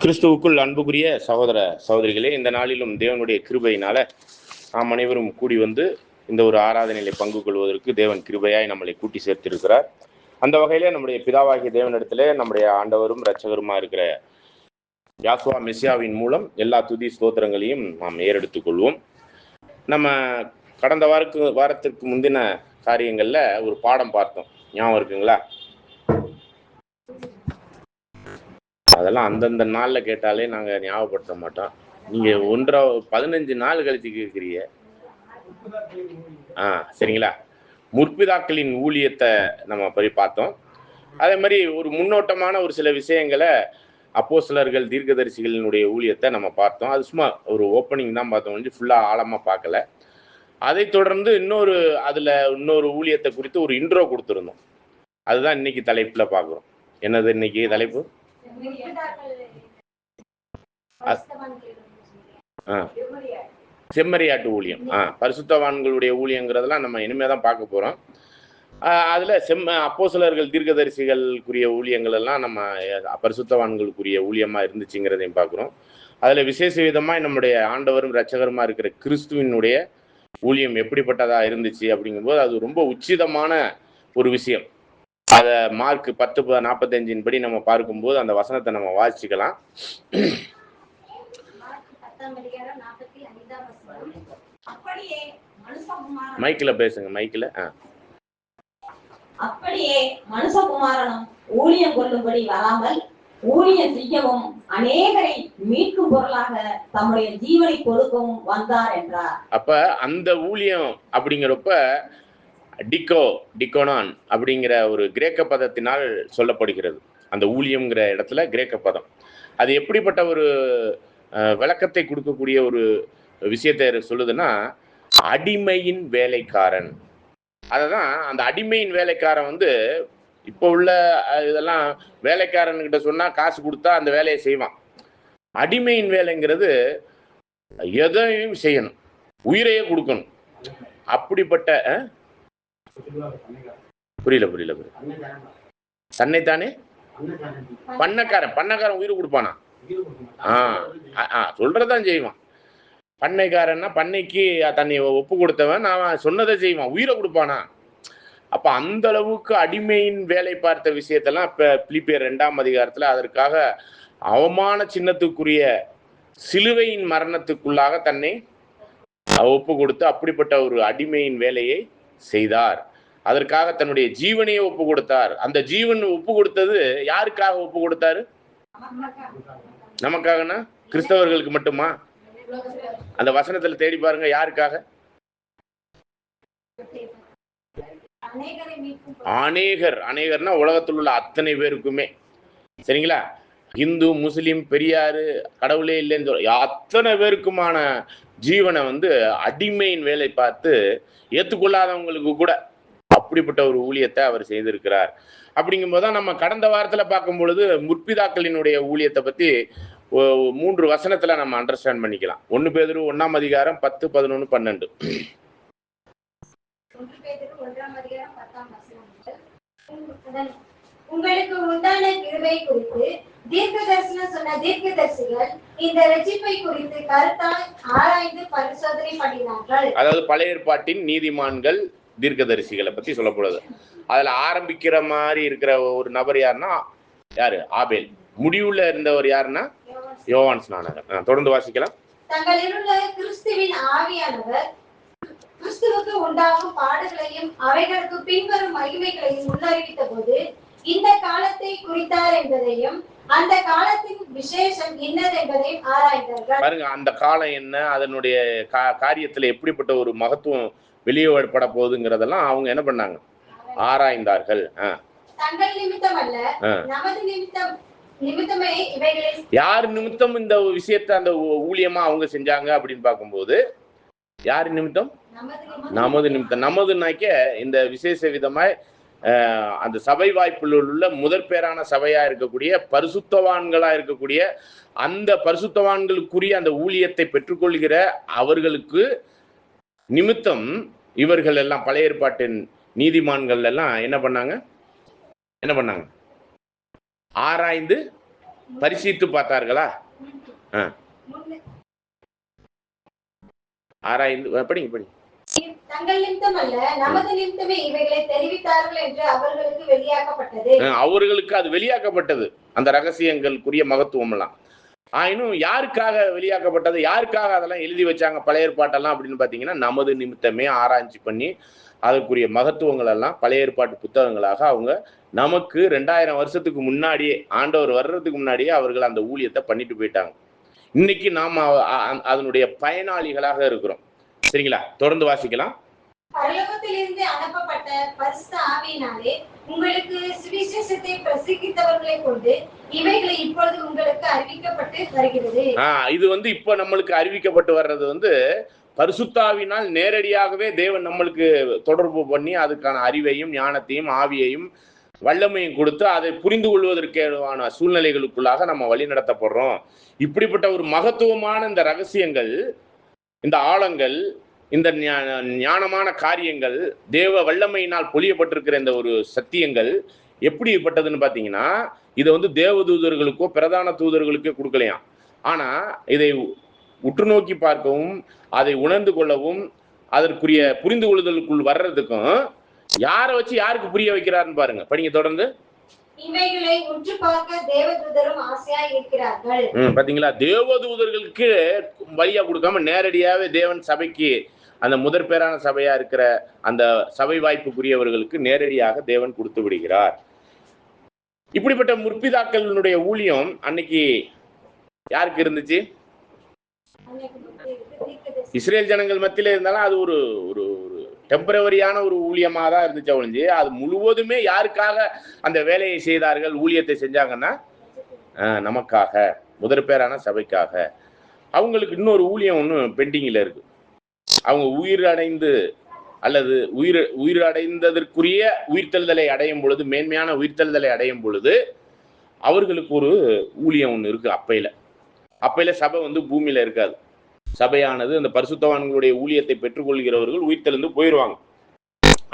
கிறிஸ்துவுக்குள் அன்புக்குரிய சகோதர சகோதரிகளே, இந்த நாளிலும் தேவனுடைய கிருபையினால நாம் அனைவரும் கூடி வந்து இந்த ஒரு ஆராதனையிலே பங்கு கொள்வதற்கு தேவன் கிருபையாய் நம்மளை கூட்டி சேர்த்திருக்கிறார். அந்த வகையிலே நம்முடைய பிதாவாகிய தேவனிடத்திலே நம்முடைய ஆண்டவரும் இரட்சகருமா இருக்கிற யாசுவா மெசியாவின் மூலம் எல்லா துதி ஸ்தோத்திரங்களையும் நாம் ஏறெடுத்துக் கொள்வோம். நம்ம கடந்த வாரத்திற்கு முந்தின காரியங்கள்ல ஒரு பாடம் பார்த்தோம், ஞாபகம் இருக்குங்களா? அதெல்லாம் அந்தந்த நாளில் கேட்டாலே நாங்கள் ஞாபகப்படுத்த மாட்டோம். நீங்கள் 15 நாள் கழிச்சு கேட்குறீங்க. சரிங்களா? முற்பிதாக்களின் ஊழியத்தை நம்ம போய் பார்த்தோம். அதே மாதிரி ஒரு முன்னோட்டமான ஒரு சில விஷயங்களை அப்போஸ்தலர்கள் தீர்க்கதரிசிகளினுடைய ஊழியத்தை நம்ம பார்த்தோம். அது சும்மா ஒரு ஓப்பனிங் தான் பார்த்தோம், கொஞ்சம் ஃபுல்லாக ஆழமாக பார்க்கல. அதை தொடர்ந்து இன்னொரு ஊழியத்தை குறித்து ஒரு இன்ட்ரோ கொடுத்துருந்தோம். அதுதான் இன்னைக்கு தலைப்பில் பார்க்குறோம். என்னது இன்னைக்கு தலைப்பு? செம்மறியாட்டு ஊழியம், பரிசுத்தவான்களுடைய ஊழியங்கிறதெல்லாம் நம்ம இனிமேதான் பார்க்க போறோம். அதுல அப்போஸ்தலர்கள் தீர்க்கதரிசிகளுக்குரிய ஊழியங்கள் எல்லாம் நம்ம பரிசுத்தவான்களுக்குரிய ஊழியமா இருந்துச்சுங்கிறதையும் பார்க்கிறோம். அதுல விசேஷ விதமாய் நம்முடைய ஆண்டவரும் இரட்சகருமா இருக்கிற கிறிஸ்துவினுடைய ஊழியம் எப்படிப்பட்டதா இருந்துச்சு அப்படிங்கும்போது அது ரொம்ப உச்சிதமான ஒரு விஷயம். அதை மார்க் 10:45 படி நம்ம பார்க்கும்போது அந்த வசனத்தை நம்ம வாசிக்கலாம். மைக்கில் பேசுங்க, மைக்கில். அப்படியே மனுஷகுமாரனும் ஊழியம் கொள்ளும்படி வராமல் ஊழியம் செய்யவும் அநேகரை மீட்கும் பொருளாக தம்முடைய ஜீவனை கொடுக்கவும் வந்தார் என்றார். அப்ப அந்த ஊழியம் அப்படிங்கிறப்ப டிகோனான் அப்படிங்கிற ஒரு கிரேக்க பதத்தினால் சொல்லப்படுகிறது. அந்த ஊழியம்ங்கிற இடத்துல கிரேக்க பதம். அது எப்படிப்பட்ட ஒரு விளக்கத்தை கொடுக்கக்கூடிய ஒரு விஷயத்தை சொல்லுதுன்னா, அடிமையின் வேலைக்காரன். அததான் அந்த அடிமையின் வேலைக்காரன் இப்போ உள்ள இதெல்லாம் வேலைக்காரன்கிட்ட சொன்னா காசு கொடுத்தா அந்த வேலையை செய்வான். அடிமையின் வேலைங்கிறது எதையும் செய்யணும், உயிரையே கொடுக்கணும். அப்படிப்பட்ட புரியல தன்னைத்தானே பண்ணக்காரன் உயிர் கொடுப்பானா? சொல்றதான் செய்வான். பண்ணைக்காரன்னா பண்ணைக்கு தன்னை ஒப்பு கொடுத்தவன் நான் சொன்னதை செய்வான், உயிரை கொடுப்பானா? அப்ப அந்த அளவுக்கு அடிமையின் வேலை பார்த்த விஷயத்தெல்லாம் இப்ப பிலிப்பியர் 2ஆம் அதிகாரத்துல அதற்காக அவமான சின்னத்துக்குரிய சிலுவையின் மரணத்துக்குள்ளாக தன்னை ஒப்பு கொடுத்து அப்படிப்பட்ட ஒரு அடிமையின் வேலையை செய்தார். அதற்காக தன்னுடைய ஜீவனையே ஒப்பு கொடுத்தார். அந்த ஜீவன் ஒப்பு கொடுத்தது யாருக்காக ஒப்பு கொடுத்தாரு? நமக்காகனா கிறிஸ்தவர்களுக்கு மட்டுமா? அந்த வசனத்துல தேடி பாருங்க, யாருக்காக? அநேகர்னா உலகத்தில் உள்ள அத்தனை பேருக்குமே. சரிங்களா? இந்து, முஸ்லிம், பெரியாரு, கடவுளே இல்லைன்னு சொல்ல அத்தனை பேருக்குமான ஜீவனை அடிமையின் வேலை பார்த்து ஏற்றுக்கொள்ளாதவங்களுக்கு கூட அப்படிப்பட்ட ஒரு ஊழியத்தை அவர் செய்திருக்கிறார். அப்படிங்கும்போதுதான் நம்ம கடந்த வாரத்துல பார்க்கும் பொழுது முற்பிதாக்களினுடைய ஊழியத்தை பத்தி 3 வசனத்துல நம்ம அண்டர்ஸ்டாண்ட் பண்ணிக்கலாம். 1 பேதுரு 1ஆம் அதிகாரம் 10, 11, 12. உங்களுக்கு உண்டான கிருபை குறித்து தீர்க்கதரிசனம் சொன்ன தீர்க்கதரிசிகள் இந்த ரட்சிப்பை குறித்து கருத்தாய் ஆராய்ந்து பரிசோதனை பண்ணினார்கள். அதாவது பழைய ஏற்பாட்டின் நீதிமான்கள் தீர்க்கதரிசிகளை பத்தி சொல்லப்படுது. அதுல ஆரம்பிக்கிற மாதிரி இருக்கிற ஒரு நபர் யாருன்னா யாரு? ஆபேல். முடிவுல இருந்தவர் யாருன்னா யோவான் ஸ்நானகர். தொடர்ந்து வாசிக்கலாம். தங்களிலுள்ள கிறிஸ்துவின் ஆவியானவர் கிறிஸ்துவுக்கு உண்டாகும் பாடுகளையும் அவைகளுக்கு பின்வரும் மகிமைகளையும் முன்னறிவித்த போது இந்த காலத்தை குறித்தார் என்பதையும் அந்த காலத்தின் விசேஷம் என்னது என்பதையும் ஆராய்ந்தார்கள். பாருங்க, அந்த காலம் என்ன, அதனுடைய காரியத்துல எப்படிப்பட்ட ஒரு மகத்துவம் வெளியேப்பட போகுதுங்கிறதெல்லாம் அவங்க என்ன பண்ணாங்க? ஆராய்ந்தார்கள். தங்கள் நிமித்தம் அல்ல, நமது நிமித்தமே இவைகளை. யார் நிமித்தம் இந்த விஷயத்தை அந்த ஊழியமா அவங்க செஞ்சாங்க அப்படின்னு பார்க்கும்போது யார் நிமித்தம்? நமது நிமித்தம். நமதுனாக்க இந்த விசேஷ விதமாய் அந்த சபை வாய்ப்பில் உள்ள முதற் பேரான சபையா இருக்கக்கூடிய பரிசுத்தவான்களா இருக்கக்கூடிய அந்த பரிசுத்தவான்களுக்குரிய அந்த ஊழியத்தை பெற்றுக்கொள்கிற அவர்களுக்கு நிமித்தம் இவர்கள் எல்லாம் பழைய ஏற்பாட்டின் நீதிமான்கள் எல்லாம் என்ன பண்ணாங்க? ஆராய்ந்து பரிசீலித்து பார்த்தார்களா? ஆராய்ந்து படிங்க. தங்கள் நிமித்தம் அல்ல, நமது நிமித்தமே இவைகளை தெரிவித்தார்கள் என்று அவர்களுக்கு வெளியாக்கப்பட்டது. அவர்களுக்கு அது வெளியாக்கப்பட்டது, அந்த ரகசியங்களுக்குரிய மகத்துவம் எல்லாம். ஆயினும் யாருக்காக வெளியாக்கப்பட்டது, யாருக்காக அதெல்லாம் எழுதி வச்சாங்க பழைய ஏற்பாட்டெல்லாம் அப்படின்னு பாத்தீங்கன்னா, நமது நிமித்தமே ஆராய்ச்சி பண்ணி அதற்குரிய மகத்துவங்கள் எல்லாம் பழைய ஏற்பாட்டு புத்தகங்களாக அவங்க நமக்கு 2000 வருஷத்துக்கு முன்னாடியே, ஆண்டவர் வர்றதுக்கு முன்னாடியே அவர்கள் அந்த ஊழியத்தை பண்ணிட்டு போயிட்டாங்க. இன்னைக்கு நாம அதனுடைய பயனாளிகளாக இருக்கிறோம். சரிங்களா? தொடர்ந்து வாசிக்கலாம். பரலோகத்திலிருந்து அனுப்பப்பட்ட பரிசுத்த ஆவியினாலே உங்களுக்கு சுவிசேஷத்தை பிரசங்கித்தவர்களை கொண்டு இவைகளை இப்பொழுது உங்களுக்கு அறிவிக்கப்பட்டு வருகிறது. இது இப்ப நம்மளுக்கு அறிவிக்கப்பட்டு வர்றது பரிசுத்தாவினால் நேரடியாகவே தேவன் நம்மளுக்கு தொடர்பு பண்ணி அதுக்கான அறிவையும் ஞானத்தையும் ஆவியையும் வல்லமையும் கொடுத்து அதை புரிந்து கொள்வதற்கான சூழ்நிலைகளுக்குள்ளாக நம்ம வழி நடத்தப்படுறோம். இப்படிப்பட்ட ஒரு மகத்துவமான இந்த ரகசியங்கள், இந்த ஆழங்கள், இந்த ஞானமான காரியங்கள், தேவ வல்லமையினால் பொழியப்பட்டிருக்கிற இந்த ஒரு சத்தியங்கள் எப்படிப்பட்டதுன்னு பார்த்தீங்கன்னா, இதை தேவதூதர்களுக்கோ பிரதான தூதர்களுக்கோ கொடுக்கலையாம். ஆனா இதை உற்று நோக்கி பார்க்கவும், அதை உணர்ந்து கொள்ளவும், அதற்குரிய புரிந்து கொள்ளுதலுக்குள் வர்றதுக்கும் யாரை வச்சு யாருக்கு புரிய வைக்கிறாருன்னு பாருங்க. படிங்க தொடர்ந்து. இவைகளை உற்று பார்க்க தேவதூதரும் ஆசையா இருக்கிறார்கள். பாத்தீங்களா? தேவதூதர்களுக்கு வழியா கொடுக்காம நேரடியாவே தேவன் சபைக்கு, அந்த முதற் பேரான சபையா இருக்கிற அந்த சபை வாய்ப்புக்குரியவர்களுக்கு நேரடியாக தேவன் கொடுத்து விடுகிறார். இப்படிப்பட்ட முற்பிதாக்களுடைய ஊழியம் அன்னைக்கு யாருக்கு இருந்துச்சு? இஸ்ரேல் ஜனங்கள் மத்தியில இருந்தாலும் அது ஒரு ஒரு டெம்பரவரியான ஒரு ஊழியமா தான் இருந்துச்சு ஒழிஞ்சு, அது முழுவதுமே யாருக்காக அந்த வேலையை செய்தார்கள், ஊழியத்தை செஞ்சாங்கன்னா நமக்காக, முதற் பேரான சபைக்காக. அவங்களுக்கு இன்னொரு ஊழியம் ஒன்றும் பெண்டிங்கில் இருக்கு. அவங்க உயிரடைந்து அல்லது உயிரடைந்ததற்குரிய உயிர்த்தெழுதலை அடையும் பொழுது, மேன்மையான உயிர்த்தெழுதலை அடையும் பொழுது அவர்களுக்கு ஒரு ஊழியம் ஒன்று இருக்கு. அப்பையில சபை பூமியில இருக்காது. சபையானது அந்த பரிசுத்தவான்களுடைய ஊழியத்தை பெற்றுக்கொள்கிறவர்கள் உயிர்த்தெழுந்து போயிடுவாங்க.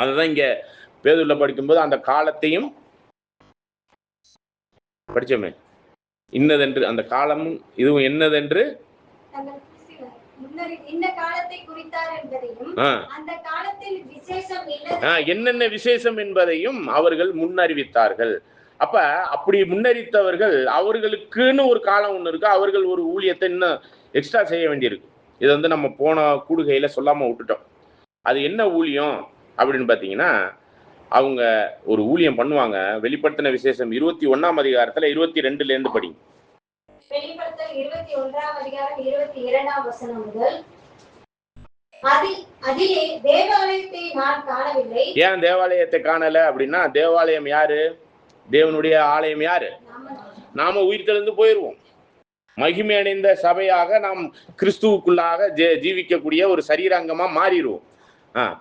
அதுதான் இங்க பேதுருல படிக்கும்போது அந்த காலத்தையும் படிச்சோமே, இன்னதென்று அந்த காலமும் இதுவும் என்னதென்று என்னென்ன விசேஷம் என்பதையும் அவர்கள் முன்னறிவித்தார்கள். அப்படி முன்னறித்தவர்கள் அவர்களுக்குன்னு ஒரு காலம் ஒண்ணு இருக்கு. அவர்கள் ஒரு ஊழியத்தை இன்னும் எக்ஸ்ட்ரா செய்ய வேண்டியிருக்கு. இது நம்ம போன கூடுகையில சொல்லாம விட்டுட்டோம். அது என்ன ஊழியம் அப்படின்னு பாத்தீங்கன்னா, அவங்க ஒரு ஊழியம் பண்ணுவாங்க. வெளிப்படுத்தின விசேஷம் 21ஆம் அதிகாரத்துல 22ல இருந்து படிங்க. வெளிப்படுத்தல் 21ஆம் அதிகாரம் 22ஆம் வசனம் முதல். அதிலே தேவாலயத்தை நான் காணவில்லை. ஏன் தேவாலயத்தை காணல அப்படின்னா, தேவாலயம் யாரு? தேவனுடைய ஆலயம் யாரு? நாம உயிர்த்தெழுந்து போயிடுவோம். மகிமை அடைந்த சபையாக நாம் கிறிஸ்துவுக்குள்ளாக ஜீவிக்கக்கூடிய ஒரு சரீராங்கமா மாறிடுவோம்.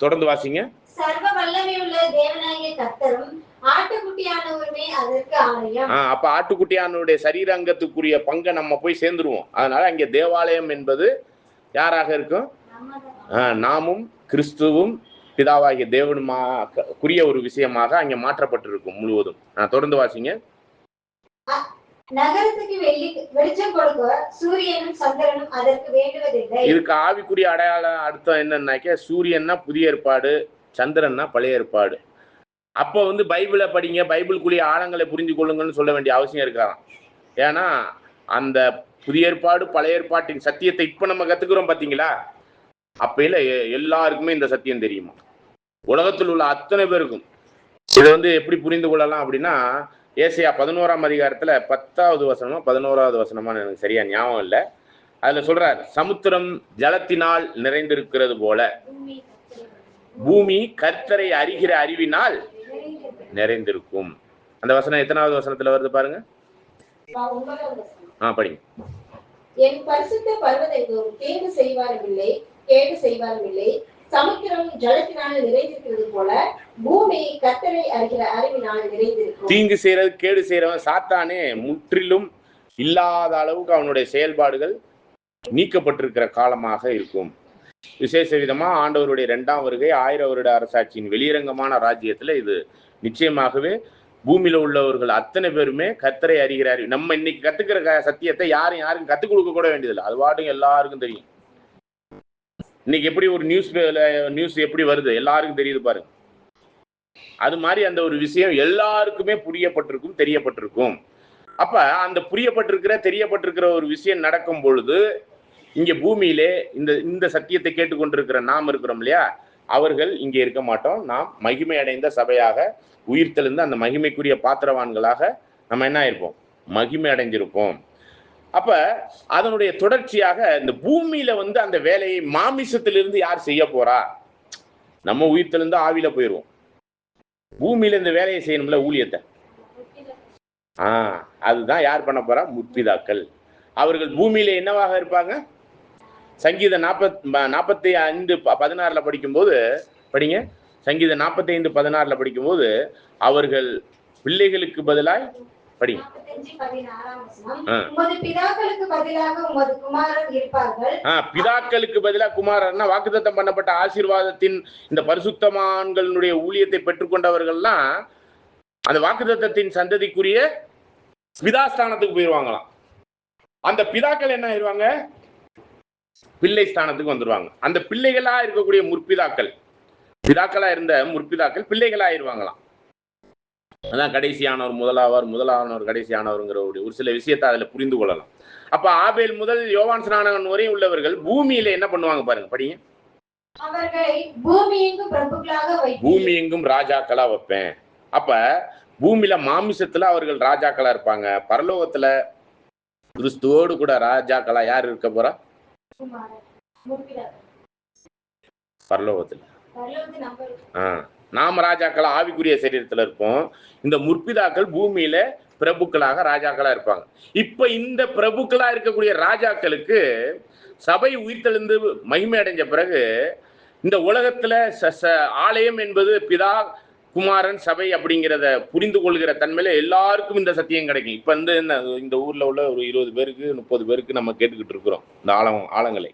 தொடர்ந்து வாசிங்க. சர்வ வல்லமையுள்ள தேவனாகிய கர்த்தரும் ஆட்டுக்குட்டியானவருமே அதற்கு ஆலயம். அப்ப ஆட்டுக்குட்டியானுடைய சரீரங்கத்துக்குரிய பங்கை நம்ம போய் சேர்ந்துருவோம். அதனால அங்கே தேவாலயம் என்பது யாராக இருக்கும்? நாமும் கிறிஸ்துவும் பிதாவாகிய தேவனுக்குரிய ஒரு விஷயமாக அங்கே மாற்றப்பட்டிருக்கும் முழுவதும். தொடர்ந்து வாசிங்க. நகரத்துக்கு வெளிச்சம் கொடுக்க சூரியனும் சந்திரனும் அதற்கு வேண்டுவதில்லை. இதுக்கு ஆவிக்குரிய அடையாளம் அர்த்தம் என்னன்னாக்க, சூரியன்னா புதிய ஏற்பாடு, சந்திரன்னா பழைய ஏற்பாடு. அப்போ பைபிளை படிங்க, பைபிளுக்குரிய ஆழங்களை புரிஞ்சு கொள்ளுங்கன்னு சொல்ல வேண்டிய அவசியம் இருக்கலாம். ஏன்னா அந்த புதிய ஏற்பாடு பழைய ஏற்பாட்டின் சத்தியத்தை இப்ப நம்ம கத்துக்கிறோம் பாத்தீங்களா? அப்பையில எல்லாருக்குமே இந்த சத்தியம் தெரியுமா? உலகத்தில் உள்ள அத்தனை பேருக்கும். இதை எப்படி புரிந்து கொள்ளலாம் அப்படின்னா, ஏசாயா 11ஆம் அதிகாரத்துல 10வது வசனமா 11வது வசனமா எனக்கு சரியா ஞாபகம் இல்லை. அதுல சொல்றாரு, சமுத்திரம் ஜலத்தினால் நிறைந்திருக்கிறது போல பூமி கர்த்தரை அறிகிற அறிவினால் நிறைந்திருக்கும். அந்த வசனம் எத்தனாவது வசனத்துல வருது பாருங்க. படிங்க. என் பரிசுத்த பர்வதெங்கும் கேடு செய்வாரும் இல்லை, சமுத்திரம் ஜலத்தினால் நிறைந்திருக்கிறது போல பூமி கர்த்தரை அறிகிற அறிவினால் நிறைந்திருக்கும். தீங்கு செய்யறது, கேடு செய்யறவன் சாத்தானே முற்றிலும் இல்லாத அளவுக்கு அவனுடைய செயல்பாடுகள் நீக்கப்பட்டிருக்கிற காலமாக இருக்கும். விசேஷ விதமா ஆண்டவருடைய 2ஆம் வருகை 1000 வருட அரசாட்சியின் வெளியரங்கமான ராஜ்யத்துல இது நிச்சயமாகவே பூமியில உள்ளவர்கள் அத்தனை பேருமே கர்த்தரை அறிகிறார்கள். நம்ம இன்னைக்கு கத்துக்கிற சத்தியத்தை யாருக்கும் கத்துக் கொடுக்க கூட வேண்டியதில்லை, அது பாட்டுக்கு எல்லாருக்கும் தெரியும். இன்னைக்கு எப்படி ஒரு நியூஸ் எப்படி வருது எல்லாருக்கும் தெரியுது பாருங்க. அது மாதிரி அந்த ஒரு விஷயம் எல்லாருக்குமே புரியப்பட்டிருக்கும், தெரியப்பட்டிருக்கும். அப்ப அந்த தெரியப்பட்டிருக்கிற ஒரு விஷயம் நடக்கும் பொழுது இங்க பூமியிலே இந்த சத்தியத்தை கேட்டுக்கொண்டிருக்கிற நாம் இருக்கிறோம் இல்லையா, அவர்கள் இங்கே இருக்க மாட்டோம். நாம் மகிமை அடைந்த சபையாக உயிர்த்தெழுந்து அந்த மகிமைக்குரிய பாத்திரவான்களாக நம்ம என்ன இருப்போம், மகிமை அடைஞ்சிருப்போம். அப்ப அதனுடைய தொடர்ச்சியாக இந்த பூமியில அந்த வேலையை மாமிசத்திலிருந்து யார் செய்ய போறா? நம்ம உயிர்த்தெழுந்து ஆவியில போயிடுவோம். பூமியில இந்த வேலையை செய்யணும்ல, ஊழியத்தை. அதுதான் யார் பண்ண போறா? முற்பிதாக்கள். அவர்கள் பூமியில என்னவாக இருப்பாங்க? சங்கீதம் 45:16 படிக்கும்போது படிங்க. சங்கீதம் 45:16 படிக்கும்போது அவர்கள் பிள்ளைகளுக்கு பதிலாய் படிங்க. பிதாக்களுக்கு பதிலாக குமாரர்னா வாக்குத்தத்தம் பண்ணப்பட்ட ஆசீர்வாதத்தின் இந்த பரிசுத்தமான்களுடைய ஊழியத்தை பெற்றுக்கொண்டவர்கள்லாம் அந்த வாக்குத்தத்தத்தின் சந்ததிக்குரிய பிதாஸ்தானத்துக்கு போயிருவாங்களாம். அந்த பிதாக்கள் என்ன ஆயிருவாங்க? பிள்ளை ஸ்தானத்துக்கு வந்துருவாங்க. அந்த பிள்ளைகளா இருக்கக்கூடிய முற்பிதாக்கள், பிதாக்களா இருந்த முற்பிதாக்கள் பிள்ளைகளா ஆயிருவாங்களாம். அதான் கடைசியானவர் முதலானவர் கடைசியானவர்ங்கிற ஒரு சில விஷயத்தை அதுல புரிந்து கொள்ளலாம். அப்ப ஆபேல் முதல் யோவான் ஸ்நானகன் வரை உள்ளவர்கள் பூமியில என்ன பண்ணுவாங்க பாருங்க, படிங்க. பூமி எங்கும் ராஜாக்களா வைப்பேன். அப்ப பூமியில மாமிசத்துல அவர்கள் ராஜாக்களா இருப்பாங்க. பரலோகத்துல கிறிஸ்துவோடு கூட ராஜாக்களா யார் இருக்க போறா? பரலோகத்துல நாம ராஜாக்களா ஆவிக்குரிய சரீரத்துல இருப்போம். இந்த முற்பிதாக்கள் பூமியில பிரபுக்களாக ராஜாக்களா இருப்பாங்க. இப்ப இந்த பிரபுக்களா இருக்கக்கூடிய ராஜாக்களுக்கு சபை உயிர்த்தெழுந்து மகிமை அடைஞ்ச பிறகு இந்த உலகத்துல ஆலயம் என்பது பிதா குமாரன் சபை அப்படிங்கிறத புரிந்து கொள்கிற தன்மையில எல்லாருக்கும் இந்த சத்தியம் கிடைக்கும். இப்ப இந்த ஊர்ல உள்ள ஒரு 20 பேருக்கு 30 பேருக்கு நம்ம கேட்டுக்கிட்டு இருக்கிறோம். இந்த ஆழங்களை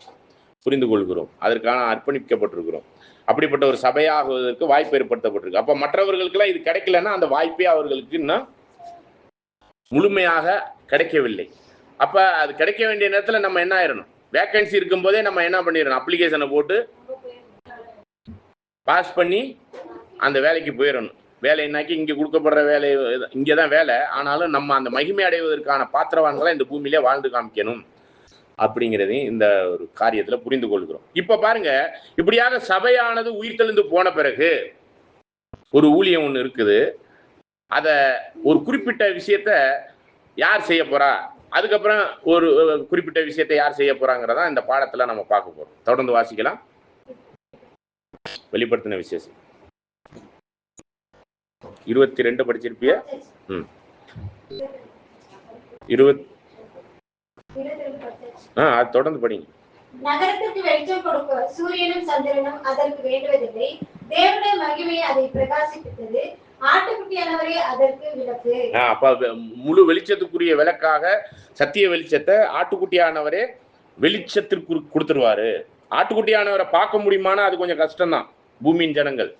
புரிந்து கொள்கிறோம், அதற்கான அர்ப்பணிக்கப்பட்டிருக்கிறோம். அப்படிப்பட்ட ஒரு சபையாகுவதற்கு வாய்ப்பு ஏற்படுத்தப்பட்டிருக்கு. அப்ப மற்றவர்களுக்கெல்லாம் இது கிடைக்கலன்னா அந்த வாய்ப்பே அவர்களுக்கு இன்னும் முழுமையாக கிடைக்கவில்லை. அப்ப அது கிடைக்க வேண்டிய நேரத்துல நம்ம என்ன ஆயிடணும்? வேகன்சி இருக்கும் போதே நம்ம என்ன பண்ணிடணும்? அப்ளிகேஷனை போட்டு பாஸ் பண்ணி அந்த வேலைக்கு போயிடணும். வேலைனாக்கி இங்க கொடுக்கப்படுற வேலை இங்கதான் வேலை, ஆனாலும் நம்ம அந்த மகிமை அடைவதற்கான பாத்திரவான்களை இந்த பூமியிலே வாழ்ந்து காமிக்கணும் அப்படிங்கிறதையும் இந்த ஒரு காரியத்துல புரிந்து கொள்கிறோம். இப்ப பாருங்க, இப்படியாக சபையானது உயிர்த்தெழுந்து போன பிறகு ஒரு ஊழியம் ஒண்ணு இருக்குது. அத ஒரு குறிப்பிட்ட விஷயத்த யார் செய்ய போறா, அதுக்கப்புறம் ஒரு குறிப்பிட்ட விஷயத்தை யார் செய்ய போறாங்கிறதா இந்த பாடத்துல நம்ம பார்க்க போறோம். தொடர்ந்து வாசிக்கலாம். வெளிப்படுத்தின விசேஷம் 22 படிச்சிருப்பிய? 20 அது தொடர்ந்து படிங்க. நகரத்திற்கு வெளிச்சம் கொடுக்க சூரியனும் சந்திரனும் அதற்கு வேண்டுவதில்லை, தேவனுடைய மகிமையை அதை பிரகாசிப்பித்தது, ஆட்டுக்குட்டியானவரே அதற்கு விளக்கு. அப்ப முழு வெளிச்சத்துக்குரிய விளக்காக சத்திய வெளிச்சத்தை ஆட்டுக்குட்டியானவரே வெளிச்சத்திற்கு கொடுத்துருவாரு. ஆட்டுக்குட்டியானவரை பார்க்க முடியுமானா அது கொஞ்சம் கஷ்டம்தான் பூமியின் ஜனங்கள்.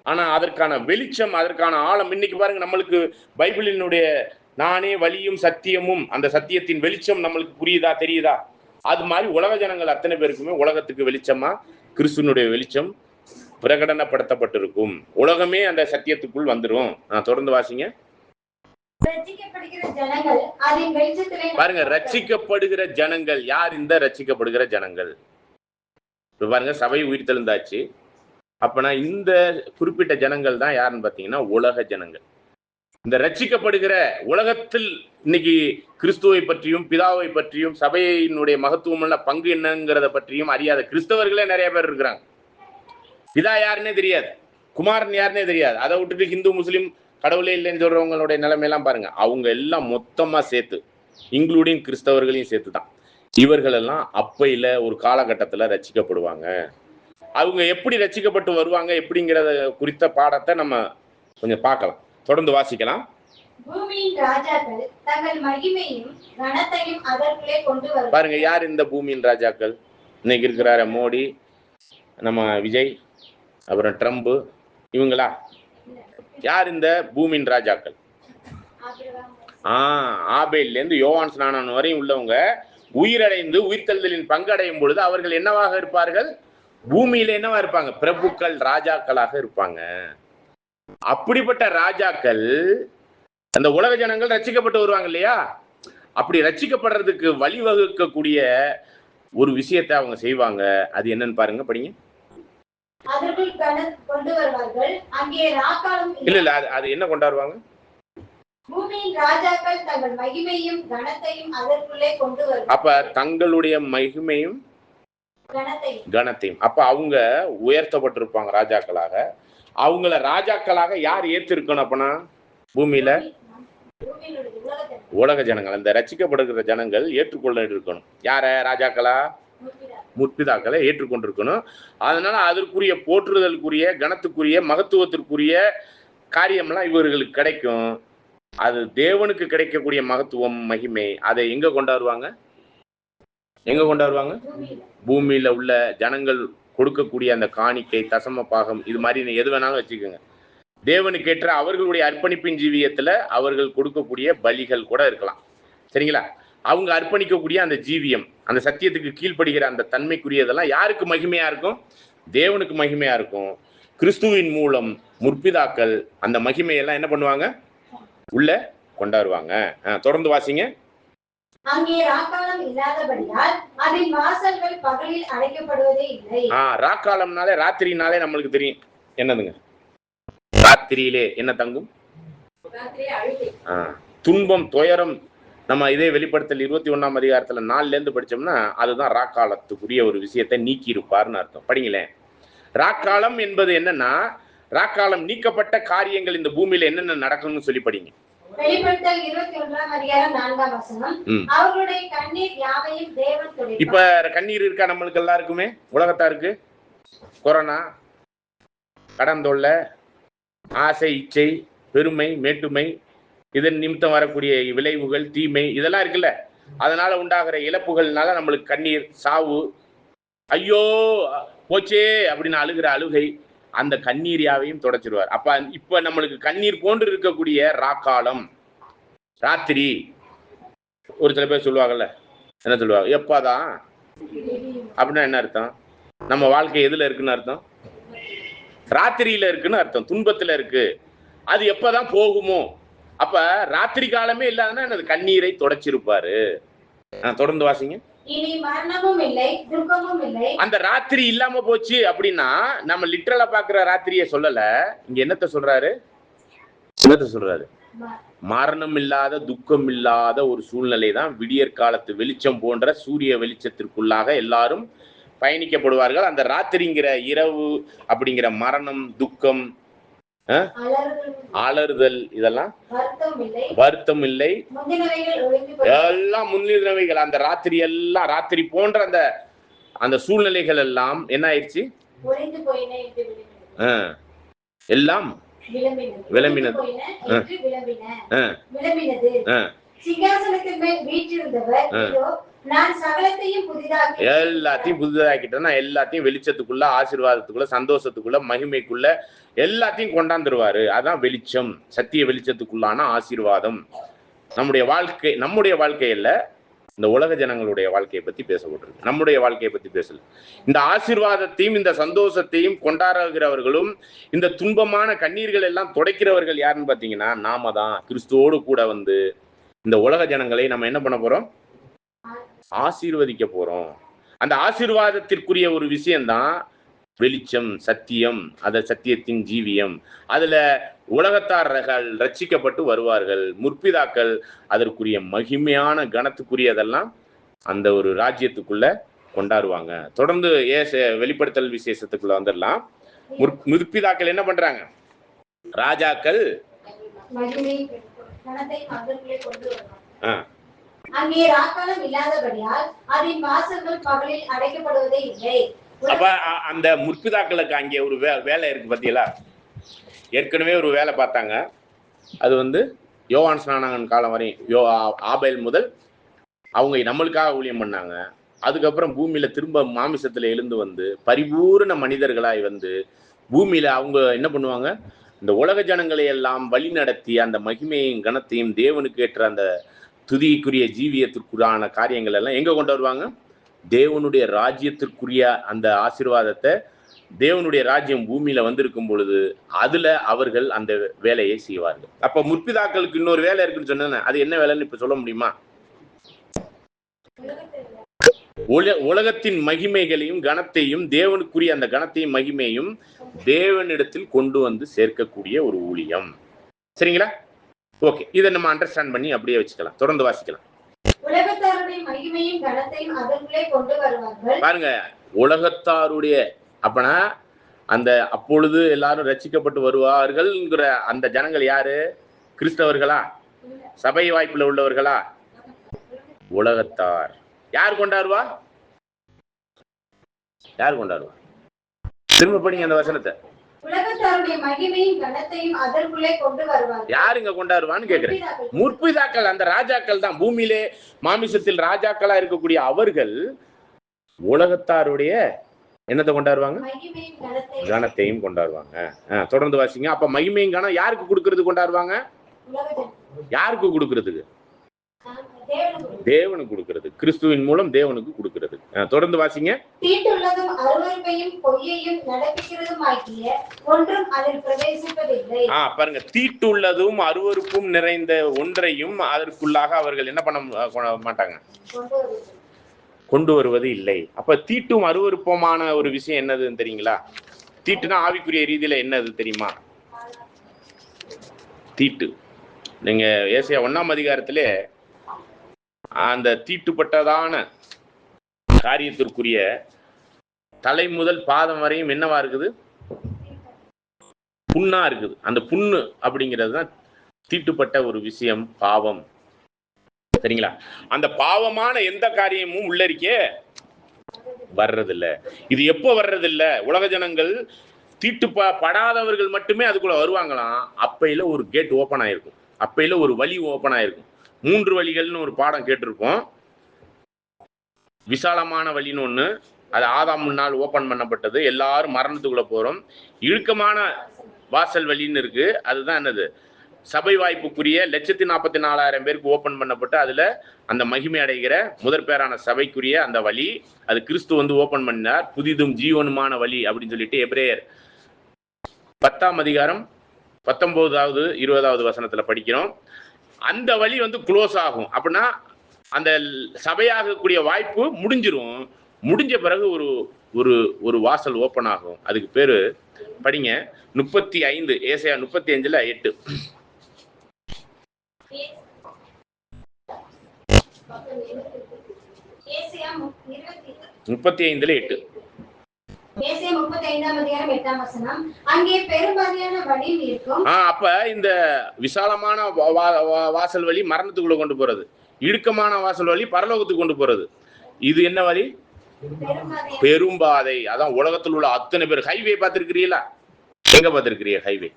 ஆனா அதற்கான வெளிச்சம், அதற்கான ஆழம் இன்னைக்கு பாருங்க, நம்மளுக்கு பைபிளினுடைய நானே வழியும் சத்தியமும், அந்த சத்தியத்தின் வெளிச்சம் நம்மளுக்கு புரியுதா, தெரியுதா? அது மாதிரி உலக ஜனங்கள் அத்தனை பேருக்குமே உலகத்துக்கு வெளிச்சமா கிறிஸ்துவனுடைய வெளிச்சம் பிரகடனப்படுத்தப்பட்டிருக்கும். உலகமே அந்த சத்தியத்துக்குள் வந்துடும். தொடர்ந்து வாசிங்க. பாருங்க, ரட்சிக்கப்படுகிற ஜனங்கள் யார்? இந்த ரட்சிக்கப்படுகிற ஜனங்கள் பாருங்க, சபை உயிர்த்தெழுந்தாச்சு. அப்பனா இந்த குறிப்பிட்ட ஜனங்கள் தான் யாருன்னு பாத்தீங்கன்னா உலக ஜனங்கள். இந்த ரட்சிக்கப்படுகிற உலகத்தில் இன்னைக்கு கிறிஸ்துவை பற்றியும் பிதாவை பற்றியும் சபையினுடைய மகத்துவமுள்ள பங்கு என்னங்கிறத பற்றியும் அறியாத கிறிஸ்தவர்களே நிறைய பேர் இருக்கிறாங்க. பிதா யாருன்னே தெரியாது, குமாரன் யாருன்னே தெரியாது. அதை விட்டுட்டு ஹிந்து முஸ்லீம் கடவுளே இல்லைன்னு சொல்றவங்களுடைய நிலைமையெல்லாம் பாருங்க. அவங்க எல்லாம் மொத்தமா சேர்த்து, இன்க்ளூடிங் கிறிஸ்தவர்களையும் சேர்த்து தான் இவர்கள் எல்லாம் அப்பையில ஒரு காலகட்டத்துல ரட்சிக்கப்படுவாங்க. அவங்க எப்படி ரட்சிக்கப்பட்டு வருவாங்க எப்படிங்கிறத குறித்த பாடத்தை நம்ம கொஞ்சம் பார்க்கலாம். தொடர்ந்து வாசிக்கலாம். பூமியின் ராஜாக்கள் தங்கள் மகிமையும் கனத்தையும் அதற்குள்ளே கொண்டு வருவார்கள். பாருங்க, யார் இந்த பூமியின் ராஜாக்கள்? இன்னைக்கு இருக்கிறார மோடி, நம்ம விஜய், அப்புறம் ட்ரம்ப், இவங்களா? யார் இந்த பூமியின் ராஜாக்கள்? ஆபேல்ல இருந்து யோவான் ஸ்நானன் வரையும் உள்ளவங்க உயிரடைந்து உயிர்த்தெழுதலின் பங்கடையும் பொழுது அவர்கள் என்னவாக இருப்பார்கள்? பூமியில என்னவா இருப்பாங்க? பிரபுக்கள், ராஜாக்களாக இருப்பாங்க. அப்படிப்பட்ட ராஜாக்கள் அந்த உலக ஜனங்கள் ரட்சிக்கப்பட்டு வருவாங்க இல்லையா? அப்படி ரட்சிக்கப்படுறதுக்கு வழிவகுக்கக்கூடிய ஒரு விஷயத்தை அவங்க செய்வாங்க. அது என்னன்னு பாருங்க, படிங்க. இல்ல அது என்ன கொண்டாடுவாங்க? பூமியின் ராஜாக்கள் தங்கள் மகிமையும் கனத்தையும் அதற்குள்ளே கொண்டு வருவார்கள். அப்ப தங்களுடைய மகிமையும் கனத்தையும், அப்ப அவங்க உயர்த்தப்பட்டிருப்பாங்க ராஜாக்களாக. அவங்கள ராஜாக்களாக யார் ஏற்றிருக்கணும்? அப்பனா பூமியில உலக ஜனங்கள், அந்த ரட்சிக்கப்படுகிற ஜனங்கள் ஏற்றுக்கொள்ள இருக்கணும். யார? ராஜாக்களா? முற்பிதாக்களை ஏற்றுக்கொண்டிருக்கணும். அதனால அதற்குரிய போற்றுதலுக்குரிய, கனத்துக்குரிய, மகத்துவத்திற்குரிய காரியம்லாம் இவர்களுக்கு கிடைக்கும். அது தேவனுக்கு கிடைக்கக்கூடிய மகத்துவம், மகிமை. அதை எங்க கொண்டாடுவாங்க? எங்க கொண்டாடுவாங்க? பூமியில உள்ள ஜனங்கள் கொடுக்கக்கூடிய அந்த காணிக்கை, தசம பாகம், இது மாதிரி எது வேணாலும் வச்சுக்கோங்க. தேவனுக்கு ஏற்ற அவர்களுடைய அர்ப்பணிப்பின் ஜீவியத்துல அவர்கள் கொடுக்கக்கூடிய பலிகள் கூட இருக்கலாம். சரிங்களா? அவங்க அர்ப்பணிக்கக்கூடிய அந்த ஜீவியம், அந்த சத்தியத்துக்கு கீழ்ப்படுகிற அந்த தன்மைக்குரியதெல்லாம் யாருக்கு மகிமையா இருக்கும்? தேவனுக்கு மகிமையா இருக்கும். கிறிஸ்துவின் மூலம் முற்பிதாக்கள் அந்த மகிமையெல்லாம் என்ன பண்ணுவாங்க? உள்ள கொண்டாடுவாங்க. தொடர்ந்து வாசிங்க. அங்கே ராக்காலம் இல்லாதபடியால் அதின் வாசல்கள் பகலில் அடைக்கப்படுவதே இல்லை. ராக்காலம்னாலே ராத்திரினாலே நம்மளுக்கு தெரியும் என்னதுங்க? ராத்திரியிலே என்ன தங்கும்? துன்பம், துயரம். நம்ம இதே வெளிப்படுத்தல் 21ஆம் அதிகாரத்துல 4ல இருந்து படிச்சோம்னா அதுதான் ராக்காலத்துக்குரிய ஒரு விஷயத்தை நீக்கி இருப்பார்னு அர்த்தம். படிங்களேன். ராக்காலம் என்பது என்னன்னா, ராக்காலம் நீக்கப்பட்ட காரியங்கள் இந்த பூமியில என்னென்ன நடக்கணும்னு சொல்லி படிங்க. வெளிப்படுத்தல் 21ஆம் அதிகாரம் 4ஆம் வசனம். அவர்களுடைய கண்ணீர் யாவையும் தேவன் துடைப்பார். இப்ப கண்ணீர் இருக்கா நம்மளுக்கு எல்லாருக்குமே? உலகத்தாருக்கு கொரோனா, கடன் தொல்லை, ஆசை, இச்சை, பெருமை, மேட்டுமை, இதன் நிமித்தம் வரக்கூடிய விளைவுகள், தீமை, இதெல்லாம் இருக்குல்ல. அதனால உண்டாகிற இழப்புகள்னால நம்மளுக்கு கண்ணீர், சாவு, ஐயோ போச்சே அப்படின்னு அழுகிற அழுகை, அந்த கண்ணீர் யாவையும் தொடச்சிருவார். அப்ப இப்ப நம்மளுக்கு கண்ணீர் போன்று இருக்கக்கூடிய ராக்காலம், ராத்திரி. ஒரு சில பேர் சொல்லுவாங்கல்ல, என்ன சொல்லுவாங்க? எப்பாதான் அப்படின்னா என்ன அர்த்தம்? நம்ம வாழ்க்கை எதுல இருக்குன்னு அர்த்தம்? ராத்திரியில இருக்குன்னு அர்த்தம், துன்பத்துல இருக்கு. அது எப்பதான் போகுமோ? அப்ப ராத்திரி காலமே இல்லாதன்னா எனது கண்ணீரை தொடச்சிருப்பாரு. தொடர்ந்து வாசிங்க. இனி மரணமும் இல்லை, துக்கமும் இல்லை. அந்த ராத்திரி இல்லாம போச்சு அப்படின்னா நம்ம லிட்டரலா பாக்குற ராத்திரியை சொல்லல. இங்க என்னத்த சொல்றாரு? என்னத்த சொல்றாரு? மரணம் இல்லாத, துக்கம் இல்லாத ஒரு சூழ்நிலை தான் விடியற் காலத்து வெளிச்சம் போன்ற சூரிய வெளிச்சத்திற்குள்ளாக எல்லாரும் பயணிக்கப்படுவார்கள். அந்த ராத்திரிங்கிற இரவு அப்படிங்கிற மரணம், துக்கம், அலறுதல், இதெல்லாம் வருத்தம் இல்லை, எல்லாம் முன்னிலைகள். அந்த ராத்திரி எல்லாம், ராத்திரி போன்ற அந்த அந்த சூழ்நிலைகள் எல்லாம் என்ன ஆயிடுச்சு? எல்லாம் விளம்பினது. சிங்காசனத்தின் மேல் வீற்றிருந்தவர் நான் சகலத்தையும் எல்லாத்தையும் புதிதாக்கிட்டேன்னா எல்லாத்தையும் வெளிச்சத்துக்குள்ள, ஆசீர்வாதத்துக்குள்ள, சந்தோஷத்துக்குள்ள, மகிமைக்குள்ள எல்லாத்தையும் கொண்டாந்துருவாரு. அதான் வெளிச்சம், சத்திய வெளிச்சத்துக்குள்ளான ஆசீர்வாதம். நம்முடைய வாழ்க்கையில இந்த உலக ஜனங்களுடைய வாழ்க்கையை பத்தி பேசப்பட்டிருக்கு, நம்முடைய வாழ்க்கையை பத்தி பேசல. இந்த ஆசீர்வாதத்தையும் இந்த சந்தோஷத்தையும் கொண்டாடுகிறவர்களும் இந்த துன்பமான கண்ணீர்கள் எல்லாம் துடைக்கிறவர்கள் யாருன்னு பாத்தீங்கன்னா நாம தான். கிறிஸ்துவோடு கூட வந்து இந்த உலக ஜனங்களை நம்ம என்ன பண்ண போறோம்? ஆசீர்வதிக்க போறோம். அந்த ஆசீர்வாதத்திற்குரிய ஒரு விஷயம்தான் வெளிச்சம், சத்தியம், அத சத்தியத்தின் ஜீவியம். அதுல உலகத்தார்கள் ரட்சிக்கப்பட்டு வருவார்கள். முற்பிதாக்கள் அதற்குரிய மகிமையான கனத்துக்குரியதெல்லாம் அந்த ஒரு ராஜ்யத்துக்குள்ள கொண்டாடுவாங்க. தொடர்ந்து வெளிப்படுத்தல் விசேஷத்துக்குள்ள வந்துடலாம். முற்பிதாக்கள் என்ன பண்றாங்க? ராஜாக்கள் அங்கே ராக்காலம் இல்லாதபடியால் அதன் வாசல்கள் பகலில் அடைக்கப்படுவதே இல்லை. அப்ப அந்த முற்பிதாக்களுக்கு அங்கே ஒரு வேலை இருக்கு பாத்தீங்களா? ஏற்கனவே ஒரு வேலை பார்த்தாங்க. அது வந்து யோவான் ஸ்நானகன் காலம் வரையும், ஆபேல் முதல் அவங்க நம்மளுக்காக ஊழியம் பண்ணாங்க. அதுக்கப்புறம் பூமியில திரும்ப மாமிசத்துல எழுந்து வந்து பரிபூர்ண மனிதர்களாய் வந்து பூமியில அவங்க என்ன பண்ணுவாங்க? இந்த உலக ஜனங்களை எல்லாம் வழி நடத்தி அந்த மகிமையும் கனத்தையும் தேவனுக்கு ஏற்ற அந்த துதிக்குரிய ஜீவியத்திற்குறான காரியங்கள் எல்லாம் எங்க கொண்டு வருவாங்க? தேவனுடைய ராஜ்யத்திற்குரிய அந்த ஆசீர்வாதத்தை, தேவனுடைய ராஜ்யம் பூமியில வந்திருக்கும் பொழுது அதுல அவர்கள் அந்த வேலையை செய்வார்கள். அப்ப முற்பிதாக்களுக்கு இன்னொரு வேலை இருக்குன்னு சொன்னேன், அது என்ன வேலைன்னு இப்ப சொல்ல முடியுமா? உலகத்தின் மகிமைகளையும் கனத்தையும், தேவனுக்குரிய அந்த கனத்தையும் மகிமையும் தேவனிடத்தில் கொண்டு வந்து சேர்க்கக்கூடிய ஒரு ஊழியம். சரிங்களா? ஓகே, இதை நம்ம அண்டர்ஸ்டாண்ட் பண்ணி அப்படியே வச்சுக்கலாம். தொடர்ந்து வாசிக்கலாம். உலகத்தாருடைய மகிமையும் கனத்தையும் அதற்குள்ளே கொண்டு வருவார்கள். பாருங்க, உலகத்தாருடைய அப்பனா அந்த அப்பொழுது எல்லாரும் ரட்சிக்கப்பட்டு வருவார்கள்ங்கிற அந்த ஜனங்கள் யாரு? கிறிஸ்தவர்களா? சபை வாய்ப்புல உள்ளவர்களா? உலகத்தார். யார் கொண்டாடுவா? யார் கொண்டாடுவா? திரும்ப படிங்க அந்த வசனத்தை. உலகத்தாருடைய மகிமையும் கனத்தையும் அதற்குள்ளே கொண்டு வருவார்கள். யார் இங்க கொண்டாடுவான்னு கேக்குறேன். முற்பிதாக்கள், அந்த ராஜாக்கள் தான். பூமியிலே மாமிசத்தில் ராஜாக்களா இருக்கக்கூடிய அவர்கள் உலகத்தாருடைய என்னத்தை கொண்டாடுவாங்க? கனத்தையும் கொண்டாடுவாங்க. தொடர்ந்து வாசிங்க. அப்ப மகிமையும் கனம் யாருக்கு கொடுக்கறது கொண்டாடுவாங்க? யாருக்கு கொடுக்கறதுக்கு? தேவனுக்கு கொடுக்கிறது. கிறிஸ்துவின் மூலம் தேவனுக்கு கொடுக்கிறது. தொடர்ந்து வாசிங்க. தீட்டுள்ளதும் அருவருப்பையும் பொய்யையும் நடப்பிக்கிறதும் ஆகிய ஒன்றும் அதில் பிரவேசிப்பதில்லை. பாருங்க, தீட்டுள்ளதும் அருவருப்பும் நிறைந்த ஒன்றையும் அதற்குள்ளாக அவர்கள் என்ன பண்ண மாட்டாங்க? கொண்டு வருவது இல்லை. அப்ப தீட்டும் அருவருப்பமான ஒரு விஷயம் என்னதுன்னு தெரியுங்களா? தீட்டுனா ஆவிக்குரிய ரீதியில என்னது தெரியுமா? தீட்டு, நீங்க ஏசாயா 1ஆம் அதிகாரத்திலே அந்த தீட்டுப்பட்டதான காரியத்திற்குரிய தலை முதல் பாதம் வரையும் என்னவா இருக்குது? புண்ணா இருக்குது. அந்த புண்ணு அப்படிங்கிறது தான் தீட்டுப்பட்ட ஒரு விஷயம், பாவம். சரிங்களா? அந்த பாவமான எந்த காரியமும் உள்ளரிக்கே வர்றதில்ல. இது எப்போ வர்றதில்ல? உலக ஜனங்கள் தீட்டுப்படாதவர்கள் மட்டுமே அதுக்குள்ள வருவாங்களாம். அப்பையில ஒரு கேட் ஓப்பன் ஆயிருக்கும், அப்பையில ஒரு வழி ஓப்பன் ஆயிருக்கும். 3 வழிகள்னு ஒரு பாடம் கேட்டிருப்போம். விசாலமான வழின்னு ஒண்ணு, அது ஆதாம் முன்னால் ஓபன் பண்ணப்பட்டது, எல்லாரும் மரணத்துக்குள்ள போறோம். இழுக்கமான வாசல் வழின்னு இருக்கு, அதுதான் என்னது? சபை வாய்ப்புக்குரிய 1,44,000 பேருக்கு ஓபன் பண்ணப்பட்டு அதுல அந்த மகிமை அடைகிற முதற் பேரான சபைக்குரிய அந்த வழி, அது கிறிஸ்து வந்து ஓபன் பண்ணார். புதிதும் ஜீவனுமான வழி அப்படின்னு சொல்லிட்டு எபிரேயர் 10ஆம் அதிகாரம் 19வது 20வது வசனத்துல படிக்கிறோம். அந்த வழி வந்து க்ளோஸ் ஆகும். அப்படின்னா அந்த சபையாகக்கூடிய வாய்ப்பு முடிஞ்சிரும். முடிஞ்ச பிறகு ஒரு ஒரு ஒரு வாசல் ஓப்பன் ஆகும். அதுக்கு பேரு படிங்க 35, ஏசாயா 35:8. 35:8. அங்கே பெரும்பாலான வழி இருக்கும். அப்ப இந்த விசாலமான வாசல் வழி மரணத்துக்குள்ள கொண்டு போறது, இடுக்கமான வாசல் வழி பரலோகத்துக்கு கொண்டு போறது. இது என்ன வழி? பெரும்பாதை. அதான் உலகத்தில் உள்ள அத்தனை பேர். ஹைவே பார்த்திருக்கிறீங்களா? எங்க பார்த்திருக்கிறீங்க ஹைவே?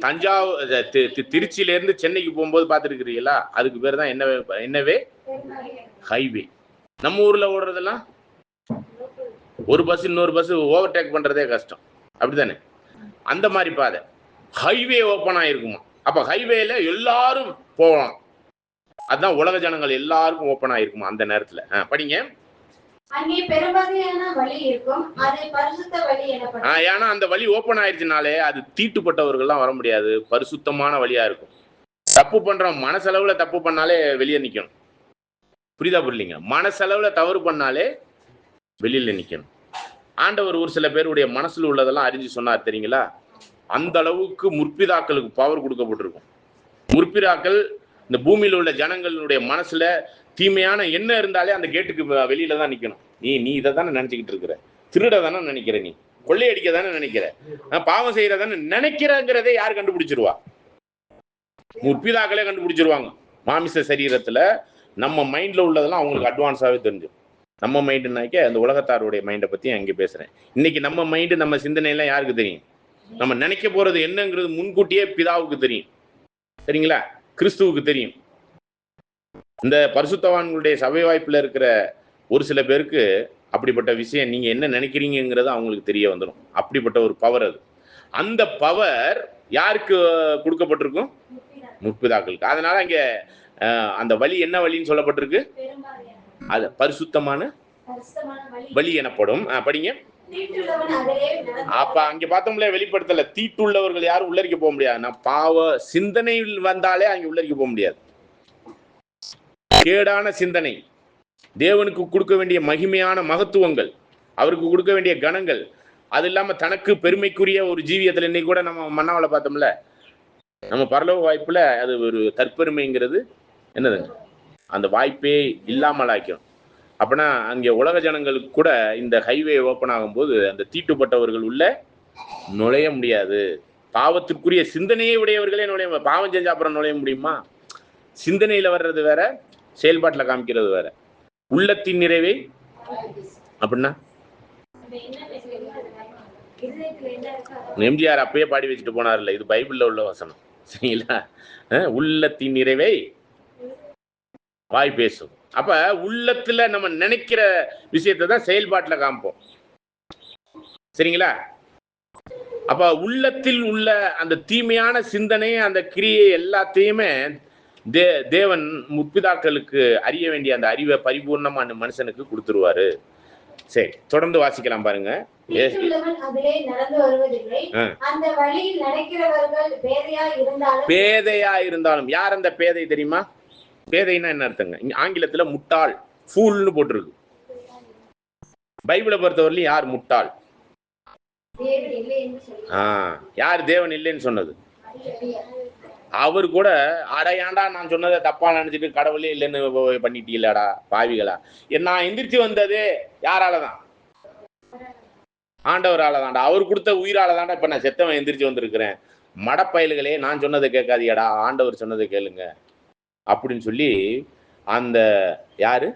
தஞ்சாவூர், திருச்சியில இருந்து சென்னைக்கு போகும்போது பார்த்திருக்கிறீங்களா? அதுக்கு பேர் தான் என்னவே ஹைவே. நம்ம ஊர்ல ஓடுறதெல்லாம் ஒரு பஸ் இன்னொரு பஸ் ஓவர்டேக் பண்றதே கஷ்டம், அப்படித்தானே? அந்த மாதிரி பாதை. ஹைவே ஓப்பன் ஆயிருக்குமா? அப்ப ஹைவேல எல்லாரும் போகலாம். அதுதான் உலக ஜனங்கள் எல்லாருக்கும் ஓப்பன் ஆயிருக்குமா அந்த நேரத்துல. படிங்க. அங்கே பெரும்பாலான வழி இருக்கும், அது பரிசுத்த வழி எனப்படும். ஏன்னா அந்த வழி ஓப்பன் ஆயிருச்சுனாலே அது தீட்டுப்பட்டவர்கள்லாம் வர முடியாது, பரிசுத்தமான வழியா இருக்கும். தப்பு பண்றோம், மனசளவுல தப்பு பண்ணாலே வெளியே நிக்கணும். புரியுதா புரியலீங்க? மனசளவுல தவறு பண்ணாலே வெளியில நிக்கணும். ஆண்டவர் ஒரு சில பேருடைய மனசுல உள்ளதெல்லாம் அறிஞ்சு சொன்னார் தெரியுங்களா? அந்த அளவுக்கு முற்பிதாக்களுக்கு பவர் கொடுக்கப்பட்டிருக்கும். முற்பிதாக்கள் இந்த பூமியில உள்ள ஜனங்களுடைய மனசுல தீமையான என்ன இருந்தாலே அந்த கேட்டுக்கு வெளியில தான் நிக்கணும். நீ இதை தானே நினைச்சுக்கிட்டு இருக்கிற, திருட தானே நினைக்கிற, நீ கொள்ளையடிக்க தானே நினைக்கிற, பாவம் செய்யறதானே நினைக்கிறங்கிறதே யார் கண்டுபிடிச்சிருவா? முற்பிதாக்களே கண்டுபிடிச்சிருவாங்க. மாமிச சரீரத்துல நம்ம மைண்ட்ல உள்ளதெல்லாம் அவங்களுக்கு அட்வான்ஸாவே தெரிஞ்சு. நம்ம மைண்டுனாக்க அந்த உலகத்தாருடைய மைண்டை பத்தி அங்கே பேசுறேன். இன்னைக்கு நம்ம மைண்டு, நம்ம சிந்தனையெல்லாம் யாருக்கு தெரியும்? நம்ம நினைக்க போறது என்னங்கிறது முன்கூட்டியே பிதாவுக்கு தெரியும். சரிங்களா? கிறிஸ்துவுக்கு தெரியும். இந்த பரிசுத்தவான்களுடைய சபை வாய்ப்புல இருக்கிற ஒரு சில பேருக்கு அப்படிப்பட்ட விஷயம் நீங்க என்ன நினைக்கிறீங்கிறது அவங்களுக்கு தெரிய வந்துடும். அப்படிப்பட்ட ஒரு பவர் அது. அந்த பவர் யாருக்கு கொடுக்கப்பட்டிருக்கும்? முற்பிதாக்களுக்கு. அதனால இங்க அந்த வழி என்ன வழின்னு சொல்லப்பட்டிருக்கு? அது பரிசுத்தமான வழி எனப்படும். படிங்க. அப்ப அங்க பார்த்தோம்ல, வெளிப்படுத்தல தீட்டுள்ளவர்கள் யாரும் உள்ளரிக்க போக முடியாது. நான் பாவ சிந்தனையில் வந்தாலே அங்க உள்ளரிக்க போக முடியாது. கேடான சிந்தனை, தேவனுக்கு கொடுக்க வேண்டிய மகிமையான மகத்துவங்கள், அவருக்கு கொடுக்க வேண்டிய கணங்கள், அது இல்லாம தனக்கு பெருமைக்குரிய ஒரு ஜீவியத்தில் இன்னைக்கு கூட நம்ம மன்னாவளை பார்த்தோம்ல, நம்ம பரலோக வாய்ப்புல அது ஒரு தற்பெருமைங்கிறது என்னது, அந்த வாய்ப்பே இல்லாமல் ஆக்கும். அப்படின்னா அங்கே உலக ஜனங்களுக்கு கூட இந்த ஹைவே ஓப்பன் ஆகும்போது அந்த தீட்டுப்பட்டவர்கள் உள்ள நுழைய முடியாது. பாவத்திற்குரிய சிந்தனையை உடையவர்களே நுழைய, பாவம் செஞ்சா அப்புறம் நுழைய முடியுமா? சிந்தனையில வர்றது வேற, செயல்பாட்டில் காமிக்கிறது வேற. உள்ளத்தின் நிறைவை அப்படின்னா எம்ஜிஆர் அப்பயே பாடி வச்சுட்டு போனார்ல, இது பைபிள்ல உள்ள வசனம். சரிங்களா? உள்ளத்தின் நிறைவை வாய் பேசும். அப்ப உள்ளத்துல நம்ம நினைக்கிற விஷயத்தை தான் செயல்பாட்டுல காமிப்போம். சரிங்களா? அப்ப உள்ளத்தில் உள்ள அந்த தீமையான சிந்தனை, அந்த கிரியை எல்லாத்தையுமே தேவன் முற்பிதாக்களுக்கு அறிய வேண்டிய அந்த அறிவை பரிபூர்ணமா அந்த மனுஷனுக்கு கொடுத்துருவாரு. சரி, தொடர்ந்து வாசிக்கலாம் பாருங்க. பேதையா இருந்தாலும், யார் அந்த பேதை தெரியுமா? பேதைன்னா என்ன அர்த்தங்க? ஆங்கிலத்துல முட்டாள், ஃபூல்னு போட்டிருக்கு. பைபிளை பொறுத்தவரையிலும் யார் முட்டாள்? யார் தேவன் இல்லைன்னு சொன்னது? அவர் கூட அடையாண்டா நான் சொன்னதை தப்பா நினைச்சிட்டு கடவுளே இல்லைன்னு பண்ணிட்டீங்களாடா பாவிகளா. நான் எந்திரிச்சு வந்தது யாராலதான்? ஆண்டவரால தான்டா. அவர் கொடுத்த உயிரால தான்டா இப்ப நான் செத்தவன் எந்திரிச்சு வந்திருக்கிறேன். மடப்பயல்களே, நான் சொன்னதை கேட்காதியாடா, ஆண்டவர் சொன்னதை கேளுங்க அப்படின்னு சொல்லி அந்த யாரு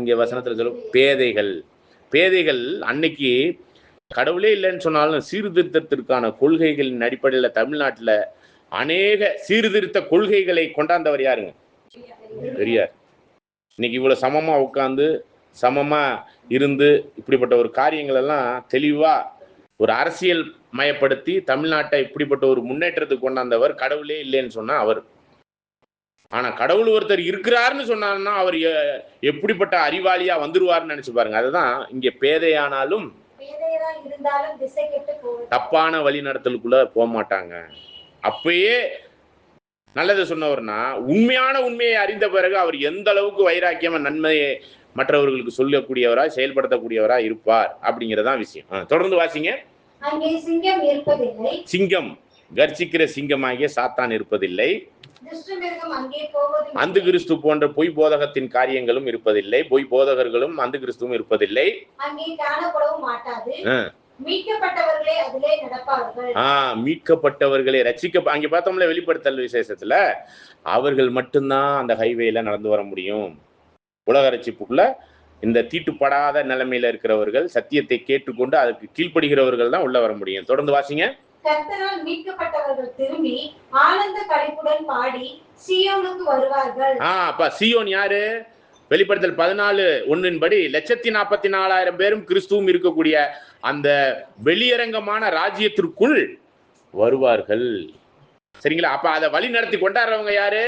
இங்க வசனத்துல சொல்லும் பேதைகள். பேதைகள் அன்னைக்கு கடவுளே இல்லைன்னு சொன்னாலும் சீர்திருத்தத்திற்கான கொள்கைகளின் அடிப்படையில் தமிழ்நாட்டில் அநேக சீர்திருத்த கொள்கைகளை கொண்டாந்தவர் யாருங்க? பெரியார். இன்னைக்கு இவ்வளவு சமமா உட்கார்ந்து சமமா இருந்து இப்படிப்பட்ட ஒரு காரியங்கள் எல்லாம் தெளிவா ஒரு அரசியல் மயப்படுத்தி தமிழ்நாட்டை இப்படிப்பட்ட ஒரு முன்னேற்றத்துக்கு கொண்டாந்தவர் கடவுளே இல்லைன்னு சொன்னா அவர். ஆனா கடவுள் ஒருத்தர் இருக்கிறாருன்னு சொன்னாருன்னா அவர் எப்படிப்பட்ட அறிவாளியா வந்துருவாருன்னு நினைச்சு பாருங்க. அதுதான் இங்க பேதையானாலும் தப்பான வழி நடத்தலுக்குள்ள போக மாட்டாங்க. அப்பயே நல்லது சொன்னவர்னா உண்மையான உண்மையை அறிந்த பிறகு அவர் எந்த அளவுக்கு வைராக்கியமா நன்மையை மற்றவர்களுக்கு சொல்லக்கூடியவரா செயல்படுத்தக்கூடியவரா இருப்பார் அப்படிங்கறதான் விஷயம். தொடர்ந்து வாசிங்க. சிங்கம், கர்ஜிக்கிற சிங்கமாகிய சாத்தான் இருப்பதில்லை. அந்த கிறிஸ்து போன்ற பொய் போதகத்தின் காரியங்களும் இருப்பதில்லை. பொய் போதகர்களும் அந்த கிறிஸ்துவும் இருப்பதில்லை. மீட்கப்பட்டவர்களே ரட்சிக்க, அங்க பார்த்தோம்ல வெளிப்படுத்தல் விசேஷத்துல அவர்கள் மட்டும்தான் அந்த ஹைவேல நடந்து வர முடியும். உலக ரட்சிப்புக்குள்ள இந்த தீட்டுப்படாத நிலைமையில இருக்கிறவர்கள், சத்தியத்தை கேட்டுக்கொண்டு அதுக்கு கீழ்ப்படுகிறவர்கள் தான் உள்ள வர முடியும். தொடர்ந்து வாசிங்க. கர்த்தரால் மீட்கப்பட்டவர்கள் திரும்பி ஆனந்த களிப்புடன் பாடி சீயோனுக்கு வருவார்கள். அப்ப சீயோன் யாரு? வெளிப்படுத்தல் 14:1 1,44,000 பேரும் கிறிஸ்துவும் இருக்கக்கூடிய அந்த வெளியரங்கமான ராஜ்யத்திற்குள் வருவார்கள். சரிங்களா? அப்ப அதை வழி நடத்தி கொண்டாடுறவங்க யாரு?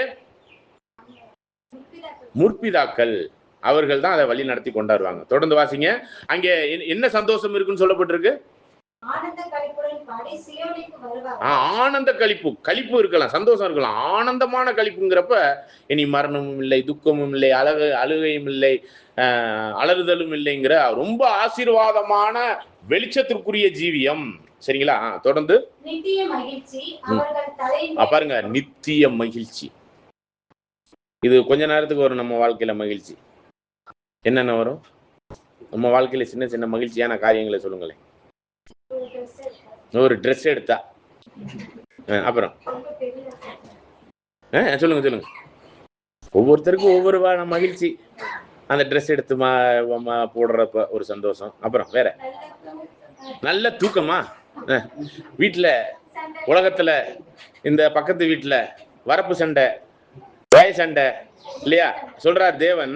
முற்பிதாக்கள். அவர்கள் தான் அதை வழி நடத்தி கொண்டாடுவாங்க. தொடர்ந்து வாசிங்க. அங்க என்ன சந்தோஷம் இருக்குன்னு சொல்லப்பட்டிருக்கு? ஆனந்த களிப்பு இருக்கலாம், சந்தோஷம் இருக்கலாம். ஆனந்தமான களிப்புங்கிறப்ப இனி மரணமும் இல்லை, துக்கமும் இல்லை, அழுகையும் இல்லை, அலறுதலும் இல்லைங்கிற ரொம்ப ஆசீர்வாதமான வெளிச்சத்திற்குரிய ஜீவியம். சரிங்களா? தொடர்ந்து பாருங்க, நித்திய மகிழ்ச்சி. இது கொஞ்ச நேரத்துக்கு வரும் நம்ம வாழ்க்கையில மகிழ்ச்சி. என்னென்ன வரும் நம்ம வாழ்க்கையில? சின்ன சின்ன மகிழ்ச்சியான காரியங்களை சொல்லுங்களேன். ஒரு ட்ரெஸ் எடுத்தா, அப்புறம் சொல்லுங்க. ஒவ்வொருத்தருக்கும் ஒவ்வொரு மகிழ்ச்சி. அந்த ட்ரெஸ் எடுத்து போடுறப்ப ஒரு சந்தோஷம். அப்புறம் வேற நல்ல தூக்கமா? வீட்டுல உலகத்துல இந்த பக்கத்து வீட்டுல வரப்பு சண்டை, வய சண்டை இல்லையா? சொல்றார் தேவன்,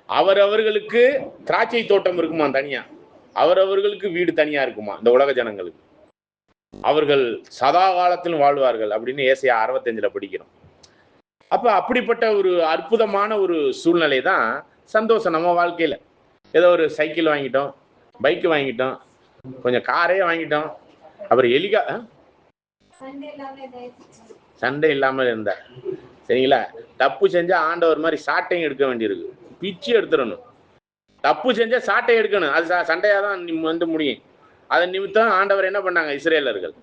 அவரவர்களுக்கு திராட்சை தோட்டம் இருக்குமா தனியா, அவரவர்களுக்கு வீடு தனியா இருக்குமா இந்த உலக ஜனங்களுக்கு. அவர்கள் சதா காலத்திலும் வாழ்வார்கள் அப்படின்னு ஏசாயா 65 படிக்கிறோம். அப்ப அப்படிப்பட்ட ஒரு அற்புதமான ஒரு சூழ்நிலை தான் சந்தோஷம் நம்ம வாழ்க்கையில. ஏதோ ஒரு சைக்கிள் வாங்கிட்டோம், பைக் வாங்கிட்டோம், கொஞ்சம் காரே வாங்கிட்டோம், அப்புறம் சண்டை இல்லாம இருந்தா சரிங்களா. தப்பு செஞ்சா ஆண்டவர் மாதிரி சாட்டையும் எடுக்க வேண்டியிருக்கு, பிச்சு எடுத்துடணும். தப்பு செஞ்சா சாட்டை எடுக்கணும், அது சண்டையா தான் வந்து முடியும். அதன் நிமித்தம் ஆண்டவர் என்ன பண்ணாங்க, இஸ்ரேலர்கள்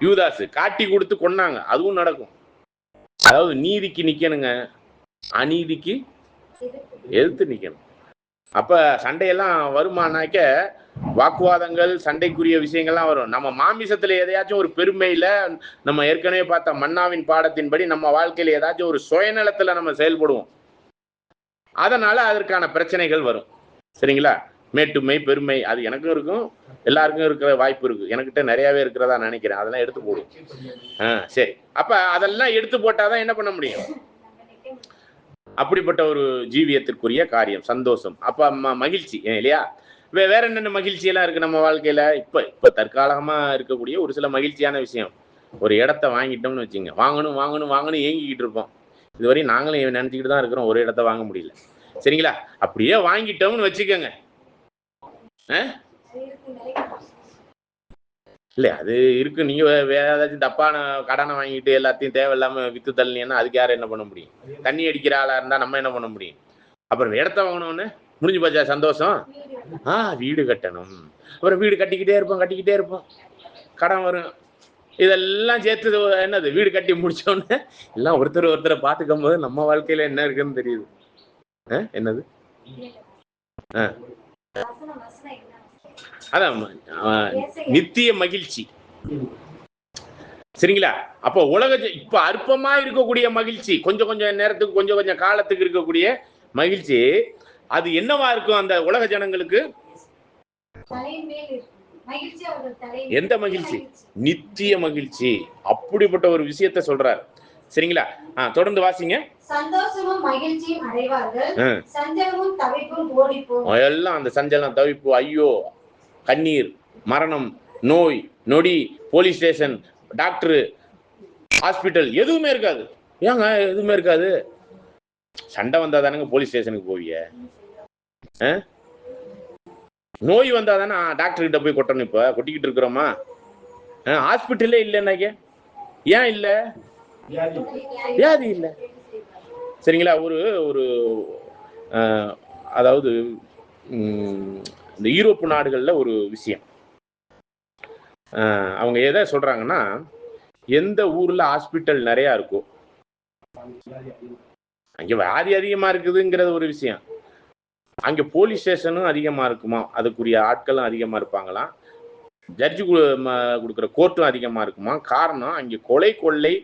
யூதாசு காட்டி கொடுத்து கொன்னாங்க. அதுவும் நடக்கும். அதாவது நீதிக்கு நிக்கணுங்க, அநீதிக்கு எதிர்த்து நிக்கணும். அப்ப சண்டையெல்லாம் வருமானாக்க வாக்குவாதங்கள், சண்டைக்குரிய விஷயங்கள்லாம் வரும். நம்ம மாமிசத்துல எதையாச்சும் ஒரு பெருமையில, நம்ம ஏற்கனவே பார்த்த மன்னாவின் பாடத்தின்படி நம்ம வாழ்க்கையில ஏதாச்சும் ஒரு சுயநலத்துல நம்ம செயல்படுவோம். அதனால அதற்கான பிரச்சனைகள் வரும். சரிங்களா. மேட்டுமை, பெருமை அது எனக்கும் இருக்கும், எல்லாருக்கும் இருக்கிற வாய்ப்பு இருக்கு. எனக்கிட்ட நிறையவே இருக்கிறதா நினைக்கிறேன். அதெல்லாம் எடுத்து போடும். சரி. அப்ப அதெல்லாம் எடுத்து போட்டாதான் என்ன பண்ண முடியும். அப்படிப்பட்ட ஒரு ஜீவியத்திற்குரிய காரியம் சந்தோஷம். அப்ப மகிழ்ச்சி இல்லையா. வேற என்னென்ன மகிழ்ச்சி எல்லாம் இருக்கு நம்ம வாழ்க்கையில. இப்ப தற்காலிகமா இருக்கக்கூடிய ஒரு சில மகிழ்ச்சியான விஷயம். ஒரு இடத்த வாங்கிட்டோம்னு வச்சுங்க, வாங்கணும் வாங்கணும் வாங்கணும் ஏங்கிக்கிட்டு இருப்போம். இதுவரையும் நாங்களும் நினைச்சுக்கிட்டு தான் இருக்கிறோம், ஒரு இடத்த வாங்க முடியல. சரிங்களா. அப்படியே வாங்கிட்டோம்னு வச்சுக்கோங்க, இல்ல அது இருக்கு. நீங்க வேற ஏதாச்சும் தப்பான கடனை வாங்கிட்டு எல்லாத்தையும் தேவையில்லாம வித்து தள்ளினீங்கன்னா அதுக்கு யாரும் என்ன பண்ண முடியும். தண்ணி அடிக்கிற ஆளா இருந்தா நம்ம என்ன பண்ண முடியும். அப்புறம் இடத்த வாங்கணும்னு முடிஞ்சு போச்சா சந்தோஷம். வீடு கட்டணும். அப்புறம் வீடு கட்டிக்கிட்டே இருப்போம், கடன் வரும். இதெல்லாம் சேர்த்து என்னது, வீடு கட்டி முடிச்சோன்னு எல்லாம் ஒருத்தரை பார்த்துக்கும் போது நம்ம வாழ்க்கையில என்ன இருக்குன்னு தெரியுது. என்னது அதான் நித்திய மகிழ்ச்சி. சரிங்களா. அப்ப இப்ப அற்பமா இருக்கக்கூடிய மகிழ்ச்சி, கொஞ்சம் நேரத்துக்கு கொஞ்சம் காலத்துக்கு இருக்கக்கூடிய மகிழ்ச்சி, அது என்னவா இருக்கும் அந்த உலக ஜனங்களுக்கு. எந்த மகிழ்ச்சி? நித்திய மகிழ்ச்சி. அப்படிப்பட்ட ஒரு விஷயத்தை சொல்றாரு. சரிங்களா. தொடர்ந்து வாசிங்க. சந்தோஷமும் மகிழ்ச்சியும் அடைவார்கள், சஞ்சலமும் தவிப்பும் ஓடிப்போம். எல்லாம் அந்த சஞ்சலம், தவிப்பு, ஐயோ, கண்ணீர், மரணம், நோய் நொடி, போலீஸ் ஸ்டேஷன், டாக்டர், ஹாஸ்பிட்டல் எதுவுமே இருக்காது. ஏங்க எதுவுமே இருக்காது? சண்டை வந்தா தானங்க போலீஸ் ஸ்டேஷனுக்கு போவிய. நோய் வந்தா தானே டாக்டர் கிட்ட போய் கொட்டணும். இப்ப கொட்டிக்கிட்டு இருக்கிறோமா? ஹாஸ்பிட்டலே இல்லைன்னாக்க ஏன் இல்ல? வியாதி இல்லை. சரிங்களா. ஒரு அதாவது இந்த யூரோப்பு நாடுகள்ல ஒரு விஷயம், அவங்க எதை சொல்றாங்கன்னா, எந்த ஊர்ல ஹாஸ்பிட்டல் நிறைய இருக்கோ அங்க வியாதி அதிகமா இருக்குதுங்கிறது ஒரு விஷயம். அங்க போலீஸ் ஸ்டேஷனும் அதிகமா இருக்குமா, அதுக்குரிய ஆட்களும் அதிகமா இருப்பாங்களாம், ஜட்ஜு கொடுக்குற கோர்ட்டும் அதிகமா இருக்குமா. காரணம் அங்க கொலை, கொள்ளை,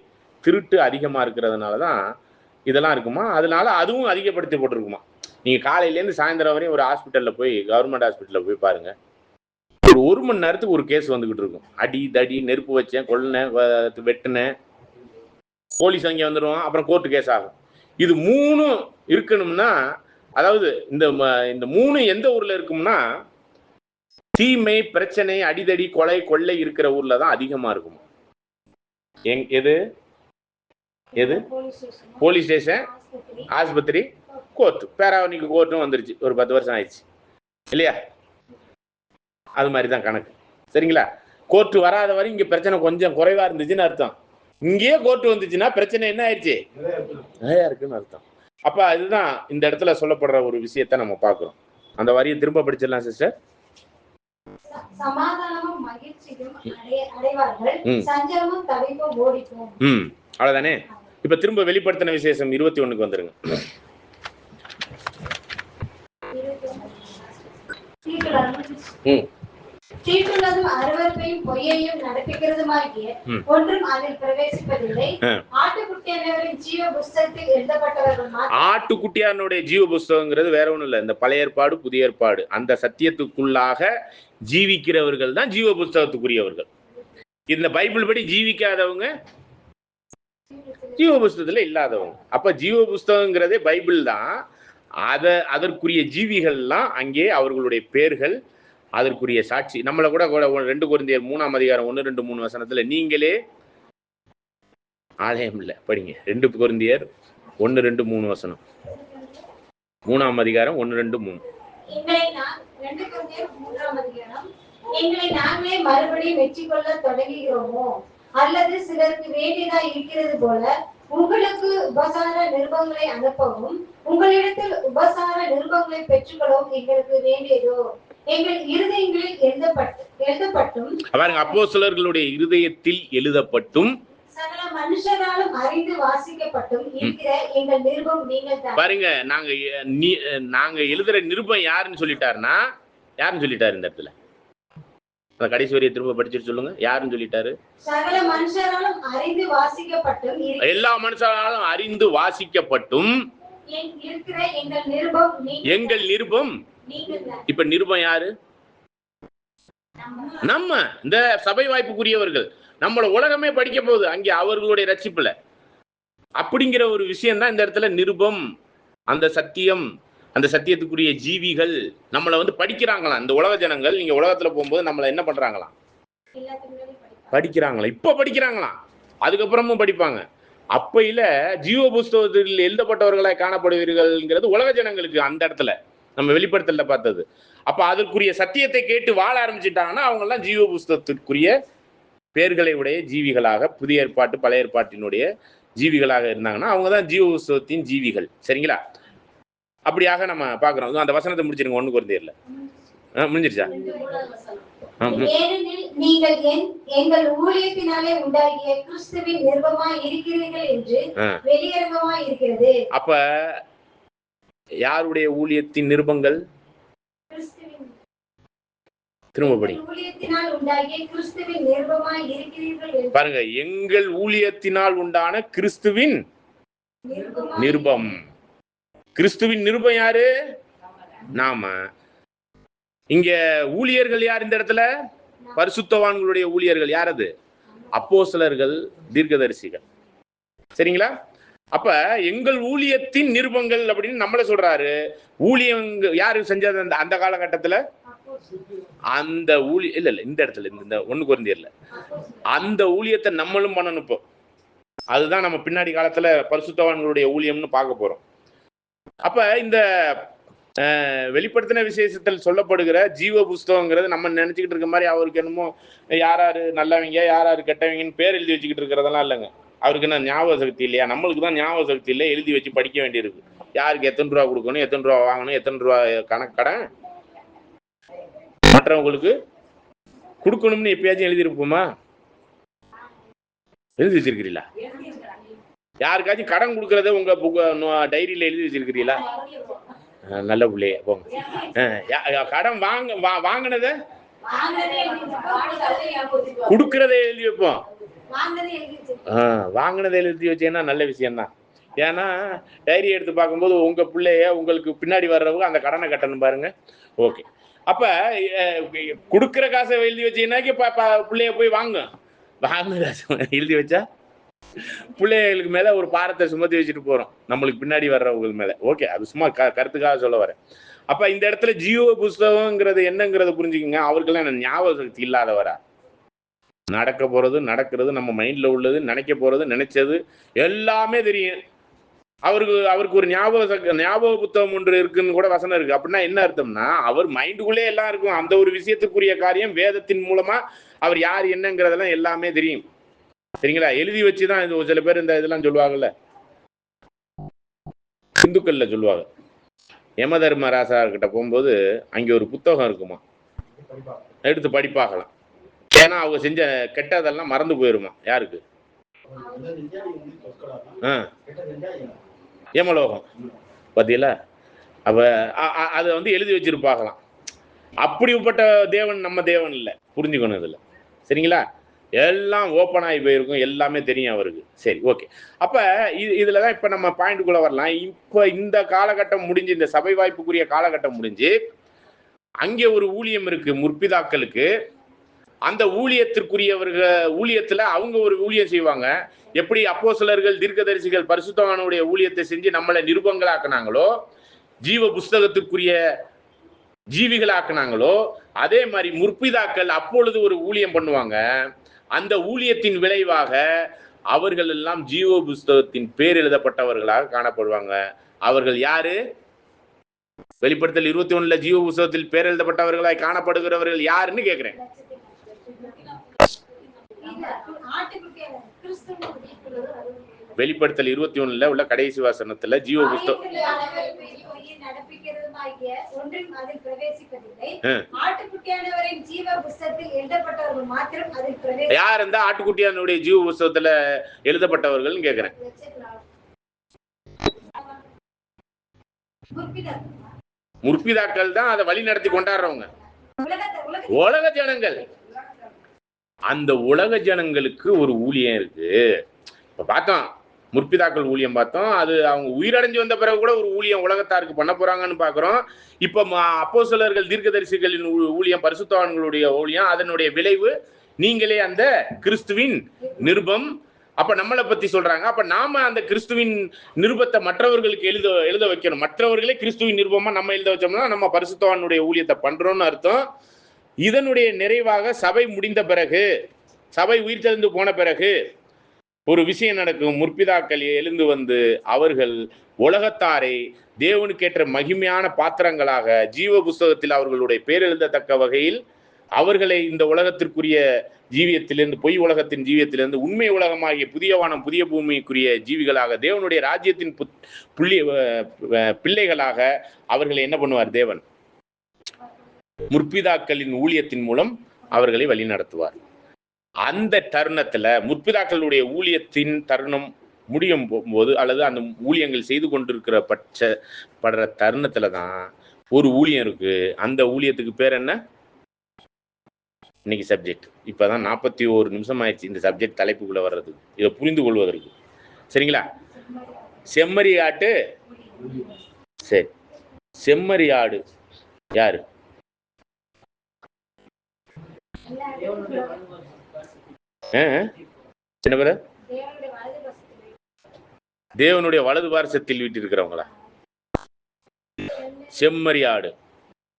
திருட்டு அதிகமா இருக்கிறதுனாலதான் இதெல்லாம் இருக்குமா. அதனால அதுவும் அதிகப்படுத்தி போட்டிருக்குமா. நீங்க காலையிலேருந்து சாயந்தரம் வரையும் ஒரு ஹாஸ்பிட்டல்ல போய், கவர்மெண்ட் ஹாஸ்பிட்டல்ல போய் பாருங்க, ஒரு மணி நேரத்துக்கு ஒரு கேஸ் வந்துகிட்டு இருக்கும். அடி தடி, நெருப்பு வச்சேன், கொல்லுனேன், வெட்டினேன், போலீஸ் அங்கே வந்துடுவான், அப்புறம் கோர்ட்டு கேஸ் ஆகும். இது 3 இருக்கணும்னா, அதாவது இந்த 3 எந்த ஊர்ல இருக்கும்னா, தீமை, பிரச்சனை, அடிதடி, கொலை, கொள்ளை இருக்கிற ஊர்ல தான் அதிகமா இருக்கும். எது எது? போலீஸ் ஸ்டேஷன், ஆஸ்பத்திரி, கோர்ட்டு. பேராவணிக்கு கோர்ட்டும் வந்துருச்சு, ஒரு 10 வருஷம் ஆயிடுச்சு இல்லையா. அது மாதிரி தான் கணக்கு. சரிங்களா. கோர்ட்டு வராத வரை இங்க பிரச்சனை கொஞ்சம் குறைவா இருந்துச்சுன்னு அர்த்தம். இங்கேயே கோர்ட்டு வந்துச்சுன்னா பிரச்சனை என்ன ஆயிடுச்சு, நிறையா இருக்குன்னு அர்த்தம். அப்ப அதுதான் இந்த இடத்துல சொல்லப்படுற ஒரு விஷயத்த நம்ம பார்க்கிறோம். அந்த வரியை திரும்ப படிச்சிடலாம் சிஸ்டர். சமாதானமும் மகிழ்ச்சியும் அடைவார்கள், சஞ்சலமும் தவிப்பும் ஓடிப்போம். அவ்வளவுதானே. இப்ப திரும்ப வெளிப்படுத்தின விசேஷம் 21க்கு வந்துருங்க. தீட்டுள்ளதும் அருவருப்பையும் பொய்யையும் நடப்பிக்கிறதுமாகிய ஒன்றும் அதில் பிரவேசிப்பதில்லை. ஆட்டுக்குட்டியானவரின் ஜீவ புஸ்தகத்தில் எழுதப்பட்டவர்கள். ஆட்டுக்குட்டியானுடைய ஜீவ புஸ்தகங்கிறது வேற ஒண்ணும் இல்ல, இந்த பழைய ஏற்பாடு புதிய ஏற்பாடு அந்த சத்தியத்துக்குள்ளாக ஜீவிக்கிறவர்கள் தான் ஜீவ புஸ்தகத்துக்குரியவர்கள். இந்த பைபிள் படி ஜீவிக்காதவங்க ஜீவ புஸ்தகத்துல இல்லாதவங்க. அப்ப ஜீவ புஸ்தகங்கிறதே பைபிள் தான். அதற்குரிய ஜீவிகள்லாம் அங்கே அவர்களுடைய பேர்கள் அதற்குரிய சாட்சி. நம்மளை கூட 2 கொரிந்தியர் 3ஆம் அதிகாரம் 1, 2, 3 வசனத்துல நீங்களே ஆலயம் இல்லை. படிங்க 2 கொரிந்தியர் 1, 2, 3 வசனம். 3ஆம் அதிகாரம் 1, 2, 3. எங்களை நாங்களே மறுபடியும் வெற்றி கொள்ள தொடங்குகிறோமோ, அல்லது சிலருக்கு வேண்டியதா இருக்கிறது போல உங்களுக்கு உபசார நிருபங்களை அனுப்பவும் உங்களிடத்தில் உபசார நிருபங்களை பெற்றுக்கொள்ளவும் எங்களுக்கு வேண்டியதோ? எங்கள் இருதயங்களில் எழுதப்பட்டும் பாருங்க, அப்போஸ்தலர்களுடைய இருதயத்தில் எழுதப்பட்டும் சகல மனுஷராலும் அறிந்து வாசிக்கப்பட்டும் இருக்கிற எங்கள் நிருபம் நீங்கள் தான். பாருங்க, நாங்க எழுதுற நிருபம் யாருன்னு சொல்லிட்டாருன்னா, யாருன்னு சொல்லிட்டாரு இந்த இடத்துல? அந்த கடைசி வரியை திரும்ப படிச்சுட்டு சொல்லுங்க. யாருன்னு சொல்லிட்டாரு? சகல மனுஷராலும் அறிந்து வாசிக்கப்பட்டும் எல்லா மனுஷராலும் அறிந்து வாசிக்கப்பட்டும் இருக்கிற எங்கள் நிருபம் எங்கள் நிருபம். இப்ப நிருபம் யாரு? நம்ம இந்த சபை வாய்ப்புக்குரியவர்கள். நம்மள உலகமே படிக்க போகுது அங்கே அவர்களுடைய ரட்சிப்புல. அப்படிங்கிற ஒரு விஷயம் தான் இந்த இடத்துல நிருபம். அந்த சத்தியம், அந்த சத்தியத்துக்குரிய ஜீவிகள் நம்மளை வந்து படிக்கிறாங்களாம். இந்த உலக ஜனங்கள் நீங்க உலகத்துல போகும்போது நம்மளை என்ன பண்றாங்களாம்? படிக்கிறாங்களா? இப்ப படிக்கிறாங்களாம், அதுக்கப்புறமும் படிப்பாங்க. அப்பையில ஜீவ புஸ்தகத்தில் எழுதப்பட்டவர்களை காணப்படுவீர்கள்ங்கிறது உலக ஜனங்களுக்கு அந்த இடத்துல நம்ம வெளிப்படுத்தல பார்த்தது. அப்ப அதற்குரிய சத்தியத்தை கேட்டு வாழ ஆரம்பிச்சுட்டாங்கன்னா அவங்க எல்லாம் ஜீவ புஸ்தகத்திற்குரிய பேர்களை உடைய ஜீவிகளாக, புதிய ஏற்பாட்டு பழைய ஏற்பாட்டினுடைய ஜீவிகளாக இருந்தாங்கன்னா அவங்க தான் ஜீவ புஸ்தகத்தின் ஜீவிகள். சரிங்களா? அப்படியாக நம்ம பாக்குறோம். அந்த வசனத்தை முடிச்சிருங்க. 1 கொரிந்தியர்ல முடிஞ்சிருச்சா? ஏனெனில் நீங்கள் எங்கள் ஊழியத்தினாலே உண்டாகிய கிறிஸ்துவின் நிருபமாய் இருக்கிறீர்கள் என்று வெளியரங்கமாய் இருக்கிறது. அப்ப யாருடைய ஊழியத்தின் நிருபங்கள்? திரும்பபடி பாருங்க, எங்கள் ஊழியத்தினால் உண்டான கிறிஸ்துவின் நிருபம். கிறிஸ்துவின் நிருபம் யாரு? நாம. இங்க ஊழியர்கள் யார் இந்த இடத்துல? பரிசுத்தவான்களுடைய ஊழியர்கள். யார் அது? அப்போஸ்தலர்கள், தீர்க்கதரிசிகள். சரிங்களா? அப்ப எங்கள் ஊழியத்தின் நிருபங்கள் அப்படின்னு நம்மள சொல்றாரு. ஊழியம் யாரு செஞ்சது அந்த காலகட்டத்துல? அந்த ஊழிய இல்ல இந்த இடத்துல இந்த 1 கொரிந்தியர்ல அந்த ஊழியத்தை நம்மளும் பண்ணணும். இப்போ அதுதான் நம்ம பின்னாடி காலத்துல பரிசுத்தவான்களுடைய ஊழியம்னு பார்க்க போறோம். அப்ப இந்த வெளிப்படுத்தின விசேஷத்தில் சொல்லப்படுகிற ஜீவ புஸ்தகங்கிறது நம்ம நினைச்சுக்கிட்டு இருக்க மாதிரி அவருக்கு என்னமோ யாராரு நல்லவங்க யாராரு கெட்டவங்கன்னு பேர் எழுதி வச்சுக்கிட்டு இருக்கிறதெல்லாம் இல்லைங்க. அவருக்கு என்ன ஞாபக சக்தி இல்லையா? நம்மளுக்கு தான் ஞாபக சக்தி இல்லை. எழுதி வச்சு படிக்க வேண்டியிருக்கு. யாருக்கு எத்தனை ரூபா கொடுக்கணும், எத்தனை ரூபா வாங்கணும், எத்தனை ரூபா கடன் மற்றவங்களுக்கு கொடுக்கணும்னு எப்பயாச்சும் எழுதியிருப்போமா? எழுதி வச்சிருக்கிறீங்களா? யாருக்காச்சும் கடன் கொடுக்கறத உங்க டைரியில எழுதி வச்சிருக்கிறீங்களா? நல்ல பிள்ளைய போங்க. கடன் வாங்கினத கொடுக்கறத எழுதி வைப்போம். வாங்கினதை எழுதி வச்சேன்னா நல்ல விஷயம்தான். ஏன்னா டைரி எடுத்து பார்க்கும்போது உங்க பிள்ளைய உங்களுக்கு பின்னாடி வர்றவங்க அந்த கடனை கட்டணும் பாருங்க. ஓகே, அப்ப கொடுக்குற காசை எழுதி வச்சீங்கன்னாக்கி பிள்ளைய போய் வாங்கின எழுதி வச்சா பிள்ளைகளுக்கு மேல ஒரு பாரத்தை சுமத்தி வச்சுட்டு போறோம் நம்மளுக்கு பின்னாடி வர்றவங்க மேல. ஓகே, அது சும்மா கருத்துக்காக சொல்ல வரேன். அப்ப இந்த இடத்துல ஜீவ புஸ்தகங்கிறது என்னங்கிறத புரிஞ்சுக்கோங்க. அவருக்கெல்லாம் ஞாபக சக்தி இல்லாதவரா? நடக்க போறது, நடக்கிறது, நம்ம மைண்ட்ல உள்ளது, நினைக்க போறது, நினைச்சது எல்லாமே தெரியும் அவருக்கு ஒரு ஞாபக புத்தகம் ஒன்று இருக்குன்னு கூட வசனம் இருக்கு. அப்படின்னா என்ன அர்த்தம்னா அவர் மைண்டுக்குள்ளே எல்லாம் இருக்கும். அந்த ஒரு விஷயத்துக்குரிய காரியம் வேதத்தின் மூலமா அவர் யார் என்னங்கிறதெல்லாம் எல்லாமே தெரியும். சரிங்களா? எழுதி வச்சுதான் சில பேர் இந்த இதெல்லாம் சொல்லுவாங்கல்ல, இந்துக்கள்ல சொல்லுவாங்க. யம தர்மராசா கிட்ட போகும்போது அங்கே ஒரு புத்தகம் இருக்குமா, எடுத்து படிப்பாகலாம். ஏன்னா அவங்க செஞ்ச கெட்டதெல்லாம் மறந்து போயிருமா. யாருக்கு? யமலோகம் பார்த்தீங்களா? அப்ப அதை வந்து எழுதி வச்சிருப்பாங்களாம். அப்படிப்பட்ட தேவன் நம்ம தேவன் இல்லை, புரிஞ்சுக்கணும் இதுல. சரிங்களா? எல்லாம் ஓப்பன் ஆகி போயிருக்கும், எல்லாமே தெரியும் அவருக்கு. சரி, ஓகே. அப்ப இதுலதான் இப்ப நம்ம பாயிண்ட்டுக்குள்ள வரலாம். இப்ப இந்த காலகட்டம் முடிஞ்சு, இந்த சபை வாய்ப்புக்குரிய காலகட்டம் முடிஞ்சு, அங்கே ஒரு ஊழியம் இருக்கு முற்பிதாக்களுக்கு. அந்த ஊழியத்துல அவங்க ஒரு ஊழியம் செய்வாங்க. எப்படி அப்போஸ்தலர்கள், தீர்க்கதரிசிகள், பரிசுத்தவானுடைய ஊழியத்தை செஞ்சு நம்மளை நிருபங்களாக்குனாங்களோ, ஜீவ புஸ்தகத்துக்குரிய ஜீவிகளாக்குனாங்களோ, அதே மாதிரி முற்பிதாக்கள் அப்பொழுது ஒரு ஊழியம் பண்ணுவாங்க. அந்த ஊழியத்தின் விளைவாக அவர்கள் எல்லாம் ஜீவ புஸ்தகத்தின் பேர் எழுதப்பட்டவர்களாக காணப்படுவாங்க. அவர்கள் யாரு? வெளிப்படுத்தல் 21 ஜீவ புஸ்தகத்தில் பேர் எழுதப்பட்டவர்களாய் காணப்படுகிறவர்கள் யாருன்னு கேட்கிறேன். வெளிப்படுத்தல் 21 உள்ள கடைசி வசனத்துல ஜீவ புஸ்தகம் யார் இருந்தா ஆட்டுக்குட்டியானுடைய ஜீவ புஸ்தகத்துல எழுதப்பட்டவர்கள் கேக்குறேன். முற்பிதாக்கள் தான் அதை வழி நடத்தி கொண்டாடுறவங்க, உலக ஜனங்கள். அந்த உலக ஜனங்களுக்கு ஒரு ஊழியம் இருக்கு. இப்ப பார்த்தோம், முற்பிதாக்கள் ஊழியம் பார்த்தோம். அது அவங்க உயிரடைஞ்சு வந்த பிறகு கூட ஒரு ஊழியம் உலகத்தாருக்கு பண்ண போறாங்கன்னு பாக்குறோம். இப்ப அப்போஸ்தலர்கள் தீர்க்கதரிசிகளின் ஊழியம், பரிசுத்தவான்களுடைய ஊழியம், அதனுடைய விளைவு நீங்களே அந்த கிறிஸ்துவின் நிருபம். அப்ப நம்மளை பத்தி சொல்றாங்க. அப்ப நாம அந்த கிறிஸ்துவின் நிருபத்தை மற்றவர்களுக்கு எழுத வைக்கணும். மற்றவர்களே கிறிஸ்துவின் நிருபமா நம்ம எழுத வச்சோம்னா நம்ம பரிசுத்தவானுடைய ஊழியத்தை பண்றோம்னு அர்த்தம். இதனுடைய நிறைவாக சபை முடிந்த பிறகு, சபை உயிர்த்தெழுந்து போன பிறகு ஒரு விஷயம் நடக்கும். முற்பிதாக்கள் எழுந்து வந்து அவர்கள் உலகத்தாரை தேவனுக்கேற்ற மகிமையான பாத்திரங்களாக ஜீவ புஸ்தகத்தில் அவர்களுடைய பேர் எழுதத்தக்க வகையில் அவர்களை இந்த உலகத்திற்குரிய ஜீவியத்திலிருந்து, பொய் உலகத்தின் ஜீவியத்திலிருந்து உண்மை உலகமாகிய புதிய வானம் புதிய பூமிக்குரிய ஜீவிகளாக, தேவனுடைய ராஜ்யத்தின் பிள்ளைகளாக அவர்களை என்ன பண்ணுவார்? தேவன் முற்பிதாக்களின் ஊழியத்தின் மூலம் அவர்களை வழி நடத்துவார். அந்த தருணத்துல முற்பிதாக்களுடைய ஊழியத்தின் தருணம் முடியும் போது, அல்லது அந்த ஊழியங்கள் செய்து கொண்டிருக்கிற படுற தருணத்துல தான் ஒரு ஊழியம் இருக்கு. அந்த ஊழியத்துக்கு பேர் என்ன? இன்னைக்கு சப்ஜெக்ட் இப்பதான் 41 நிமிஷம் ஆயிடுச்சு இந்த சப்ஜெக்ட் தலைப்புக்குள்ள வர்றதுக்கு, இதை புரிந்து கொள்வதற்கு. சரிங்களா? செம்மறி ஆட்டு. சரி, செம்மறி ஆடு யாரு? சின்ன பேர தேவனுடைய வலது பாரசத்தில் வீட்டு இருக்கிறவங்களா? செம்மறி ஆடு.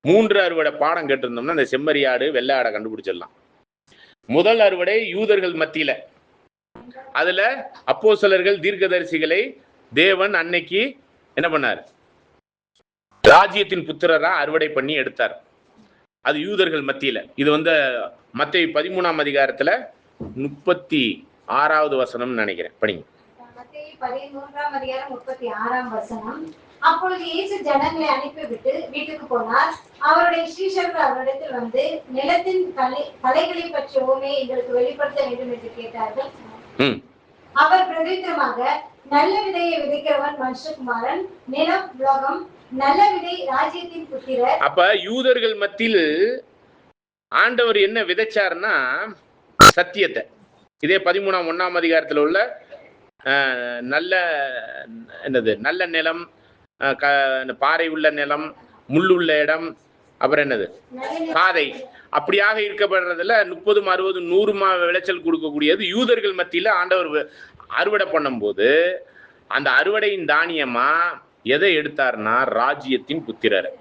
3 அறுவடை பாடம் கேட்டிருந்தோம்னா அந்த செம்மறி ஆடு வெள்ளை ஆடை கண்டுபிடிச்சிடலாம். முதல் அறுவடை யூதர்கள் மத்தியில, அதுல அப்போஸ்தலர்கள் தீர்க்கதரிசிகளை தேவன் அன்னைக்கு என்ன பண்ணார்? ராஜ்யத்தின் புத்திரரா அறுவடை பண்ணி எடுத்தார். அது யூதர்கள் மத்தியில. இது மத்தேயு 13ஆம் அதிகாரத்துல 36வது வசனம் நினைக்கிறேன், படிங்க. மத்தேயு 13ஆம் அதிகாரம் 36ஆம் வசனம். அப்பொழுது இயேசு ஜனங்களை அனுப்பிவிட்டு வீட்டுக்கு போனார். அவருடைய சீஷர்கள் அவரிடத்தில் வந்து, நிலத்தின் கலைகளை பற்றிய உவமையை எங்களுக்கு வெளிப்படுத்த வேண்டும் என்று கேட்டார்கள். அவர் பிரதித்திரமாக, நல்ல விதையை விதைக்கிறவன் மனுஷகுமாரன், நிலம் உலகம், நல்ல விதை ராஜ்யத்தின் புத்திரர். அப்ப யூதர்கள் மத்தியில் ஆண்டவர் என்ன விதைச்சார்னா சத்தியத்தை. இதே 13ஆம் அதிகாரத்தில் உள்ள நல்ல நிலம், பாறை உள்ள நிலம், முள்ளுள்ள இடம், அப்புறம் பாதை, அப்படியாக இருக்கப்படுறதுல 30, 60, 100 விளைச்சல் கொடுக்கக்கூடியது யூதர்கள் மத்தியில ஆண்டவர் அறுவடை பண்ணும் போது அந்த அறுவடையின் தானியமா எதை எடுத்தார்னா ராஜ்யத்தின் புத்திரர்.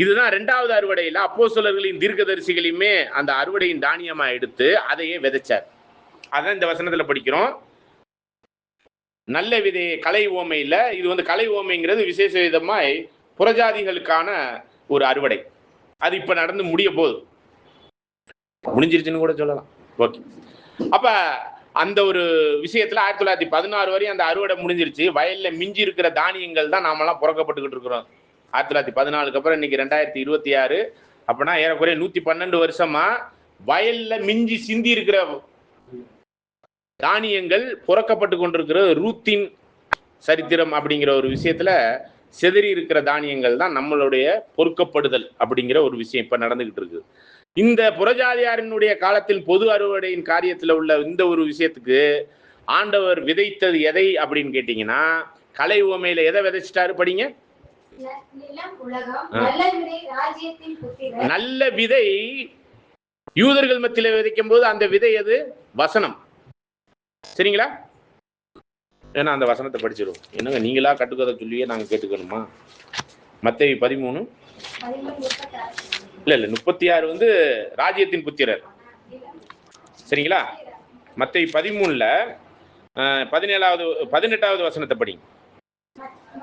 இதுதான் 2வது அறுவடையில அப்போஸ்தலர்களின் தீர்க்கதரிசிகளையுமே அந்த அறுவடையின் தானியமா எடுத்து அதையே விதைச்சார். அதான் இந்த வசனத்துல படிக்கிறோம். நல்ல விதை கலை ஓமையில இது கலை ஓமைங்கிறது விசேஷ விதமாய் புறஜாதிகளுக்கான ஒரு அறுவடை. அது இப்ப நடந்து முடிய போகுது, முடிஞ்சிருச்சுன்னு கூட சொல்லலாம். ஓகே, அப்ப அந்த ஒரு விஷயத்துல 1916 வரையும் அந்த அறுவடை முடிஞ்சிருச்சு. வயல்ல மிஞ்சி இருக்கிற தானியங்கள் தான் நாமெல்லாம் புறக்கப்பட்டுக்கிட்டு இருக்கிறோம். 1914 அப்புறம் இன்னைக்கு 2026, அப்படின்னா ஏறக்குறைய 112 வருஷமா வயல்ல மிஞ்சி சிந்தி இருக்கிற தானியங்கள் புறக்கப்பட்டு கொண்டிருக்கிற ரூத்தின் சரித்திரம் அப்படிங்கிற ஒரு விஷயத்துல செதறி இருக்கிற தானியங்கள் தான் நம்மளுடைய பொறுக்கப்படுதல் அப்படிங்கிற ஒரு விஷயம் இப்ப நடந்துகிட்டு இருக்கு. இந்த புறஜாதியாரினுடைய காலத்தில் பொது அறுவடையின் காரியத்துல உள்ள இந்த ஒரு விஷயத்துக்கு ஆண்டவர் விதைத்தது எதை அப்படின்னு கேட்டீங்கன்னா, கலை உவமையில எதை விதைச்சிட்டாரு? படிங்க. நல்ல விதை யூதர்கள் மத்தியில விதைக்கும் போது அந்த விதை எது? வசனம். சரிங்களா? ஏன்னா அந்த வசனத்தை படிச்சிருவோம். என்னங்க நீங்களா கட்டுக்கதை சொல்லியே நாங்க கேட்டுக்கணுமா? மத்தேயு 13 இல்ல 36 வந்து ராஜ்யத்தின் புத்திரர். சரிங்களா? மத்தேயு 13ல 18வது வசனத்தை படிங்க.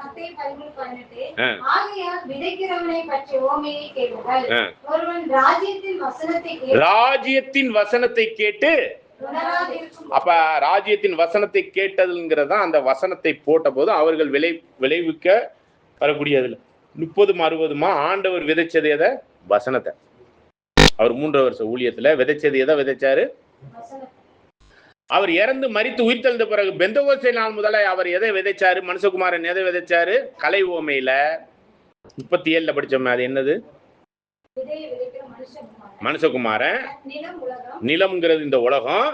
மத்தேயு 13:18 ஆகையால் விதைக்கிறவனை பற்றிய உவமையை கேளுங்கள். ஒருவன் ராஜ்யத்தின் வசனத்தை கேட்டு அப்ப ராஜ்யத்தின் வசனத்தை கேட்டதுங்கிறது தான் அந்த வசனத்தை போட்ட போது அவர்கள் விளைவிக்க வரக்கூடியதுல 30-60 ஆண்டவர் விதைச்சது எதை? வசனத்தை. அவர் 3 வருஷ ஊழியத்துல விதைச்சது எதை விதைச்சாரு? அவர் இறந்து மரித்து உயிர் தெழுந்த பிறகு பெந்தகோஸ்தே நாள் முதல்ல அவர் எதை விதைச்சாரு? மனுஷகுமாரன் எதை விதைச்சாரு? கலை ஓமையில 37ல படிச்சோமே, அது என்னது? மனுஷகுமாரன். நிலம்ங்கிறது இந்த உலகம்.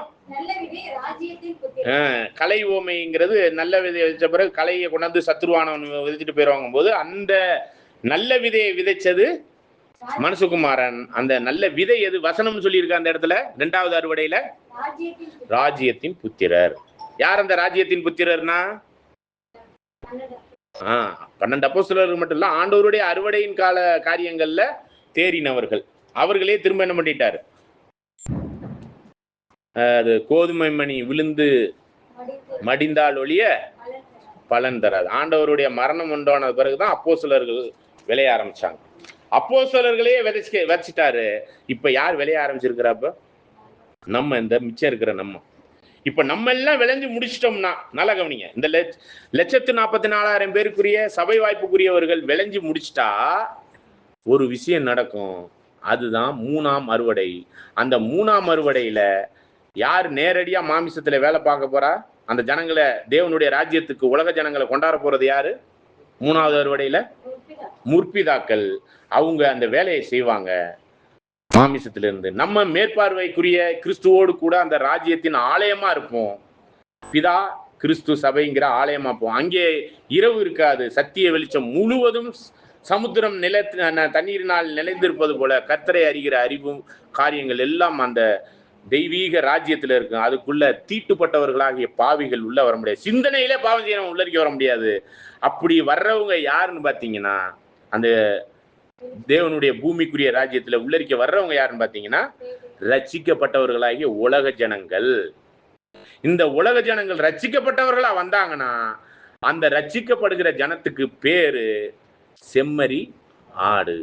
கலை ஓமைங்கிறது நல்ல விதையை விதைச்ச பிறகு கலையை கொண்டாந்து சத்துருவானவன் விதைச்சிட்டு போயிருவாங்க போது அந்த நல்ல விதையை விதைச்சது மனுஷகுமாரன். அந்த நல்ல விதை எது? வசனம் சொல்லியிருக்க அந்த இடத்துல 2வது அறுவடையில ராஜ்யத்தின் புத்திரர். யார் அந்த ராஜ்யத்தின் புத்திரர்னா? 12 அப்போஸ்தலர்கள் மட்டும் இல்ல, ஆண்டவருடைய அறுவடையின் கால காரியங்கள்ல தேறினவர்கள். அவர்களே திரும்ப என்ன பண்ணிட்டாரு? அது கோதுமை மணி விழுந்து மடிந்தால் ஒழிய பலன் தராது. ஆண்டவருடைய மரணம் உண்டான பிறகுதான் அப்போஸ்தலர்கள் விளைய ஆரம்பிச்சாங்க. அப்போஸ்தலர்களே விதைச்சிட்டாரு. இப்ப யார் விளைய ஆரம்பிச்சிருக்கிறப்ப? நம்ம இந்த மிச்சம் இருக்கிற நம்ம. இப்ப நம்ம எல்லாம் விளைஞ்சு முடிச்சிட்டோம்னா, நல்லா கவனிங்க, இந்த 1,44,000 பேருக்குரிய சபை வாய்ப்புக்குரியவர்கள் விளைஞ்சு முடிச்சிட்டா ஒரு விஷயம் நடக்கும். அதுதான் 3ஆம் அறுவடை. அந்த 3ஆம் அறுவடையில யார் நேரடியா மாமிசத்துல வேலை பார்க்க போறா? அந்த ஜனங்களை, தேவனுடைய ராஜ்யத்துக்கு உலக ஜனங்களை கொண்டாட போறது யாரு? 3வது அறுவடையில முற்பிதாக்கள். அவங்க அந்த வேலையை செய்வாங்க மாமிசத்திலிருந்து. நம்ம மேற்பார்வைக்குரிய கிறிஸ்துவோடு கூட அந்த ராஜ்யத்தின் ஆலயமா இருப்போம். பிதா கிறிஸ்து சபைங்கிற ஆலயமா இருப்போம். அங்கே இரவு இருக்காது. சத்திய வெளிச்சம் முழுவதும் சமுத்திரம் தண்ணீரினால் நிலைந்திருப்பது போல கர்த்தரை அறிகிற அறிவும் காரியங்கள் எல்லாம் அந்த தெய்வீக ராஜ்யத்துல இருக்கு. அதுக்குள்ள தீட்டுப்பட்டவர்களாகிய பாவிகள் உள்ள வர முடியாது. சிந்தனையிலே பாவம் செய்யறவங்க உள்ளரிக்க வர முடியாது. அப்படி வர்றவங்க யாருன்னு பாத்தீங்கன்னா, அந்த தேவனுடைய பூமிக்குரிய ராஜ்யத்துல உள்ளரிக்க வர்றவங்க யாருன்னு பாத்தீங்கன்னா, ரட்சிக்கப்பட்டவர்களாகிய உலக ஜனங்கள். இந்த உலக ஜனங்கள் ரட்சிக்கப்பட்டவர்களா வந்தாங்கன்னா அந்த ரட்சிக்கப்படுகிற ஜனத்துக்கு பேரு செம்மறி ஆடு.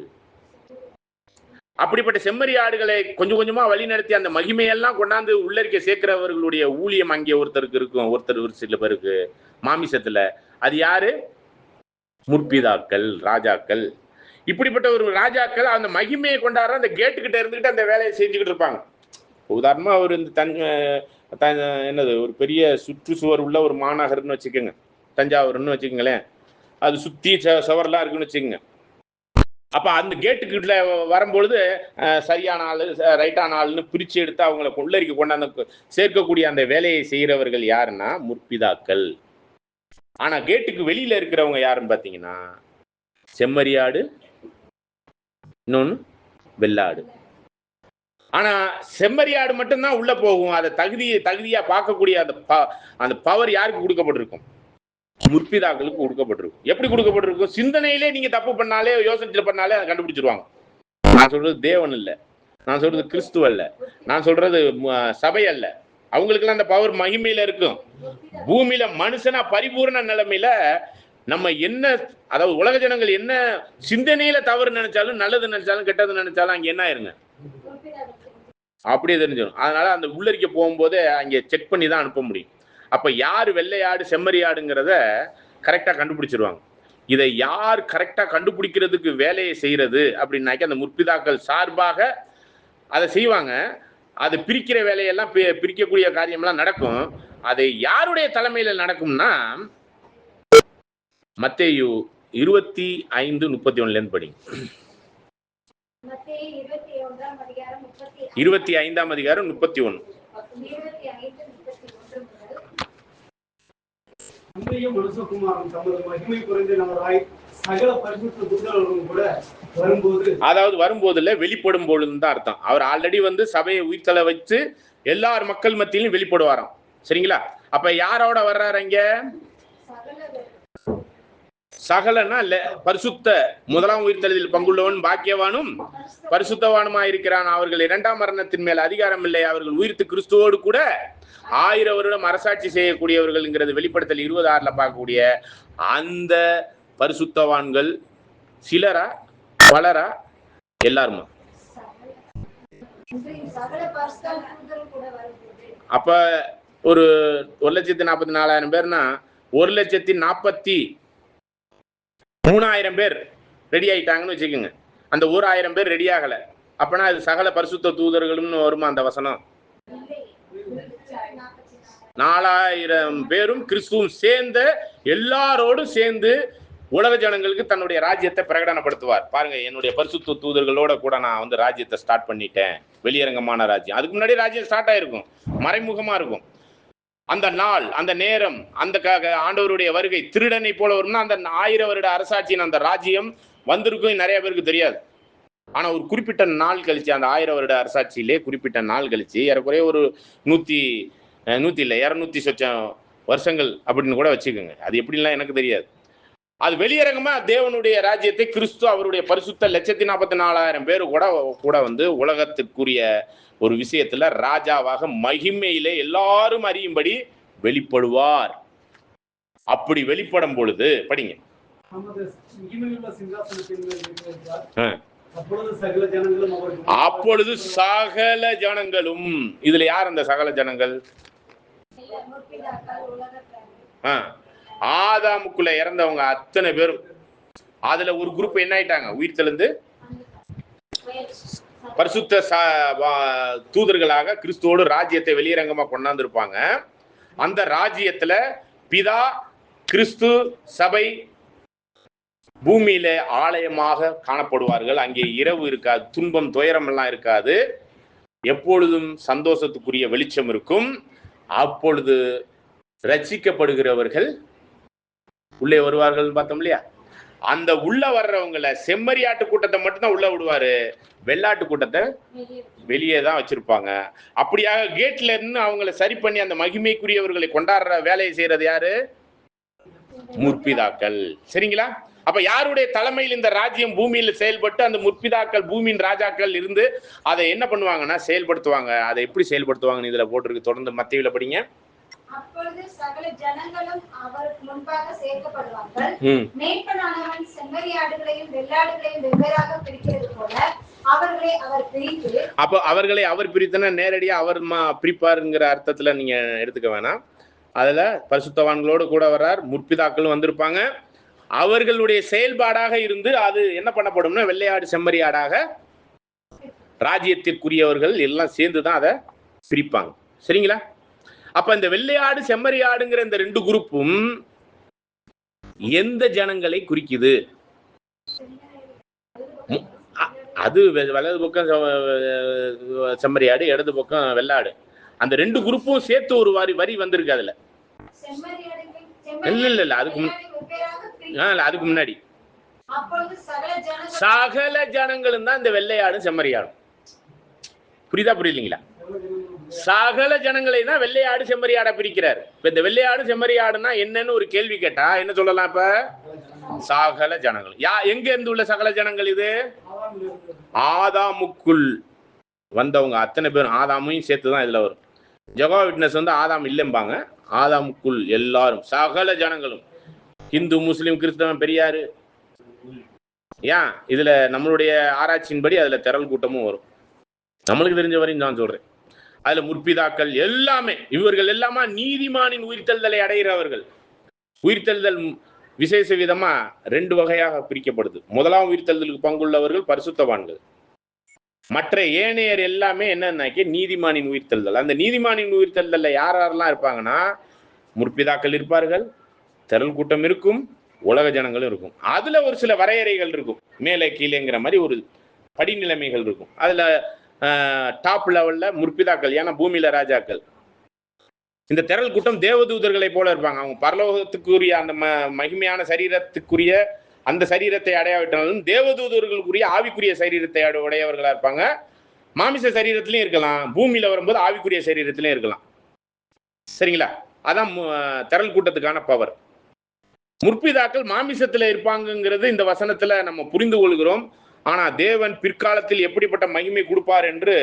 அப்படிப்பட்ட செம்மறி ஆடுகளை கொஞ்சம் கொஞ்சமா வழி நடத்தி அந்த மகிமையெல்லாம் கொண்டாந்து உள்ளரிக்க சேர்க்கிறவர்களுடைய ஊழியம் அங்கே ஒருத்தருக்கு இருக்கும். ஒருத்தர் ஒரு சில பேருக்கு மாமிசத்துல. அது யாரு? முற்பிதாக்கள், ராஜாக்கள். இப்படிப்பட்ட ஒரு ராஜாக்கள் அந்த மகிமையை கொண்டாடுற அந்த கேட்டுக்கிட்ட இருந்துகிட்டு அந்த வேலையை செஞ்சுக்கிட்டு இருப்பாங்க. உதாரணமா ஒரு என்னது, ஒரு பெரிய சுற்றுச்சுவர் உள்ள ஒரு மாநகர்னு வச்சுக்கோங்க, தஞ்சாவூர்னு வச்சுக்கோங்களேன். அது சுத்தி சுவர்லாம் இருக்குன்னு வச்சுக்கோங்க. அப்ப அந்த கேட்டுக்கிட்ட வரும்பொழுது சரியான ஆளு ரைட்டான ஆளுன்னு பிரிச்சு எடுத்து அவங்களை உள்ளரிக்க கொண்டாந்து சேர்க்கக்கூடிய அந்த வேலையை செய்கிறவர்கள் யாருன்னா முற்பிதாக்கள். ஆனா கேட்டுக்கு வெளியில இருக்கிறவங்க யாருன்னு பாத்தீங்கன்னா செம்மறியாடு, இன்னொன்னு வெள்ளாடு. ஆனா செம்மறியாடு மட்டும்தான் உள்ள போகும். அதை தகுதியா பார்க்கக்கூடிய அந்த பவர் யாருக்கு கொடுக்கப்பட்டிருக்கும்? முற்பிதாக்களுக்கு கொடுக்கப்பட்டிருக்கும். எப்படி கொடுக்கப்பட்டிருக்கும்? சிந்தனையிலே நீங்க தப்பு பண்ணாலே, யோசனை பண்ணாலே அதை கண்டுபிடிச்சிருவாங்க. நான் சொல்றது தேவன் இல்ல, நான் சொல்றது கிறிஸ்துவ அல்ல, நான் சொல்றது சபை அல்ல. அவங்களுக்கெல்லாம் அந்த பவர் மகிமையில இருக்கும். பூமியில மனுஷனா பரிபூர்ண நிலைமையில நம்ம என்ன, அதாவது உலக ஜனங்கள் என்ன சிந்தனையில தவறு நினைச்சாலும், நல்லது நினைச்சாலும், கெட்டது நினைச்சாலும் அங்க என்ன ஆயிருங்க, அப்படியே தெரிஞ்சிடும். அதனால அந்த உள்ளரிக்க போகும்போது அங்கே செக் பண்ணி தான் அனுப்ப முடியும். அப்ப யார் வெள்ளையாடு செம்மறியாடுங்கிறத கரெக்டா கண்டுபிடிச்சிருவாங்க. இதை யார் கரெக்டா கண்டுபிடிக்கிறதுக்கு வேலையை செய்யறது அப்படின்னாக்க அந்த முற்பிதாக்கள் சார்பாக அதை செய்வாங்க. அது பிரிக்கிற வேலையெல்லாம் பிரிக்கக்கூடிய காரியம்லாம் நடக்கும். அது யாருடைய தலைமையில நடக்கும்னா மத்தேயு 25:31 படிங்க. 25ஆம் அதிகாரம் 31. அதாவது வரும்போதுல வெளிப்படும் பொழுதுதான் அர்த்தம். அவர் ஆல்ரெடி சபையை உயிர்த்தல வச்சு எல்லார் மக்கள் மத்தியிலும் வெளிப்படுவாராம். சரிங்களா? அப்ப யாரோட வர்றாரு? இங்க சகலனா பரிசுத்த, முதலாம் உயிர்த்தெழுதலில் பங்குள்ளவன் பாக்கியவானும் பரிசுத்தவானுமா இருக்கிறான். அவர்கள் இரண்டாம் மரணத்தின் மேல் அதிகாரம் இல்லை, அவர்கள் உயிர்த்து கிறிஸ்துவோடு கூட 1000 வருடம் அரசாட்சி செய்யக்கூடியவர்கள்ங்கிறது வெளிப்படுத்தல் 26 பார்க்கக்கூடிய அந்த பரிசுத்தவான்கள் சிலரா பலரா எல்லாருமா? அப்ப ஒரு 1,44,000 பேர்னா 1,43,000 பேர் ரெடி ஆயிட்டாங்கன்னு வச்சுக்கோங்க. அந்த 1000 பேர் ரெடி ஆகல, அப்பனா அது சகல பரிசுத்த தூதர்களும் வருமா அந்த வசனம்? 4000 பேரும் கிறிஸ்துவும் சேர்ந்த எல்லாரோடும் சேர்ந்து உலக ஜனங்களுக்கு தன்னுடைய ராஜ்யத்தை பிரகடனப்படுத்துவார். பாருங்க, என்னுடைய பரிசுத்த தூதர்களோட கூட நான் ராஜ்யத்தை ஸ்டார்ட் பண்ணிட்டேன், வெளியரங்கமான ராஜ்யம். அதுக்கு முன்னாடி ராஜ்யம் ஸ்டார்ட் ஆயிருக்கும், மறைமுகமா இருக்கும். அந்த நாள், அந்த நேரம், அந்த ஆண்டவருடைய வருகை திருடனை போல வரும்னா அந்த 1000 வருட அரசாட்சியின் அந்த ராஜ்யம் வந்திருக்கும். நிறைய பேருக்கு தெரியாது. ஆனா ஒரு குறிப்பிட்ட நாள் கழிச்சு, அந்த 1000 வருட அரசாட்சியிலே குறிப்பிட்ட நாள் கழிச்சு, ஏறக்குறைய ஒரு 200 சொச்சம் வருஷங்கள் அப்படின்னு கூட வச்சுக்கோங்க. அது எப்படிலாம் எனக்கு தெரியாது. அது வெளியரங்கமா தேவனுடைய ராஜ்யத்தை கிறிஸ்து அவருடைய பரிசுத்த 1,44,000 பேரு கூட உலகத்திற்குரிய ஒரு விஷயத்துல ராஜாவாக மகிமையிலே எல்லாரும் அறியும்படி வெளிப்படுவார். அப்படி வெளிப்படும் பொழுது படிங்க. அப்பொழுது சகல ஜனங்களும், இதுல யார் அந்த சகல ஜனங்கள்? ஆதாமுக்குள்ள இறந்தவங்க அத்தனை பேரும். அதுல ஒரு குரூப் என்ன ஆயிட்டாங்க, உயிர்த்தெழுந்து பரிசுத்த தூதர்களாக கிறிஸ்துவோடு ராஜ்யத்தை வெளியரங்கமா கொண்டாந்துருப்பாங்க. அந்த ராஜ்யத்துல பிதா, கிறிஸ்து, சபை பூமியில ஆலயமாக காணப்படுவார்கள். அங்கே இரவு இருக்காது, துன்பம் துயரம் எல்லாம் இருக்காது, எப்பொழுதும் சந்தோஷத்துக்குரிய வெளிச்சம் இருக்கும். அப்பொழுது ரட்சிக்கப்படுகிறவர்கள் உள்ளே வருவார்கள் பார்த்தோம் இல்லையா? அந்த உள்ள வர்றவங்களை செம்மறியாட்டு கூட்டத்தை மட்டும்தான் உள்ள விடுவாரு, வெள்ளாட்டு கூட்டத்தை வெளியே தான் வச்சிருப்பாங்க. அப்படியாக கேட்ல இருந்து அவங்களை சரி பண்ணி அந்த மகிமைக்குரியவர்களை கொண்டாடுற வேலையை செய்யறது யாரு? முற்பிதாக்கள். சரிங்களா? அப்ப யாருடைய தலைமையில் இந்த ராஜ்யம் பூமியில செயல்பட்டு அந்த முற்பிதாக்கள் பூமியின் ராஜாக்கள் இருந்து அதை என்ன பண்ணுவாங்கன்னா செயல்படுத்துவாங்க. அதை எப்படி செயல்படுத்துவாங்கன்னு இதுல போட்டிருக்கு. தொடர்ந்து மத்தேயுல படிங்க. அப்பொழுது சகல ஜனங்களும் அவருக்கு முன்பாக சேர்க்கப்படுவார்கள். மேய்ப்பனானவன் செம்மறியாடுகளையும் வெள்ளாடுகளையும் வெவ்வேறாக பிரிக்கிறது போல அவர்களை அவர் பிரித்து, அப்போ அவர்களை அவர் பிரித்தனா நேரடியா அவர் பிரிப்பாருங்கிற அர்த்தத்துல நீங்க எடுத்துக்க வேணாம். அதுல பரிசுத்தவான்களோடு கூட வர்றார், முற்பிதாக்களும் வந்திருப்பாங்க. அவர்களுடைய செயல்பாடாக இருந்து அது என்ன பண்ணப்படும்னா வெள்ளையாடு செம்மறியாடாக ராஜ்யத்திற்குரியவர்கள் எல்லாம் சேர்ந்துதான் அதை பிரிப்பாங்க. சரிங்களா? அப்ப இந்த வெள்ளையாடு செம்மறியாடுங்கிற இந்த 2 குரூப்பும் எந்த ஜனங்களை குறிக்குது? அது வலது பக்கம் செம்மறியாடு, இடது பக்கம் வெள்ளாடு. அந்த 2 குரூப்பும் சேர்த்து ஒரு வரி வந்திருக்கு. அதுல இல்ல அதுக்கு முன்னாடி சகல ஜனங்களும் தான் இந்த வெள்ளையாடும் செம்மறியாடும். புரியுதா புரியலீங்களா? சகல ஜனங்களை தான் வெள்ளையாடு செம்மறியாட பிரிக்கிறார். இப்ப இந்த வெள்ளையாடு செம்மறியாடுனா என்னன்னு ஒரு கேள்வி கேட்டா என்ன சொல்லலாம்? இப்ப சகல ஜனங்கள் எங்க இருந்து உள்ள சகல ஜனங்கள்? இது ஆதாமுக்குள் வந்தவங்க அத்தனை பேரும், ஆதாமையும் சேர்த்துதான் இதுல வரும். ஜெகோவா விட்னஸ் ஆதாம் இல்லைம்பாங்க, ஆதாமுக்குள் எல்லாரும் சகல ஜனங்களும். இந்து, முஸ்லிம், கிறிஸ்தவன், பெரியாரு, ஏன் இதுல நம்மளுடைய ஆராய்ச்சியின்படி அதுல திரள் கூட்டமும் வரும். நம்மளுக்கு தெரிஞ்ச வரையும் நான் சொல்றேன். அதுல முற்பிதாக்கள் எல்லாமே, இவர்கள் எல்லாமா நீதிமானின் உயிர்த்தெழுதலை அடைகிறவர்கள். உயிர்த்தெழுதல் விசேஷ விதமா 2 வகையாக பிரிக்கப்படுது. முதலாம் உயிர்த்தெழுதலுக்கு பங்குள்ளவர்கள் பரிசுத்தவான்கள். மற்ற ஏனையர் எல்லாமே என்னன்னாக்கி நீதிமானின் உயிர்த்தெழுதல். அந்த நீதிமானின் உயிர்த்தெழுதல்ல யாரெல்லாம் இருப்பாங்கன்னா முற்பிதாக்கள் இருப்பார்கள், திரள் கூட்டம் இருக்கும், உலக ஜனங்களும் இருக்கும். அதுல ஒரு சில வரையறைகள் இருக்கும், மேலே கீழேங்கிற மாதிரி ஒரு படிநிலைமைகள் இருக்கும். அதுல டாப் லெவல்ல முற்பிதாக்கள், ஏன்னா பூமியில ராஜாக்கள். இந்த திரள் கூட்டம் தேவதூதர்களை போல இருப்பாங்க. அவங்க பரலோகத்துக்குரிய அந்த மகிமையான சரீரத்துக்குரிய அந்த சரீரத்தை அடையாவிட்டாலும் தேவதூதர்களுக்குரிய ஆவிக்குரிய சரீரத்தை உடையவர்களா இருப்பாங்க. மாமிச சரீரத்திலையும் இருக்கலாம், பூமியில வரும்போது ஆவிக்குரிய சரீரத்திலையும் இருக்கலாம். சரிங்களா? அதான் திரள் கூட்டத்துக்கான பவர். முற்பிதாக்கள் மாமிசத்துல இருப்பாங்கங்கிறது இந்த வசனத்துல நம்ம புரிந்து கொள்கிறோம். ஆனா தேவன் பிற்காலத்தில் எப்படிப்பட்ட மகிமை கொடுப்பார் என்று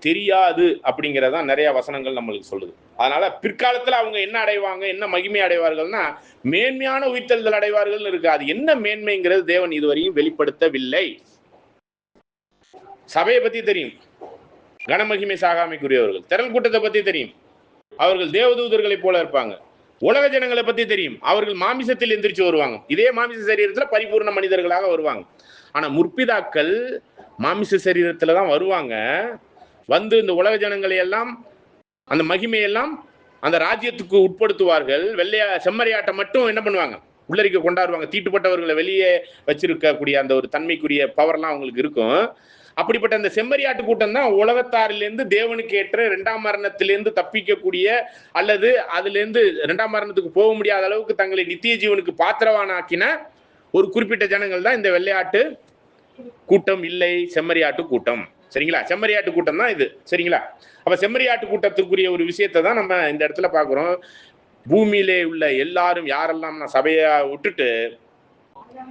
தெரியாது அப்படிங்கிறதா நிறைய வசனங்கள் நம்மளுக்கு சொல்லுது. அதனால பிற்காலத்துல அவங்க என்ன அடைவாங்க, என்ன மகிமை அடைவார்கள்னா மேன்மையான உயிர்த்தெழுதல் அடைவார்கள் இருக்கு. அது என்ன மேன்மைங்கிறது தேவன் இதுவரையும் வெளிப்படுத்தவில்லை. சபையை பத்தி தெரியும், கனமகிமை சாகாமைக்குரியவர்கள். திரள் கூட்டத்தை பத்தி தெரியும், அவர்கள் தேவதூதர்களை போல இருப்பாங்க. உலக ஜனங்களை பத்தி தெரியும், அவர்கள் மாமிசத்தில் எந்திரிச்சு வருவாங்க. இதே மாமிச சரீரத்துல பரிபூர்ண மனிதர்களாக வருவாங்க. ஆனா முற்பிதாக்கள் மாமிச சரீரத்துல தான் வருவாங்க. வந்து இந்த உலக ஜனங்களை எல்லாம் அந்த மகிமையெல்லாம் அந்த ராஜ்யத்துக்கு உட்படுத்துவார்கள். வெள்ளையா செம்மறியாட்டை மட்டும் என்ன பண்ணுவாங்க, உள்ளரிக்க கொண்டாடுவாங்க. தீட்டுப்பட்டவர்களை வெளியே வச்சிருக்கக்கூடிய அந்த ஒரு தன்மைக்குரிய பவர்லாம் அவங்களுக்கு இருக்கும். அப்படிப்பட்ட அந்த செம்மறியாட்டு கூட்டம் தான் உலகத்தாரிலிருந்து தேவனுக்கு ஏற்ற இரண்டாம் மரணத்திலிருந்து தப்பிக்கக்கூடிய, அல்லது அதிலிருந்து இரண்டாம் மரணத்துக்கு போக முடியாத அளவுக்கு தங்களை நித்திய ஜீவனுக்கு பாத்திரவானாக்கின ஒரு குறிப்பிட்ட ஜனங்கள் தான் இந்த வெள்ளையாட்டு கூட்டம், இல்லை செம்மறியாட்டு கூட்டம். சரிங்களா? செம்மறியாட்டு கூட்டம் தான் இது. சரிங்களா? அப்ப செம்மறியாட்டு கூட்டத்திற்குரிய ஒரு விஷயத்தை தான் நம்ம இந்த இடத்துல பார்க்கிறோம். பூமியிலே உள்ள எல்லாரும் யாரெல்லாம் சபையை விட்டுட்டு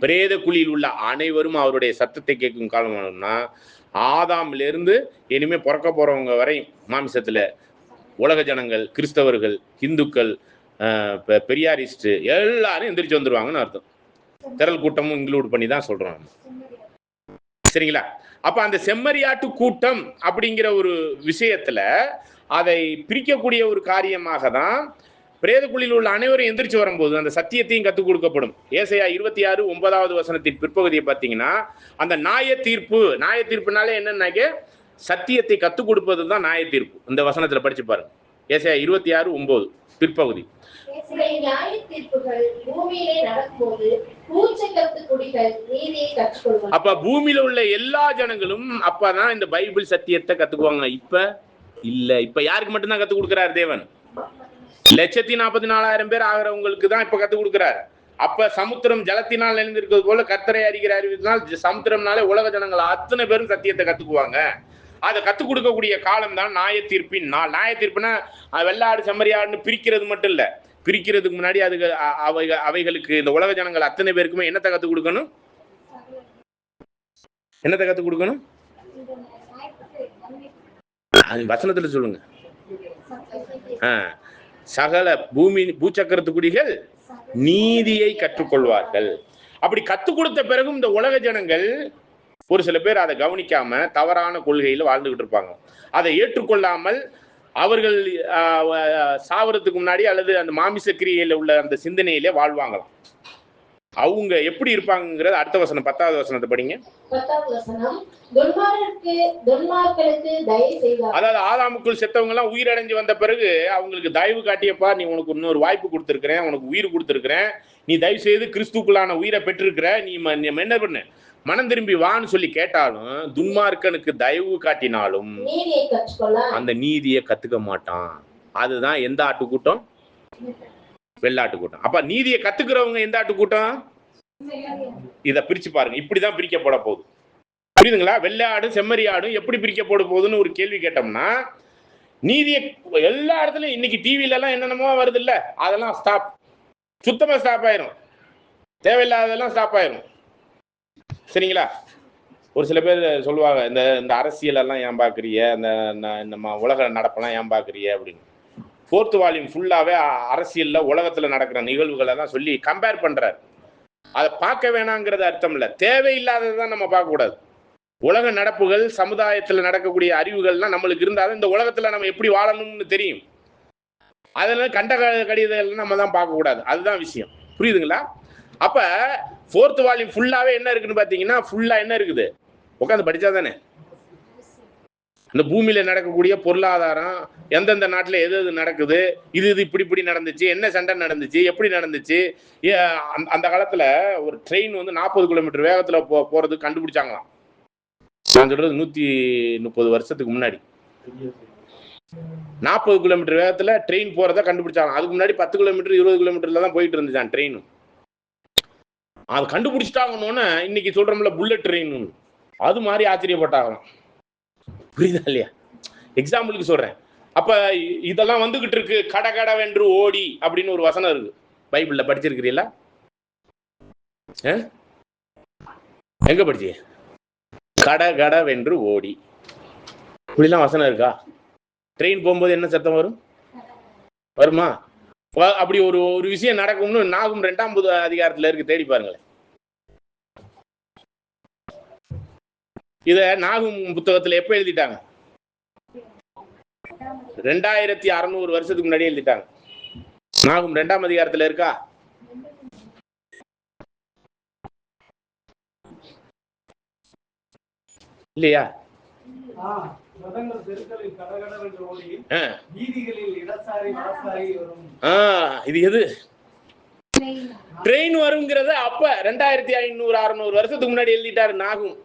பிரேத குழியில் உள்ள அனைவரும் அவருடைய சத்தத்தை கேட்கும் காலம்னா ஆதாமிலிருந்து இனிமே பிறக்க போறவங்க வரை மாமிசத்துல உலக ஜனங்கள், கிறிஸ்தவர்கள், இந்துக்கள், பெரியாரிஸ்ட் எல்லாரும் எந்திரிச்சு வந்துருவாங்கன்னு அர்த்தம். திரள் கூட்டமும் இன்க்ளூட் பண்ணி தான் சொல்றோம். சரிங்களா? அப்ப அந்த செம்மறியாட்டு கூட்டம் அப்படிங்கிற ஒரு விஷயத்துல அதை பிரிக்கக்கூடிய ஒரு காரியமாக தான் பிரேதக்குழியில் உள்ள அனைவரும் எந்திரிச்சு வரும்போது அந்த சத்தியத்தையும் கற்றுக் கொடுக்கப்படும். ஏசாயா 26:9 வசனத்தின் பிற்பகுதியை பார்த்தீங்கன்னா அந்த நியாய தீர்ப்புனாலே என்னன்னாக்க சத்தியத்தை கற்றுக் கொடுப்பது தான் நியாய தீர்ப்பு. இந்த வசனத்துல படிச்சு பாருங்க. ஏசாயா 26:9 பிற்பகுதி. அப்ப பூமியில உள்ள எல்லா ஜனங்களும் அப்பதான் இந்த பைபிள் சத்தியத்தை கத்துக்குவாங்க. இப்ப யாருக்கு மட்டும்தான் கத்துக் கொடுக்கிறார் தேவன்? 1,44,000 பேர் ஆகிறவங்களுக்கு தான் இப்ப கத்துக் கொடுக்கிறார். அப்ப சமுத்திரம் ஜலத்தினால் நினைந்திருக்கிறது போல கர்த்தரை அறிகிற அறிவினால் சமுத்திரம்னாலே உலக ஜனங்கள் அத்தனை பேரும் சத்தியத்தை கத்துக்குவாங்க. அதை கத்துக் கொடுக்கக்கூடிய காலம் தான் நியாய தீர்ப்பின் நாள். நியாய தீர்ப்புனா வெள்ளாடு செம்மறியாடுன்னு பிரிக்கிறது மட்டும் இல்ல, பிரிக்கிறதுக்கு முன்னாடி அவைகளுக்கு இந்த உலக ஜனங்கள் அத்தனை பேருக்குமே என்னத்தை கத்துக் கொடுக்கணும்? என்னத்தை கத்துக் கொடுக்கணும்? வசனத்துல சொல்லுங்க. சகல பூச்சக்கரத்து குடிகள் நீதியை கற்றுக்கொள்வார்கள். அப்படி கத்துக் கொடுத்த பிறகும் இந்த உலக ஜனங்கள் ஒரு சில பேர் அதை கவனிக்காம தவறான கொள்கையில வாழ்ந்துகிட்டு இருப்பாங்க. அதை ஏற்றுக்கொள்ளாமல் அவர்கள் சாவறதுக்கு முன்னாடி அல்லது அந்த மாமிச கிரியையில உள்ள அந்த சிந்தனையிலே வாழ்வாங்களாம். அவங்க எப்படி இருப்பாங்கிறது அடுத்த வசனம் 10வது வசனத்தை படிங்க. 10வது வசனம், அதாவது ஆதாமுக்குள் செத்தவங்க எல்லாம் உயிரடைஞ்சு வந்த பிறகு அவங்களுக்கு தயவு காட்டியப்பா, நீ உனக்கு இன்னொரு வாய்ப்பு கொடுத்திருக்கிறேன், உனக்கு உயிர் கொடுத்திருக்கிறேன், நீ தயவு செய்து கிறிஸ்துக்குள்ளான உயிரை பெற்றிருக்கிற, நீ என்ன பண்ணு, மனம் திரும்பி வான்னு சொல்லி கேட்டாலும் துன்மார்க்கனுக்கு தயவு காட்டினாலும் அந்த நீதியை கத்துக்க மாட்டான். அதுதான் எந்த ஆட்டு கூட்டம்? வெள்ளாட்டு கூட்டம். அப்ப நீதியை கத்துக்கிறவங்க எந்த ஆட்டு கூட்டம்? இத பிரிச்சு பாருங்க. இப்படிதான் பிரிக்கப்பட போகுது. புரியுதுங்களா? வெள்ளாடும் செம்மறியாடும் எப்படி பிரிக்கப்பட போகுதுன்னு ஒரு கேள்வி கேட்டோம்னா, நீதியை எல்லா இடத்துலயும் இன்னைக்கு டிவில எல்லாம் என்னென்னமோ வருது இல்ல, அதெல்லாம் ஸ்டாப், சுத்தமா ஸ்டாப் ஆயிரும். தேவையில்லாததெல்லாம் ஸ்டாப் ஆயிரும். சரிங்களா? ஒரு சில பேர் சொல்லுவாங்க, இந்த அரசியல் எல்லாம் ஏன் பாக்குறீங்க, நம்ம உலக நடப்பெல்லாம் ஏன் பாக்குறீங்க அப்படின்னு. 4th வால்யூம் ஃபுல்லாவே அரசியல்ல உலகத்துல நடக்கிற நிகழ்வுகளை தான் சொல்லி கம்பேர் பண்றாரு. அதை பார்க்க வேணாங்கிறது அர்த்தம் இல்ல, தேவையில்லாததான் நம்ம பார்க்க கூடாது. உலக நடப்புகள், சமுதாயத்துல நடக்கக்கூடிய அறிவுகள்லாம் நம்மளுக்கு இருந்தாலும் இந்த உலகத்துல நம்ம எப்படி வாழணும்னு தெரியும். அதனால கண்ட கடிதங்கள் நம்ம தான் பார்க்க கூடாது. அதுதான் விஷயம். புரியுதுங்களா? அப்ப 4th வால்யூம் ஃபுல்லாவே என்ன இருக்குன்னு பாத்தீங்கன்னா, ஃபுல்லா என்ன இருக்குது? உட்காந்து படிச்சா தானே இந்த பூமியில நடக்கக்கூடிய பொருளாதாரம், எந்தெந்த நாட்டுல எது எது நடக்குது, இது இப்படி நடந்துச்சு, என்ன சண்டை நடந்துச்சு, எப்படி நடந்துச்சு. அந்த காலத்துல ஒரு ட்ரெயின் 40 கிலோமீட்டர் வேகத்துல போறது கண்டுபிடிச்சாங்களாம். நான் சொல்றது 130 வருஷத்துக்கு முன்னாடி 40 கிலோமீட்டர் வேகத்துல ட்ரெயின் போறத கண்டுபிடிச்சாங்க. அதுக்கு முன்னாடி 10 கிலோமீட்டர் 20 கிலோமீட்டர்ல தான் போயிட்டு இருந்துச்சான் ட்ரெயின். அது கண்டுபிடிச்சிட்டாங்கன்னு இன்னைக்கு சொல்றோம்ல புல்லட் ட்ரெயின், அது மாதிரி ஆச்சரியப்பட்டாங்களாம். புரியுதா இல்லையா? எக்ஸாம்பிளுக்கு சொல்றேன். அப்ப இதெல்லாம் வந்துகிட்டு இருக்கு. கடகடவென்று ஓடி அப்படின்னு ஒரு வசனம் இருக்கு, பைபிள்ல படிச்சிருக்கிறீங்களா? எங்க படிச்சு? கட கடவென்று ஓடி. இப்படிலாம் வசனம் இருக்கா? ட்ரெயின் போகும்போது என்ன சத்தம் வரும்? வருமா? அப்படி ஒரு ஒரு விஷயம் நடக்கும்னு நாகும் 2ஆம் அதிகாரத்துல இருக்கு, தேடி பாருங்களேன். இத நாகும் புத்தகத்துல எப்ப எழுதிட்டாங்க? 2600 வருஷத்துக்கு முன்னாடி எழுதிட்டாங்க. நாகும் 2ஆம் அதிகாரத்துல இருக்கா? இல்லையா? இது எது? ட்ரெயின் வருங்கிறத அப்ப 2500-600 வருஷத்துக்கு முன்னாடி எழுதிட்டாரு நாகும்.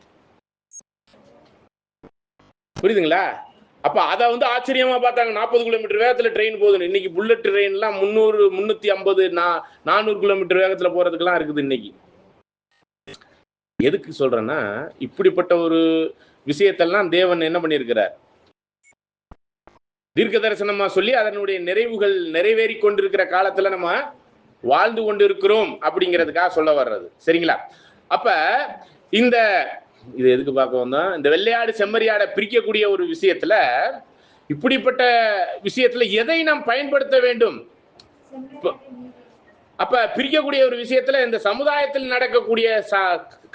புரியுதுங்களா? அப்ப அத ஆச்சரியமா பார்த்தாங்க. 40 கிலோமீட்டர் வேகத்துல ட்ரெயின் போகுது. இன்னைக்கு புல்லட் ட்ரெயின் எல்லாம் 300, 350, 400 கிலோமீட்டர் வேகத்துல போறதுக்கெல்லாம் இருக்குது இன்னைக்கு. எதுக்கு சொல்றேன்னா, இப்படிப்பட்ட ஒரு விஷயத்தெல்லாம் தேவன் என்ன பண்ணியிருக்கிறார்? தீர்க்க தரிசனமா சொல்லி அதனுடைய நிறைவுகள் நிறைவேறி கொண்டிருக்கிற காலத்துல நம்ம வாழ்ந்து கொண்டிருக்கிறோம் அப்படிங்கிறதுக்காக சொல்ல வர்றது. சரிங்களா? அப்ப இது எதுக்கு பார்க்க வந்தோம்? இந்த வெள்ளையாடு செம்மறியாடை பிரிக்கக்கூடிய ஒரு விஷயத்துல, இப்படிப்பட்ட விஷயத்துல எதை நாம் பயன்படுத்த வேண்டும்? அப்ப பிரிக்கக்கூடிய ஒரு விஷயத்துல இந்த சமுதாயத்தில் நடக்கக்கூடிய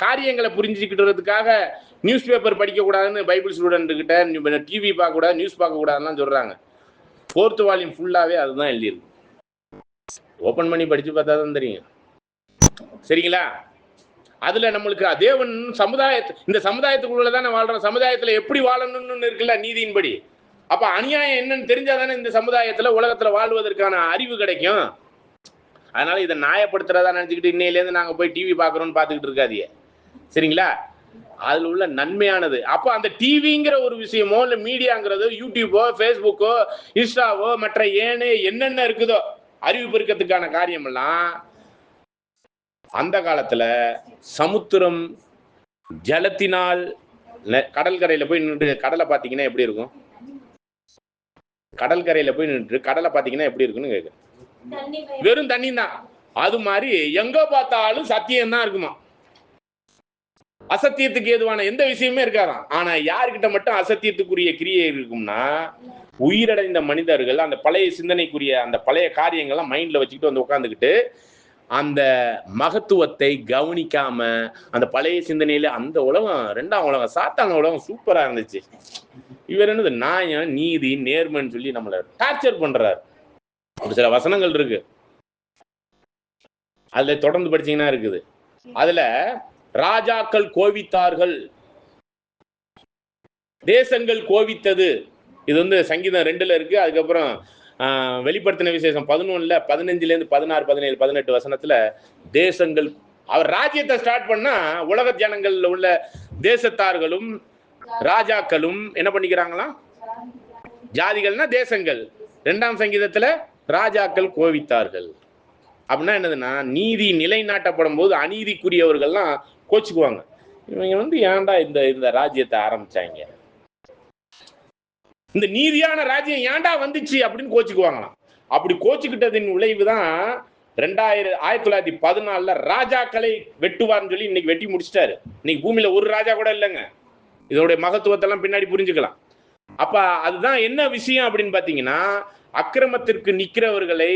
காரியங்களை புரிஞ்சுக்கிட்டுறதுக்காக நியூஸ் பேப்பர் படிக்க கூடாதுன்னு பைபிள் ஸ்டூடெண்ட் கிட்ட, டிவி பார்க்க கூடாது, நியூஸ் பார்க்க கூடாதுன்னு சொல்றாங்க. 4th வால்யூம் ஃபுல்லாவே அதுதான் எழுதியிருக்கு. ஓபன் பண்ணி படிச்சு பார்த்தா தான் தெரியும். சரிங்களா? அதுல நம்மளுக்கு தேவன் இந்த சமுதாயத்துக்குள்ளதானே வாழ்றோம். சமுதாயத்துல எப்படி வாழணும்னு இருக்குல்ல நீதியின்படி. அப்ப அநியாயம் என்னன்னு தெரிஞ்சாதானே இந்த சமுதாயத்துல உலகத்துல வாழ்வதற்கான அறிவு கிடைக்கும். அதனால இதை நியாயப்படுத்துறதா நினைச்சுக்கிட்டு இன்னையிலேருந்து நாங்க போய் டிவி பாக்குறோம்னு பாத்துக்கிட்டு இருக்காதீங்க. சரிங்களா? அதுல உள்ள நன்மையானது. அப்ப அந்த டிவிங்கிற ஒரு விஷயமோ இல்ல மீடியாங்கிறதோ, யூடியூபோ, ஃபேஸ்புக்கோ, இன்ஸ்டாவோ, மற்ற என்னென்ன இருக்குதோ அறிவு பெருக்கத்துக்கான காரியம் எல்லாம் அந்த காலத்துல சமுத்திரம் ஜலத்தினால் கடற்கரையில போய் நின்று கடலை பாத்தீங்கன்னா எப்படி இருக்கும்? கடற்கரையில போய் நின்று கடலை பாத்தீங்கன்னா எப்படி இருக்குன்னு கேட்க, வெறும் தண்ணி தான். அது மாதிரி எங்க பார்த்தாலும் சத்தியம் தான் இருக்குமா. அசத்தியத்துக்கு ஏதுவான எந்த விஷயமே இருக்காதான். ஆனா யாருக்கிட்ட மட்டும் அசத்தியத்துக்குரிய கிரியை இருக்கும்னா, உயிரடைந்த மனிதர்கள் அந்த பழைய சிந்தனைக்குரிய அந்த பழைய காரியங்கள்லாம் மைண்ட்ல வச்சுக்கிட்டு உட்காந்துக்கிட்டு அந்த மகத்துவத்தை கவனிக்காம அந்த பழைய சிந்தனையில அந்த உலகம் 2ஆம் உலகம் சாத்தான உலகம் சூப்பரா இருந்துச்சு. இவர் என்னது நியாயம் நீதி நேர்மைன்னு சொல்லி நம்மளை டார்ச்சர் பண்றாரு. ஒரு சில வசனங்கள் இருக்கு, அதுல தொடர்ந்து படிச்சீங்கன்னா இருக்குது. அதுல ராஜாக்கள் கோவித்தார்கள், தேசங்கள் கோவித்தது. இது சங்கீதம் 2ல இருக்கு. அதுக்கப்புறம் வெளிப்படுத்தின விசேஷம் 11ல 15லேருந்து 16, 17, 18 வசனத்துல தேசங்கள், அவர் ராஜ்யத்தை ஸ்டார்ட் பண்ணா உலக ஜனங்கள்ல உள்ள தேசத்தார்களும் ராஜாக்களும் என்ன பண்ணிக்கிறாங்களாம்? ஜாதிகள்னா தேசங்கள். 2ஆம் சங்கீதத்துல ராஜாக்கள் கோவித்தார்கள். அப்படின்னா என்னதுன்னா, நீதி நிலைநாட்டப்படும் போது அநீதிக்குரியவர்கள்லாம் கோச்சுக்குவாங்க. இவங்க ஏன்டா இந்த ராஜ்யத்தை ஆரம்பிச்சாங்க, இந்த நீதியான ராஜ்யம் ஏன்டா வந்துச்சு அப்படின்னு கோச்சுக்குவாங்களாம். அப்படி கோச்சுக்கிட்டதின் விளைவு தான் 1914 ராஜாக்களை வெட்டுவார்னு சொல்லி இன்னைக்கு வெட்டி முடிச்சிட்டாரு. இன்னைக்கு பூமியில ஒரு ராஜா கூட இல்லைங்க. இதோடைய மகத்துவத்தை எல்லாம் பின்னாடி புரிஞ்சுக்கலாம். அப்ப அதுதான் என்ன விஷயம் அப்படின்னு பாத்தீங்கன்னா, அக்கிரமத்திற்கு நிக்கிறவர்களை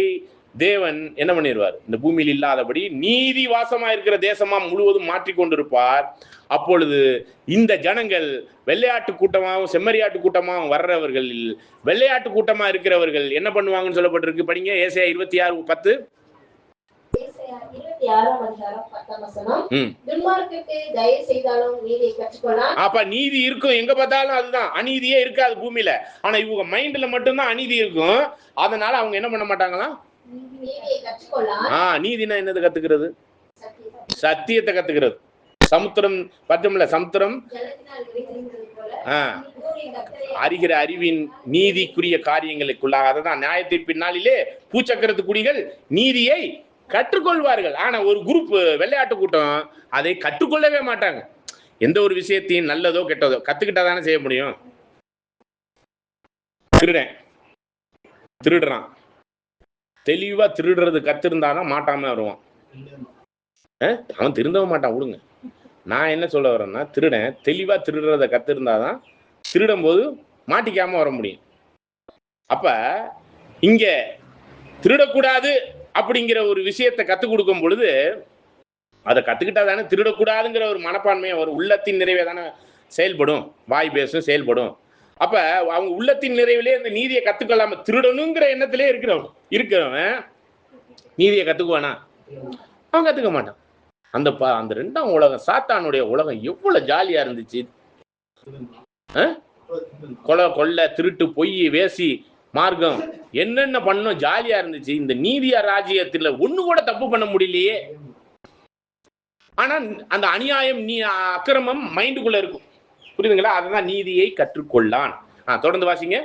தேவன் என்ன பண்ணிடுவார்? இந்த பூமியில் இல்லாதபடி நீதி வாசமா இருக்கிற தேசமா முழுவதும் மாற்றி கொண்டிருப்பார். அப்பொழுது இந்த ஜனங்கள் வெள்ளையாட்டு கூட்டமாகவும் செம்மறியாட்டு கூட்டமாகவும் வர்றவர்கள், வெள்ளையாட்டு கூட்டமா இருக்கிறவர்கள் என்ன பண்ணுவாங்கன்னு சொல்லப்பட்டிருக்கு. படிங்க ஏசாயா 26:10. அப்ப நீதி இருக்கும் எங்க பார்த்தாலும், அதுதான் அநீதியே இருக்காது பூமியில. ஆனா இவங்க மைண்ட்ல மட்டும்தான் அநீதி இருக்கும். அதனால அவங்க என்ன பண்ண மாட்டாங்களா? நீதினா என்னது கத்துக்கிறது? சத்தியத்தை கத்துக்கிறது. சமுத்திரம் பற்றமில்ல, சமுத்திரம் அறிகிற அறிவின் நீதிக்குரிய காரியங்களுக்குள்ளாக. அதான் நியாயத்தை பின்னாளிலே பூச்சக்கரத்து குடிகள் நீதியை கற்றுக்கொள்வார்கள். ஆனா ஒரு குரூப் வெள்ளையாட்டு கூட்டம் அதை கற்றுக்கொள்ளவே மாட்டாங்க. எந்த ஒரு விஷயத்தையும் நல்லதோ கெட்டதோ கத்துக்கிட்டாதானே செய்ய முடியும். திருடுறான், தெளிவா திருடுறது கத்திருந்தானா மாட்டாம வருவான். அவன் திருந்தவும் மாட்டான். விடுங்க. நான் என்ன சொல்ல வரேன்னா, திருடன் தெளிவா திருடுறத கத்திருந்தாதான் திருடும் போது மாட்டிக்காம வர முடியும். அப்ப இங்க திருடக்கூடாது அப்படிங்கிற ஒரு விஷயத்தை கத்துக் கொடுக்கும் பொழுது, அதை கத்துக்கிட்டா தானே திருடக்கூடாதுங்கிற ஒரு மனப்பான்மையை ஒரு உள்ளத்தின் நிறைவே தானே செயல்படும். வாய் பேசும் செயல்படும். அப்ப அவங்க உள்ளத்தின் நிறைவிலே இந்த நீதியை கத்துக்கொள்ளாம திருடணுங்கிற எண்ணத்திலே இருக்கிறவன் நீதியை கத்துக்குவானா? அவன் கத்துக்க மாட்டான். அந்த ரெண்டாம் உலகம், சாத்தானுடைய உலகம் எவ்வளவு ஜாலியா இருந்துச்சு. கொலை, கொள்ளை, திருட்டு, பொய், வேசி, மார்க்கம் என்னென்ன பண்ணும் ஜாலியா இருந்துச்சு. இந்த நீதிய ராஜ்யத்துல ஒண்ணு கூட தப்பு பண்ண முடியலையே. ஆனா அந்த அநியாயம், அக்கிரமம் மைண்டுக்குள்ள இருக்கும். புரியுதுங்களா? அதுதான் நீதியை கற்றுக்கொள்ளான். தொடர்ந்து வாசிங்க.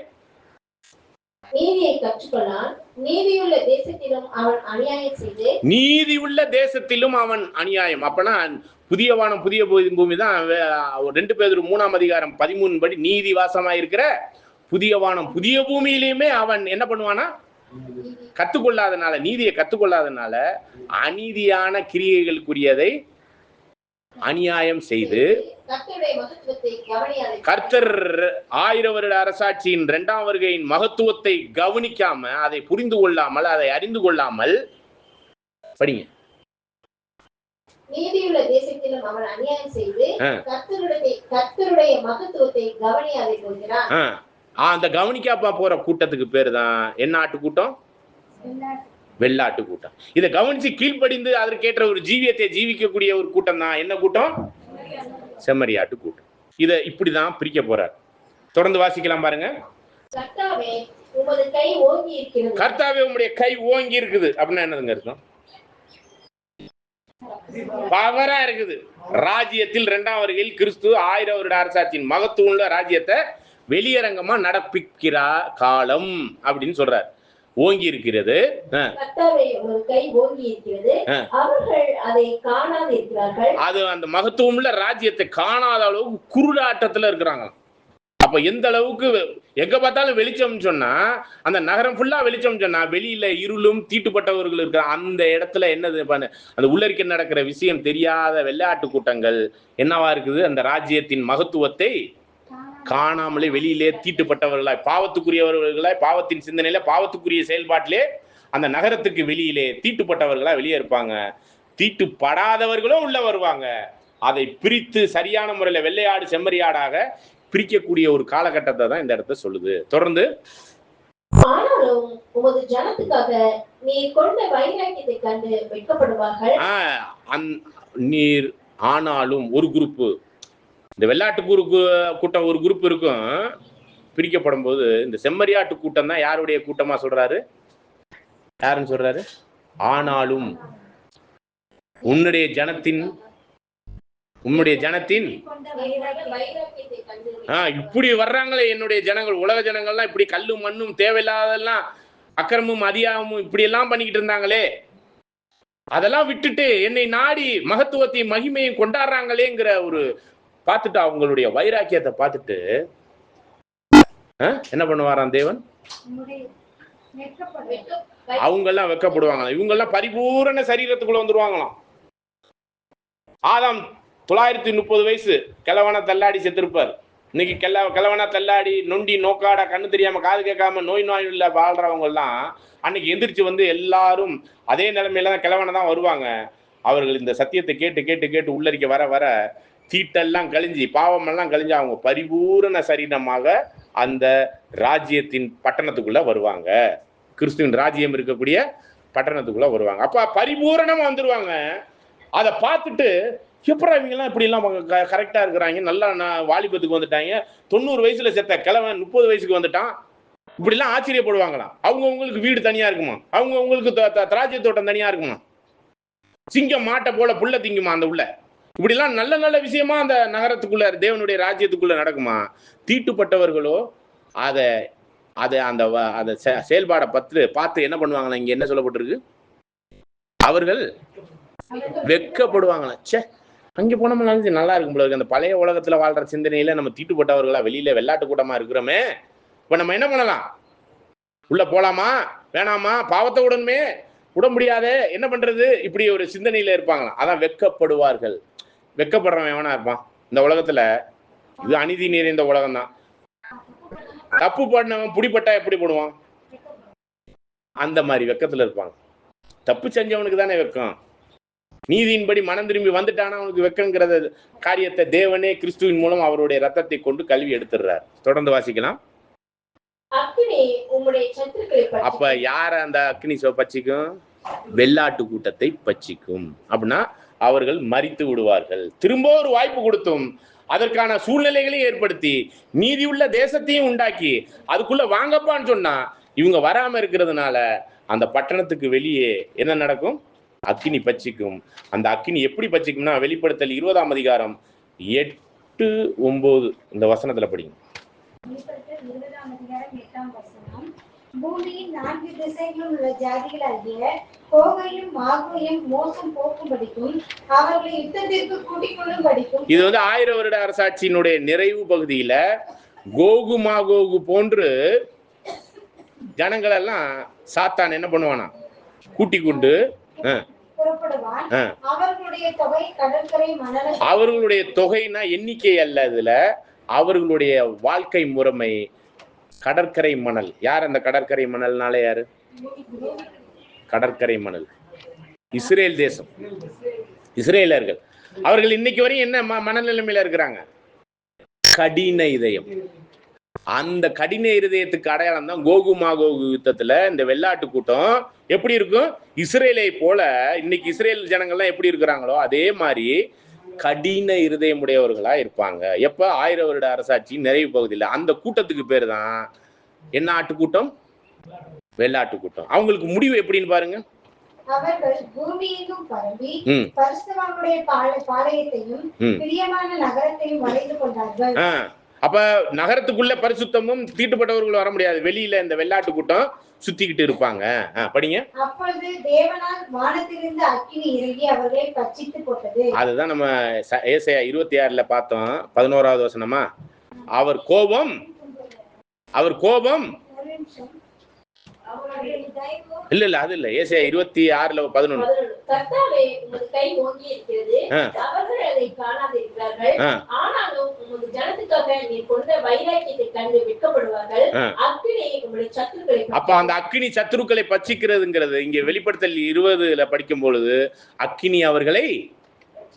நீதியை கற்றுக்கொள்ளான், நீதியுள்ள தேசத்திலும் அவன் அநியாயம் செய்து. நீதியுள்ள தேசத்திலும் அவன் அநியாயம். அப்பனா புதிய வானம் புதிய பூமி தான் 2 பேதுரு 3:13 படி நீதி வாசமாயிருக்கிற புதிய வானம் புதிய பூமியிலுமே அவன் என்ன பண்ணுவானா? கத்துக்கொள்ளாதனால, நீதியை கத்துக்கொள்ளாதனால அநீதியான கிரியைகளுக்குரியதை அநியாயம் செய்து கர்த்தர் 1000 வருட அரசாட்சியின் 2ஆம் வருகையின் மகத்துவத்தை கவனிக்காம, அதை புரிந்து கொள்ளாமல், அதை அறிந்து கொள்ளாமல், படிங்க. நீதியுள்ள தேசத்திலும் அவன் அநியாயம் செய்து கர்த்தருடைய மகத்துவத்தை கவனியாதே போகிறான். அந்த கவனிக்காம போற கூட்டத்துக்கு பேரு தான் என்ன ஆட்டு கூட்டம்? வெள்ளாட்டு கூட்டம். இதை கவனிச்சு கீழ்ப்படிந்து அதற்கேற்ற ஒரு ஜீவியத்தை ஜீவிக்கக்கூடிய ஒரு கூட்டம் தான் என்ன கூட்டம்? செம்மறியாட்டு கூட்டம். இதை இப்படிதான் பிரிக்க போறார். தொடர்ந்து வாசிக்கலாம் பாருங்க. கர்த்தாவே உம்முடைய கை ஓங்கி இருக்கிறது. கர்த்தாவே உம்முடைய கை ஓங்கி இருக்குது அப்படின்னா என்னதுங்க அர்த்தம்? பவரா இருக்குது. ராஜ்யத்தில் 2ஆம் வருகையில் கிறிஸ்து 1000 வருட அரசாட்சியின் மகத்துவம் உள்ள ராஜ்யத்தை வெளியரங்கமா நடப்பிக்கிறா காலம் அப்படின்னு சொல்றார். ஓங்கி இருக்கிறது. அது அந்த மகத்துவம் உள்ள ராஜ்யத்தை காணாத அளவுக்கு குருடாட்டத்துல இருக்கிறாங்க. அப்ப எந்த அளவுக்கு எங்க பார்த்தாலும் வெளிச்சம் சொன்னா, அந்த நகரம் ஃபுல்லா வெளிச்சம் சொன்னா, வெளியில இருளும் தீட்டுப்பட்டவர்கள் இருக்கிற அந்த இடத்துல என்னது அந்த உள்ளரிக்க நடக்கிற விஷயம் தெரியாத வெள்ளாட்டு கூட்டங்கள் என்னவா இருக்குது? அந்த ராஜ்யத்தின் மகத்துவத்தை காணாமலே வெளியிலே தீட்டுப்பட்டவர்களாய், பாவத்துக்குரியவர்களாய், பாவத்தின் சிந்தனையில, பாவத்துக்குரிய செயல்பாட்டிலே அந்த நகரத்துக்கு வெளியிலே தீட்டுப்பட்டவர்களா வெளியே இருப்பாங்க. தீட்டுப்படாதவர்களும் உள்ள வருவாங்க. அதை பிரித்து சரியான முறையில் வெள்ளையாடு செம்மறியாடாக பிரிக்கக்கூடிய ஒரு காலகட்டத்தை தான் இந்த இடத்த சொல்லுது. தொடர்ந்து ஆனாலும் உமது ஜனத்துக்காக நீர் கொண்ட வைராக்கியத்தை கண்டு வெட்கப்படுவார்கள். நீர் ஆனாலும் ஒரு குரூப், இந்த வெள்ளாட்டு கூட்டம் ஒரு குரூப் இருக்கும். பிரிக்கப்படும் போது இந்த செம்மறியாட்டு கூட்டம் தான் யாருடைய கூட்டமா சொல்றாரு? யாருன்னு சொல்றாரு? ஆனாலும் உன்னுடைய ஜனத்தின் இப்படி வர்றாங்களே என்னுடைய ஜனங்கள், உலக ஜனங்கள்லாம் இப்படி கல்லும் மண்ணும் தேவையில்லாதெல்லாம் அக்கிரமும் அதிகாரமும் இப்படி எல்லாம் பண்ணிக்கிட்டு இருந்தாங்களே, அதெல்லாம் விட்டுட்டு என்னை நாடி மகத்துவத்தையும் மகிமையும் கொண்டாடுறாங்களேங்கிற ஒரு பார்த்துட்டு, அவங்களுடைய வைராக்கியத்தை பார்த்துட்டு என்ன பண்ணுவாராம் தேவன்? அவங்க எல்லாம் வெட்கப்படுவாங்களாம். இவங்க எல்லாம் பரிபூரண சரீரத்துக்குள்ள வந்துருவாங்களாம். ஆதாம் 930 வயசு கிழவனா தள்ளாடி செத்துருப்பார். இன்னைக்கு கிழவனா தள்ளாடி நொண்டி நோக்காடா கண்ணு தெரியாம காது கேட்காம நோய் இல்ல வாழ்றவங்க எல்லாம் அன்னைக்கு எந்திரிச்சு வந்து எல்லாரும் அதே நிலைமையில தான் கிழவனை தான் வருவாங்க. அவர்கள் இந்த சத்தியத்தை கேட்டு கேட்டு கேட்டு உள்ளரிக்க வர வர தீட்டெல்லாம் கழிஞ்சு, பாவமெல்லாம் கழிஞ்சு அவங்க பரிபூரண சரீரமாக அந்த ராஜ்யத்தின் பட்டணத்துக்குள்ள வருவாங்க. கிறிஸ்துவின் ராஜ்யம் இருக்கக்கூடிய பட்டணத்துக்குள்ள வருவாங்க. அப்ப பரிபூரணமா வந்துருவாங்க. அதை பார்த்துட்டு எப்படா இவங்கெல்லாம் இப்படி எல்லாம் கரெக்டா இருக்கிறாங்க, நல்லா வாலிபத்துக்கு வந்துட்டாங்க, 90 வயசுல செத்த கிழவன் 30 வயசுக்கு வந்துட்டான், இப்படிலாம் ஆச்சரியப்படுவாங்களாம். அவங்கவுங்களுக்கு வீடு தனியா இருக்குமா, அவங்கவுங்களுக்கு திராட்சை தோட்டம் தனியா இருக்குமா, சிங்கம் மாட்டை போல புள்ள திங்குமா அந்த உள்ள, இப்படிலாம் நல்ல நல்ல விஷயமா அந்த நகரத்துக்குள்ள தேவனுடைய ராஜ்யத்துக்குள்ள நடக்குமா? தீட்டுப்பட்டவர்களோ அதை அந்த செயல்பாடை பார்த்து என்ன பண்ணுவாங்களா? இங்க என்ன சொல்லப்பட்டிருக்கு? அவர்கள் வெட்கப்படுவாங்களா. சே, அங்கே போனோம்னா நல்லா இருக்கும் போல இருக்கு. அந்த பழைய உலகத்துல வாழ்ற சிந்தனையில நம்ம தீட்டுப்பட்டவர்களா வெளியில வெள்ளாட்டு கூட்டமா இருக்கிறோமே, இப்ப நம்ம என்ன பண்ணலாம்? உள்ள போலாமா வேணாமா? பாவத்தை உடனே விட முடியாத, என்ன பண்றது, இப்படி ஒரு சிந்தனையில இருப்பாங்களாம். அதான் வெட்கப்படுவார்கள். வெட்கப்படுறவன் எவனா இருப்பான் இந்த உலகத்துல? இது அநீதி நிறைந்த உலகம் தான். தப்பு பண்ணவன் பிடிப்பட்டா எப்படி போடுவான்? அந்த மாதிரி வெக்கத்துல இருப்பாங்க. தப்பு செஞ்சவனுக்கு தானே வெக்கம். நீதியின்படி மனம் திரும்பி வந்துட்டானா அவனுக்கு வெக்கங்கிறத காரியத்தை தேவனே கிறிஸ்துவின் மூலம் அவருடைய ரத்தத்தை கொண்டு கழுவி எடுத்துடுறார். தொடர்ந்து வாசிக்கலாம். அப்ப யார அந்த அக்னி பட்சிக்கும்? வெள்ளாட்டு கூட்டத்தை பட்சிக்கும். அப்படின்னா அவர்கள் மரித்து விடுவார்கள். திரும்ப ஒரு வாய்ப்பு கொடுத்தும் அதற்கான சூழ்நிலைகளையும் ஏற்படுத்தி நீதியுள்ள தேசத்தையும் உண்டாக்கி அதுக்குள்ள வாங்கப்பான்னு சொன்னா இவங்க வராம இருக்கிறதுனால அந்த பட்டணத்துக்கு வெளியே என்ன நடக்கும்? அக்கினி பட்சிக்கும். அந்த அக்கினி எப்படி பட்சிக்கும்னா, வெளிப்படுத்தல் 20ஆம் அதிகாரம் 8-9 இந்த வசனத்துல படிங்க. பூமியின் 4 திசைகளிலும் உள்ள ஜாதிகளாகிய கோகையும் மாகோயும் மோசம் போக்கும்படிக்கும் அவர்களை யுத்தத்திற்கு கூட்டிக் கொள்ளும்படிக்கும். இது 1000 வருட அரசாட்சியினுடைய நிறைவு பகுதியில கோகு மாகோகு போன்று ஜனங்கள் எல்லாம் சாத்தான் என்ன பண்ணுவானா? கூட்டிக் கொண்டு புறப்படுவான். அவர்களுடைய தொகை கடற்கரை மணல். அவர்களுடைய தொகைனா எண்ணிக்கை அல்ல, இதுல அவர்களுடைய வாழ்க்கை முறைமை கடற்கரை மணல். யார் அந்த கடற்கரை மணல்னாலே யாரு? கடற்கரை மணல் இஸ்ரேல் தேசம், இஸ்ரேலர்கள். அவர்கள் இன்னைக்கு வரையும் என்ன மணல் நிலைமையில இருக்கிறாங்க? கடின இதயம். அந்த கடின இருதயத்துக்கு அடையாளம் தான் கோகு மாகோகு யுத்தத்துல இந்த வெள்ளாட்டு கூட்டம் எப்படி இருக்கும்? இஸ்ரேலை போல இன்னைக்கு இஸ்ரேல் ஜனங்கள்லாம் எப்படி இருக்கிறாங்களோ அதே மாதிரி கடின இருதயமுடையவர்களா இருப்பாங்க. எப்ப? 1000 வருட அரசாட்சி நிறைவு பகுதியில். அந்த கூட்டத்துக்கு பேர் தான் என்ன ஆட்டு கூட்டம்? வெள்ளாட்டு கூட்டம். அவங்களுக்கு முடிவு எப்படின்னு பாருங்க. அவர்கள் பூமியெங்கும் பரவி பரிசுத்தவான்களுடைய பாளையத்தையும் பிரியமான நகரத்தையும் வளைந்து கொண்டார்கள். அப்ப நகரத்துக்குள்ள பரிசுத்தமும் தீட்டுப்பட்டவர்கள் வர முடியாது. வெளியில இந்த வெள்ளாட்டு கூட்டம் சுத்திக்கிட்டு இருப்பாங்க. படிங்க. அப்பொழுது தேவனால் வானத்திலிருந்து அக்கினி இறங்கி அவர்களை பட்சித்து போட்டது. அதுதான் நம்ம ஏசாயா 26ல பார்த்தோம். 11வது வசனமா? அவர் கோபம் இல்ல அது இல்ல. ஏசாயா 26ல 11. கர்த்தாவே உமது கை ஓங்கி இருக்கிறது, அவர்கள் அதை காணாதிருக்கிறார்கள். ஆனாலும் உமது ஜனத்துக்காக நீர் கொண்ட வைராக்கியத்தை கண்டு வெட்கப்படுவார்கள். அக்கினி உம்முடைய சத்துருக்களை. அப்ப அந்த அக்கினி சத்துருக்களை பட்சிக்கிறதுங்கிறது இங்க வெளிப்படுத்தல் 20ல படிக்கும் பொழுது அக்கினி அவர்களை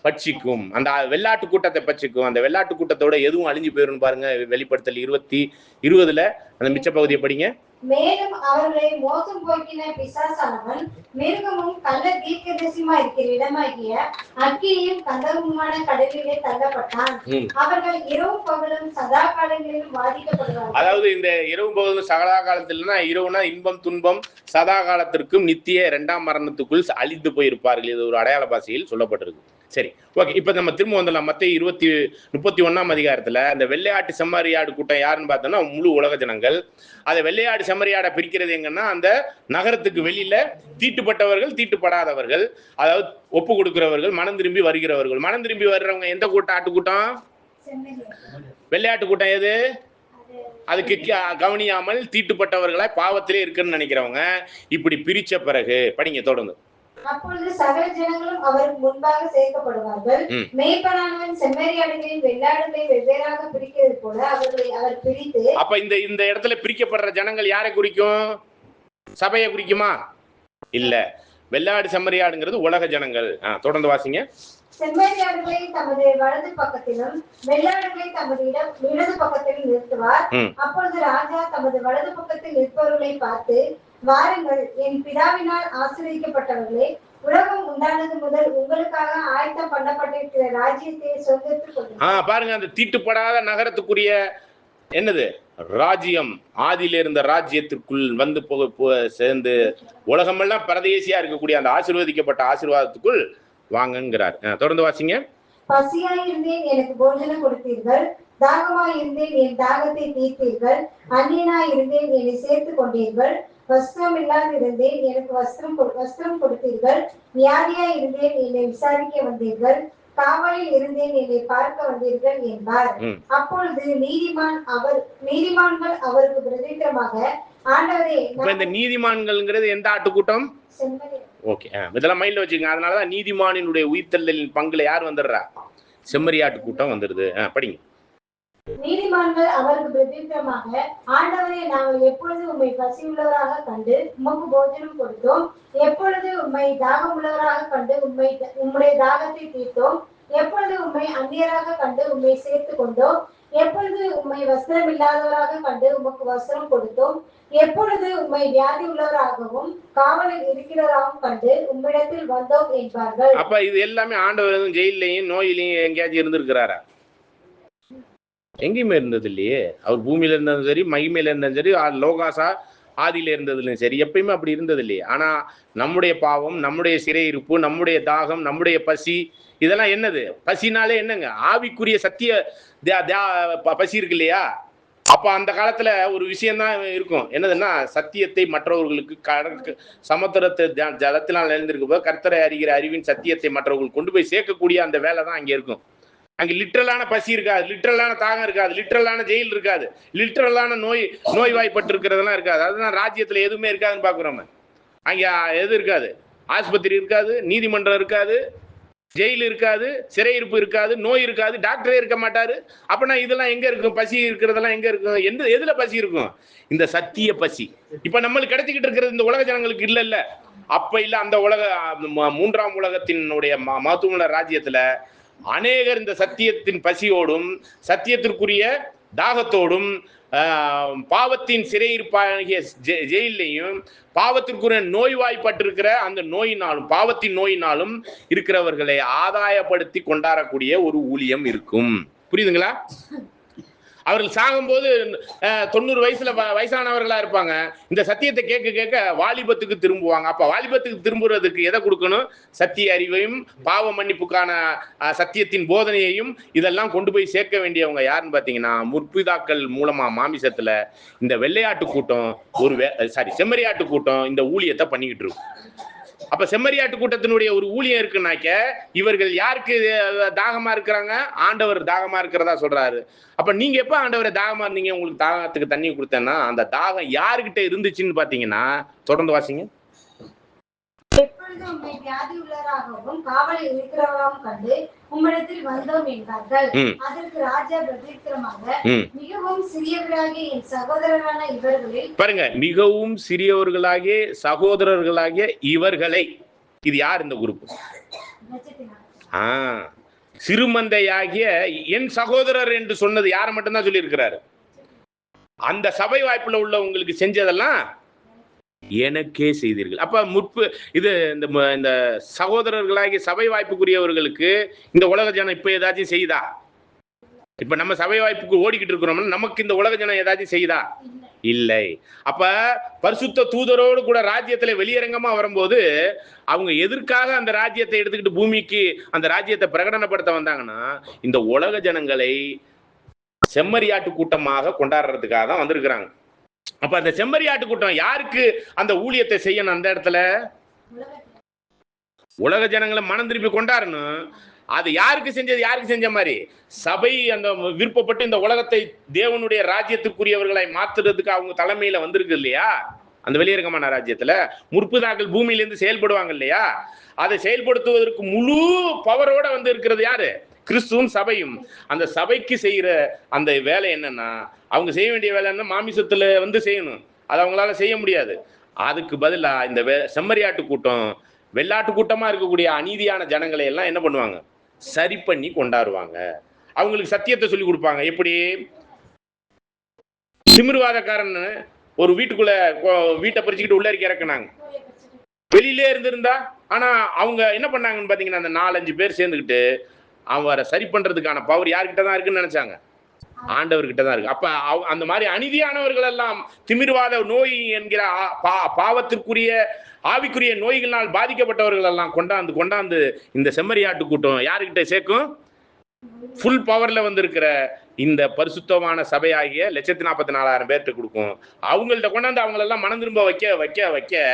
பட்சிக்கும். அந்த வெள்ளாட்டு கூட்டத்தை பட்சிக்கும். அந்த வெள்ளாட்டு கூட்டத்தோட எதுவும் அழிஞ்சு போயிரும் பாருங்க. வெளிப்படுத்தல் 20:20ல அந்த மிச்ச பகுதியை படிங்க. மேலும் அவர்களை மோசம் போக்கின பிசாசானவன் மிருகமும் கள்ள தீர்க்கதரிசியுமா இருக்கிற இடமாகிய அக்கினியும் கந்தகமுமான கடலிலே தள்ளப்பட்டான். அவர்கள் இரவும் பகலும் சதா காலங்களிலும் பாதிக்கப்படுவார்கள். அதாவது இந்த இரவும் பகலும் சதா காலத்தில்னா, இரவுனா இன்பம் துன்பம், சதா காலத்திற்கும் நித்திய 2ஆம் மரணத்துக்குள் அழிந்து போயிருப்பார்கள். இது ஒரு அடையாள பாஷையில் சொல்லப்பட்டிருக்கு. சரி, ஓகே. இப்ப நம்ம திரும்ப வந்துடலாம். மத்தேயு 31ஆம் அதிகாரத்துல அந்த வெள்ளையாட்டு செம்மறியாடு கூட்டம் யாருன்னு பார்த்தோம்னா முழு உலக ஜனங்கள். அதை வெள்ளையாடு செம்மறியாடை பிரிக்கிறது எங்கன்னா அந்த நகரத்துக்கு வெளியில தீட்டுப்பட்டவர்கள், தீட்டுப்படாதவர்கள், அதாவது ஒப்பு கொடுக்கிறவர்கள், மனம் திரும்பி வருகிறவர்கள். மனம் திரும்பி வர்றவங்க எந்த கூட்டம்? ஆட்டு கூட்டம். வெள்ளையாட்டு கூட்டம் எது? அதுக்கு கவனியாமல் தீட்டுப்பட்டவர்களாய் பாவத்திலே இருக்குன்னு நினைக்கிறவங்க. இப்படி பிரிச்ச பிறகு படிங்க தொடர்ந்து. அப்பொழுது சகல ஜனங்களும் அவருக்கு முன்பாக சேர்க்கப்படுவார்கள். மேய்ப்பனானவன் செம்மறியாடுகளையும் வெள்ளாடுகளையும் வெவ்வேறாக பிரிக்கிறது போல அவர்களை அவர் பிரித்து. அப்ப இந்த இடத்துல பிரிக்கப்படுற ஜனங்கள் யாரை குறிக்கும்? சபையை குறிக்குமா? இல்ல. வெள்ளாடு செம்மறியாடுங்கிறது உலக ஜனங்கள். தொடர்ந்து வாசிங்க. செம்மறியாடுகளை தமது வலது பக்கத்திலும் வெள்ளாடுகளை தமது இடது பக்கத்திலும் நிறுத்துவார். அப்பொழுது ராஜா தமது வலது பக்கத்தில் நிற்பவர்களை பார்த்து, வாருங்கள், என் பிதாவினால் ஆசீர்வதிக்கப்பட்டவர்களே, உலகம் உண்டானது முதல் உங்களுக்காக ஆயத்தம் பண்ணப்பட்டிருக்கிற ராஜ்யத்தை சொந்தத்துக் கொள்ளுங்கள். பாருங்க, அந்த தீட்டுப்படாத நகரத்துக்குரிய என்னது ராஜ்யம், ஆதியில இருந்த ராஜ்யத்திற்குள் வந்து சேர்ந்து உலகமெல்லாம் பரதேசியா இருக்கக்கூடிய அந்த ஆசீர்வதிக்கப்பட்ட ஆசீர்வாதத்துக்குள் வாங்குங்கிறார். தொடர்ந்து வாசிங்க. பசியாயிருந்தேன், எனக்கு போஜனம் கொடுத்தீர்கள். தாகமாயிருந்தேன், என் தாகத்தை தீர்த்தீர்கள். அந்நியனாயிருந்தேன், என்னை சேர்த்துக் கொண்டீர்கள். வஸ்திரம் இல்லாதிருந்தேன், எனக்கு வஸ்திரம் கொடுத்தீர்கள். வியாதியா இருந்தேன், என்னை விசாரிக்க வந்தீர்கள். காவலில் இருந்தேன், என்னை பார்க்க வந்தீர்கள் என்பார். அப்பொழுது நீதிமான்கள் அவருக்கு பிரதித்திரமாக, ஆண்டவரே இப்ப இந்த நீதிமான்கள்ங்கிறது எந்த ஆட்டுக்கூட்டம்? செம்மறி ஓகே, இதெல்லாம் மைண்ட்ல வச்சுக்கோங்க. அதனாலதான் நீதிமானினுடைய உயிர்த்தெழுதலின் பங்குல யார் வந்துடுறா? செம்மறியாட்டு கூட்டம் வந்துடுது. படிங்க. நீதிமான்கள் அவருக்கு பிரதியுத்தரமாக, ஆண்டவரே, நாங்கள் எப்பொழுது உம்மை பசியுள்ளவராக கண்டு உமக்கு போஜனம் கொடுத்தோம்? எப்பொழுது உம்மை தாகம் உள்ளவராக கண்டு உம்முடைய தாகத்தை தீர்த்தோம்? எப்பொழுது உம்மை அந்நியராக கண்டு உம்மை சேர்த்து கொண்டோம்? எப்பொழுது உம்மை வஸ்திரம் இல்லாதவராக கண்டு உமக்கு வஸ்திரம் கொடுத்தோம்? எப்பொழுது உம்மை வியாதி உள்ளவராகவும் காவலில் இருக்கிறவராகவும் கண்டு உம்மிடத்தில் வந்தோம் என்பார்கள். அப்ப இது எல்லாமே ஆண்டவர் ஜெயிலையும் நோயிலையும் எங்கேயாச்சும் இருந்திருக்கிறாரா? எங்கேயுமே இருந்தது இல்லையே. அவர் பூமியில இருந்தாலும் சரி, மகிமையில இருந்தாலும் சரி, லோகாசா ஆதியில இருந்ததுலையும் சரி, எப்பயுமே அப்படி இருந்தது இல்லையே. ஆனா நம்முடைய பாவம், நம்முடைய சிறையிருப்பு, நம்முடைய தாகம், நம்முடைய பசி, இதெல்லாம் என்னது? பசினாலே என்னங்க? ஆவிக்குரிய சத்திய பசி இருக்கு இல்லையா? அப்ப அந்த காலத்துல ஒரு விஷயம்தான் இருக்கும். என்னதுன்னா, சத்தியத்தை மற்றவர்களுக்கு சமுத்திரத்தை ஜலத்தினால் நிறைந்திருக்கும் போது கர்த்தரை அறிகிற அறிவின் சத்தியத்தை மற்றவர்களுக்கு கொண்டு போய் சேர்க்கக்கூடிய அந்த வேலை தான் அங்க இருக்கும். அங்க லிட்டரலான பசி இருக்காது, லிட்டரலான தாகம் இருக்காது, லிட்டரலான ஜெயில் இருக்காது, லிட்டரலான நோய்வாய்ப்பட்டு இருக்கிறதெல்லாம் இருக்காது. அதுதான் ராஜ்யத்துல எதுவுமே இருக்காதுன்னு பாக்குறோம். அங்க எது இருக்காது? ஆஸ்பத்திரி இருக்காது, நீதிமன்றம் இருக்காது, ஜெயில் இருக்காது, சிறையிருப்பு இருக்காது, நோய் இருக்காது, டாக்டரே இருக்க மாட்டாரு. அப்படின்னா இதெல்லாம் எங்க இருக்கும்? பசி இருக்கிறதெல்லாம் எங்க இருக்கும்? எதுல பசி இருக்கும்? இந்த சத்திய பசி. இப்ப நம்மளுக்கு கிடைச்சிக்கிட்டு இருக்கிறது இந்த உலக ஜனங்களுக்கு இல்ல. அப்ப இல்ல, அந்த மூன்றாம் உலகத்தினுடைய மகத்துவமுள்ள ராஜ்யத்துல அநேகர் இந்த சத்தியத்தின் பசியோடும் சத்தியத்திற்குரிய தாகத்தோடும் பாவத்தின் சிறையிருப்பாகிய ஜெயிலையும் பாவத்திற்குரிய நோய்வாய்ப்பட்டிருக்கிற அந்த நோயினாலும் பாவத்தின் நோயினாலும் இருக்கிறவர்களை ஆதாயப்படுத்தி கொண்டாடக்கூடிய ஒரு ஊழியம் இருக்கும். புரியுதுங்களா? அவர்கள் சாகும்போது 90 வயசுல வயசானவர்களா இருப்பாங்க. இந்த சத்தியத்தை கேட்க கேட்க வாலிபத்துக்கு திரும்புவாங்க. அப்ப வாலிபத்துக்கு திரும்புறதுக்கு எதை கொடுக்கணும்? சத்திய அறிவையும் பாவ மன்னிப்புக்கான சத்தியத்தின் போதனையையும் இதெல்லாம் கொண்டு போய் சேர்க்க வேண்டியவங்க யாருன்னு பாத்தீங்கன்னா, முற்பிதாக்கள் மூலமா மாமிசத்துல இந்த வெள்ளையாட்டு கூட்டம் செம்மறியாட்டு கூட்டம் இந்த ஊழியத்தை பண்ணிக்கிட்டு இருக்கும். அப்ப செம்மறியாட்டு கூட்டத்தினுடைய ஒரு ஊழியம் இருக்குன்னாக்க, இவர்கள் யாருக்கு தாகமா இருக்கிறாங்க? ஆண்டவர் தாகமா இருக்கிறதா சொல்றாரு. அப்ப நீங்க எப்ப ஆண்டவரை தாகமா இருந்தீங்க? உங்களுக்கு தாகத்துக்கு தண்ணி கொடுத்தேன்னா அந்த தாகம் யாருக்கிட்ட இருந்துச்சுன்னு பாத்தீங்கன்னா, தொடர்ந்து வாசிங்க. எப்பொழுது உம்மை வியாதி உள்ளவராகவும் காவலில் இருக்கிறவராகவும் கண்டு உம்மிடத்தில் வந்தோம் என்பார்கள். அதற்கு ராஜா பிரதியுத்தரமாக, மிகவும் சிறியவர்களாகிய என் சகோதரரான இவர்களில் பாருங்க, மிகவும் சிறியவர்களாகிய சகோதரர்களாகிய இவர்களை. இது யார் இந்த குரூப்? சிறுமந்தையாகிய என் சகோதரர் என்று சொன்னது யாரை மட்டும்தான் சொல்லி இருக்கிறாரு? அந்த சபை வாய்ப்புல உள்ள உங்களுக்கு செஞ்சதெல்லாம் எனக்கே செய்தீர்கள். அப்ப இது இந்த சகோதரர்களாகிய சபை வாய்ப்புக்குரியவர்களுக்கு இந்த உலக ஜனம் இப்ப ஏதாச்சும் செய்தா? இப்ப நம்ம சபை வாய்ப்புக்கு ஓடிக்கிட்டு இருக்கிறோம்னா நமக்கு இந்த உலக ஜனம் ஏதாச்சும் செய்தா? இல்லை. அப்ப பரிசுத்த தூதரோடு கூட ராஜ்யத்துல வெளியரங்கமா வரும்போது அவங்க எதற்காக அந்த ராஜ்யத்தை எடுத்துக்கிட்டு பூமிக்கு அந்த ராஜ்யத்தை பிரகடனப்படுத்த வந்தாங்கன்னா, இந்த உலக ஜனங்களை செம்மறியாட்டு கூட்டமாக கொண்டாடுறதுக்காக தான் வந்திருக்கிறாங்க. அப்ப அந்த செம்மறியாட்டு கூட்டம் யாருக்கு அந்த ஊழியத்தை செய்யணும்? அந்த இடத்துல உலக ஜனங்களை மனம் திருப்பி கொண்டாடணும். அது யாருக்கு செஞ்சது? யாருக்கு செஞ்ச மாதிரி? சபை அந்த விருப்பப்பட்டு இந்த உலகத்தை தேவனுடைய ராஜ்யத்துக்குரியவர்களை மாத்துறதுக்கு அவங்க தலைமையில வந்திருக்கு இல்லையா? அந்த வெளியரங்கமான ராஜ்யத்துல முற்பிதாக்கள் பூமியிலிருந்து செயல்படுவாங்க இல்லையா? அதை செயல்படுத்துவதற்கு முழு பவரோட வந்து இருக்கிறது யாரு? கிறிஸ்துவும் சபையும். அந்த சபைக்கு செய்யற அந்த வேலை என்னன்னா, அவங்க செய்ய வேண்டிய வேலை என்ன? மாமிசத்துல வந்து செய்யணும். அது அவங்களால செய்ய முடியாது. அதுக்கு பதிலா இந்த செம்மறியாட்டு கூட்டம் வெள்ளாட்டு கூட்டமா இருக்கக்கூடிய அநீதியான ஜனங்களை எல்லாம் என்ன பண்ணுவாங்க? சரி பண்ணி கொண்டாடுவாங்க. அவங்களுக்கு சத்தியத்தை சொல்லி கொடுப்பாங்க. எப்படி? திமிர்வாதக்காரன் ஒரு வீட்டை பறிச்சுக்கிட்டு உள்ள இறக்குனாங்க. வெளியிலே இருந்திருந்தா, ஆனா அவங்க என்ன பண்ணாங்கன்னு பாத்தீங்கன்னா, அந்த 4-5 பேர் சேர்ந்துக்கிட்டு அவரை சரி பண்றதுக்கான பவர் யார்கிட்ட தான் இருக்குன்னு நினைச்சாங்க? ஆண்டவர்கிட்ட தான் இருக்கு. அப்ப அந்த மாதிரி அநீதியானவர்கள் எல்லாம் திமிர்வாத நோய் என்கிற பாவத்திற்குரிய ஆவிக்குரிய நோய்களால் பாதிக்கப்பட்டவர்கள் எல்லாம் கொண்டாந்து இந்த செம்மறியாட்டு கூட்டம் யாருக்கிட்ட சேர்க்கும்? ஃபுல் பவர்ல வந்திருக்கிற இந்த பரிசுத்தமான சபையாகிய 1,44,000 பேர்கிட்ட கொடுக்கும். அவங்கள்ட்ட கொண்டாந்து அவங்களெல்லாம் மனம் திரும்ப வைக்க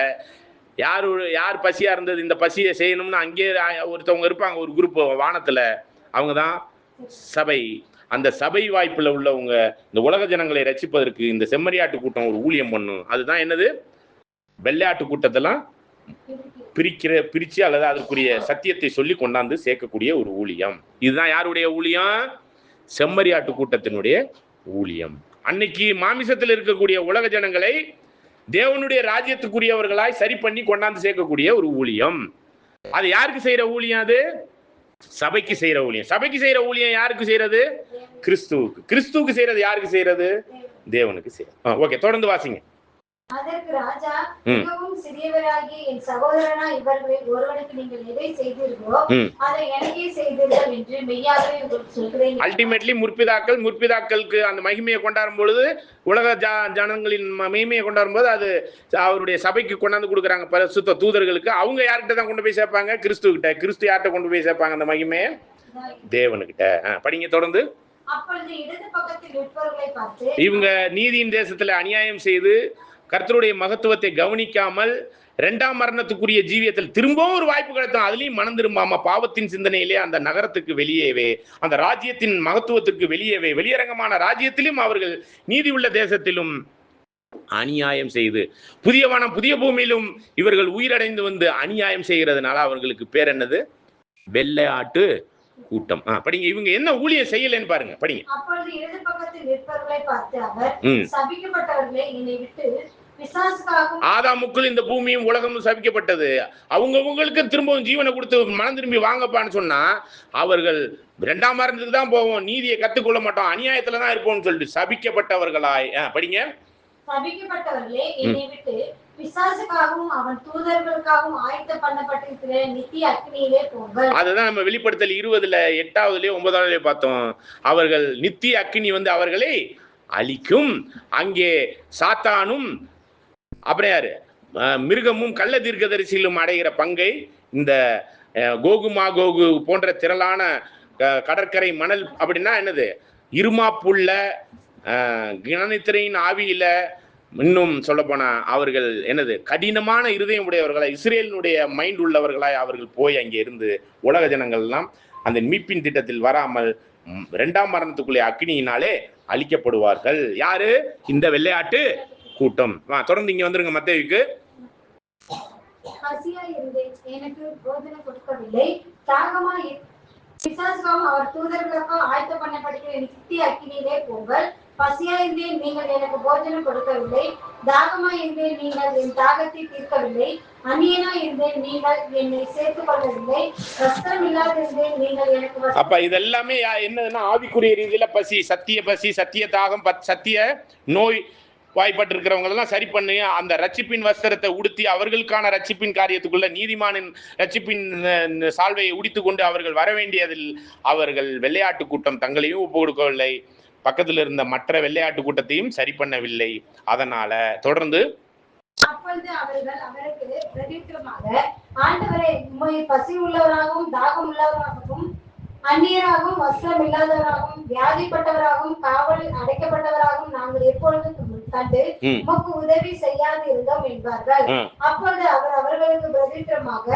யார் பசியா இருந்தது இந்த பசியை செய்யணும்னு அங்கேயே ஒருத்தவங்க இருப்பாங்க, ஒரு குரூப் வானத்துல. அவங்க தான் சபை. அந்த சபை வாய்ப்புல உள்ளவங்க இந்த உலக ஜனங்களை ரட்சிப்பதற்கு இந்த செம்மறியாட்டு கூட்டம் ஒரு ஊழியம் பண்ணும். அதுதான் என்னது? வெள்ளையாட்டு கூட்டத்தெல்லாம் பிரிச்சு அல்லது அதற்குரிய சத்தியத்தை சொல்லி கொண்டாந்து சேர்க்கக்கூடிய ஒரு ஊழியம். இதுதான் யாருடைய ஊழியம்? செம்மறியாட்டு கூட்டத்தினுடைய ஊழியம். அன்னைக்கு மாமிசத்தில் இருக்கக்கூடிய உலக ஜனங்களை தேவனுடைய ராஜ்யத்துக்குரியவர்களாய் சரி பண்ணி கொண்டாந்து சேர்க்கக்கூடிய ஒரு ஊழியம். அது யாருக்கு செய்யற ஊழியம்? அது சபைக்கு செய்யற ஊழியம். சபைக்கு செய்யற ஊழியம் யாருக்கு செய்யறது? கிறிஸ்துவுக்கு. கிறிஸ்துவுக்கு செய்யறது யாருக்கு செய்யறது? தேவனுக்கு செய்யறது. ஓகே, தொடர்ந்து வாசிங்க. அதற்கு ராஜா, மிகவும் சிறியவராகிய என் சகோதரனா இவர்களில் ஒருவனுக்கு நீங்கள் எதை செய்தீர்களோ அதை எனக்கே செய்தீர்கள் என்று மெய்யாகவே உங்களுக்கு சொல்கிறேன். அல்டிமேட்லி முற்பிதாக்களுக்கு அந்த மகிமையை கொண்டாடும் பொழுது, உலக ஜனங்களின் மகிமையை கொண்டாடும் போது அது அவருடைய சபைக்கு கொண்டாந்து கொடுக்குறாங்க, பரிசுத்த தூதர்களுக்கு. அவங்க யார்கிட்ட தான் கொண்டு போய் சேர்ப்பாங்க? கிறிஸ்து கிட்ட. கிறிஸ்து யார்கிட்ட கொண்டு போய் சேர்ப்பாங்க அந்த மகிமையை? தேவனுக்கிட்ட. படிங்க தொடர்ந்து. அப்பொழுது இடது பக்கத்தில் நிற்பவர்களை பார்த்து, இவங்க நீதியின் தேசத்துல அநியாயம் செய்து கர்த்தருடைய மகத்துவத்தை கவனிக்காமல் இரண்டாம் மரணத்துக்குரிய ஜீவியத்தில் திரும்பவும் ஒரு வாய்ப்பு கிடைத்தோம். அதுலயும் மனம் திரும்பாம பாவத்தின் சிந்தனையிலே அந்த நகரத்துக்கு வெளியேவே, அந்த ராஜ்யத்தின் மகத்துவத்திற்கு வெளியேவே, வெளியரங்கமான ராஜ்யத்திலும் அவர்கள் நீதி உள்ள தேசத்திலும் அநியாயம் செய்து, புதிய வானம் புதிய பூமியிலும் இவர்கள் உயிரடைந்து வந்து அநியாயம் செய்கிறதுனால அவர்களுக்கு பேர் என்னது? வெள்ளையாட்டு கூட்டம். படிங்க. இவங்க என்ன ஊழியம் செய்யலன்னு பாருங்க. படிங்க. அப்பொழுது இடது பக்கத்தில் நிற்பவர்களை பார்த்து அவர், சபிக்கப்பட்டவர்களே, என்னை விட்டு பிசாசுக்காகவும். ஆதாமுக்குள் இந்த பூமியும் உலகமும் சபிக்கப்பட்டது. அவங்களுக்கு திரும்பவும் ஜீவனை கொடுத்து மனம் திரும்பி வாங்கப்பான்னு சொன்னா அவர்கள் இரண்டாம் மரணத்துக்கு தான் போவோம், நீதியை கத்துக்கொள்ள மாட்டோம், அநியாயத்துல தான் இருப்போம்னு சொல்லிட்டு சபிக்கப்பட்டவர்களாய். படிங்க. சபிக்கப்பட்டவர்களே, என்னை விட்டு பிசாசுக்காகவும் அவன் தூதர்களுக்காகவும் ஆயத்தம் பண்ணப்பட்டிருக்கிற நித்திய அக்கினியிலே போங்கள். அதுதான் நம்ம வெளிப்படுத்தல் 20:8 9 பார்த்தோம். அவர்கள் நித்திய அக்கினி வந்து அவர்களை அழிக்கும். அங்கே சாத்தானும் அப்புறம் யாரு? மிருகமும் கள்ள தீர்க்கதரிசியிலும் அடைகிற பங்கை இந்த கோகு மாகோகு போன்ற திரளான கடற்கரை மணல் அப்படின்னா என்னது? இருமாப்புள்ள கணனித்திரையின் ஆவியில, இன்னும் சொல்ல போனா அவர்கள் என்னது? கடினமான இருதயம் உடையவர்களாய், இஸ்ரேலினுடைய மைண்ட் உள்ளவர்களாய் அவர்கள் போய் அங்கே இருந்து உலக ஜனங்கள் எல்லாம் அந்த மீட்பின் திட்டத்தில் வராமல் இரண்டாம் மரணத்துக்குள்ளே அக்கினியினாலே அழிக்கப்படுவார்கள். யாரு? இந்த வெள்ளையாட்டு கூட்டம். தொடர்ந்து இங்க வந்துருங்க. மத்தேயுக்கு. பசியாய் இருந்தேன், எனக்கு போஜனை கொடுக்கவில்லை. தாகமாய் பிசாசுக்காகவும் அவர் தூதர்களுக்காக ஆயத்தம் பண்ணப்படுகிற நித்திய அக்கினியிலே போங்கள். பசியாய் இருந்தேன், நீங்கள் எனக்கு போஜனம் கொடுக்கவில்லை. தாகமாய் இருந்தேன், நீங்கள் என் தாகத்தை தீர்க்கவில்லை. அந்நியனாய் இருந்தேன், நீங்கள் என்னை சேர்த்துக் கொள்ளவில்லை. வஸ்திரம் இல்லாதிருந்தேன், நீங்கள் எனக்கு. அப்ப இதெல்லாமே என்னதுன்னா ஆவிக்குரிய ரீதியில பசி, சத்திய தாகம், சத்திய நோய் வாய்ப்பட்டிருக்கிறவங்க எல்லாம் சரி பண்ணி அந்த ரட்சிப்பின் வஸ்திரத்தை உடுத்தி அவர்களுக்கான ரட்சிப்பின் காரியத்துக்குள்ள நீதிமானின் ரட்சிப்பின் சால்வையை உடித்து கொண்டு அவர்கள் வர வேண்டியதில் அவர்கள் வெள்ளையாட்டு கூட்டம் தங்களையும் ஒப்பு கொடுக்கவில்லை, பக்கத்தில் இருந்த மற்ற வெள்ளையாட்டு கூட்டத்தையும் சரி பண்ணவில்லை. அதனால தொடர்ந்து அப்பொழுது அவர்கள் அவருக்கு பிரதியுத்தரமாக, ஆண்டவரே, உம்மை பசி உள்ளவராகவும் தாகம் உள்ளவராகவும் அந்நியராகவும் வஸ்திரம் இல்லாதவராகவும் வியாதிப்பட்டவராகவும் காவல் அடைக்கப்பட்டவராகவும் நாங்கள் எப்பொழுதும் கண்டு உமக்கு உதவி செய்யாது இருந்தோம் என்பார்கள். அப்பொழுது அவர் அவர்களுக்கு பிரதியுத்தரமாக,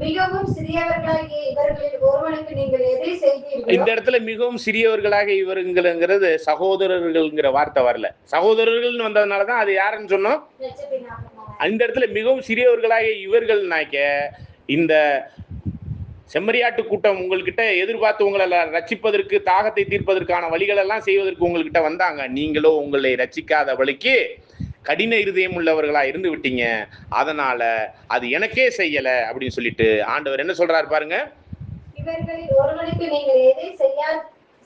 மிகவும் சிறியவர்களாகிய இவர்களில் ஒருவனுக்கு நீங்கள் எதை செய்தீர்கள்? இந்த இடத்துல மிகவும் சிறியவர்களாக இவருங்கிறது சகோதரர்கள்ங்கிற வார்த்தை வரல. சகோதரர்கள் வந்ததுனாலதான் அது யாருன்னு சொன்னோம். இந்த இடத்துல மிகவும் சிறியவர்களாக இவர்கள் இந்த செம்மறியாட்டு கூட்டம் உங்கள்கிட்ட எதிர்பார்த்து உங்களை ரட்சிப்பதற்கு, தாகத்தை தீர்ப்பதற்கான வழிகள் எல்லாம் செய்வதற்கு உங்கள்கிட்ட வந்தாங்க. நீங்களோ உங்களை ரட்சிக்காத வழிக்கு கடின இருதயம் உள்ளவர்களா இருந்து விட்டீங்க. அதனால அது எனக்கே செய்யல அப்படின்னு சொல்லிட்டு ஆண்டவர் என்ன சொல்றாரு பாருங்க. இவர்களில் ஒருவனுக்கு நீங்கள் எதை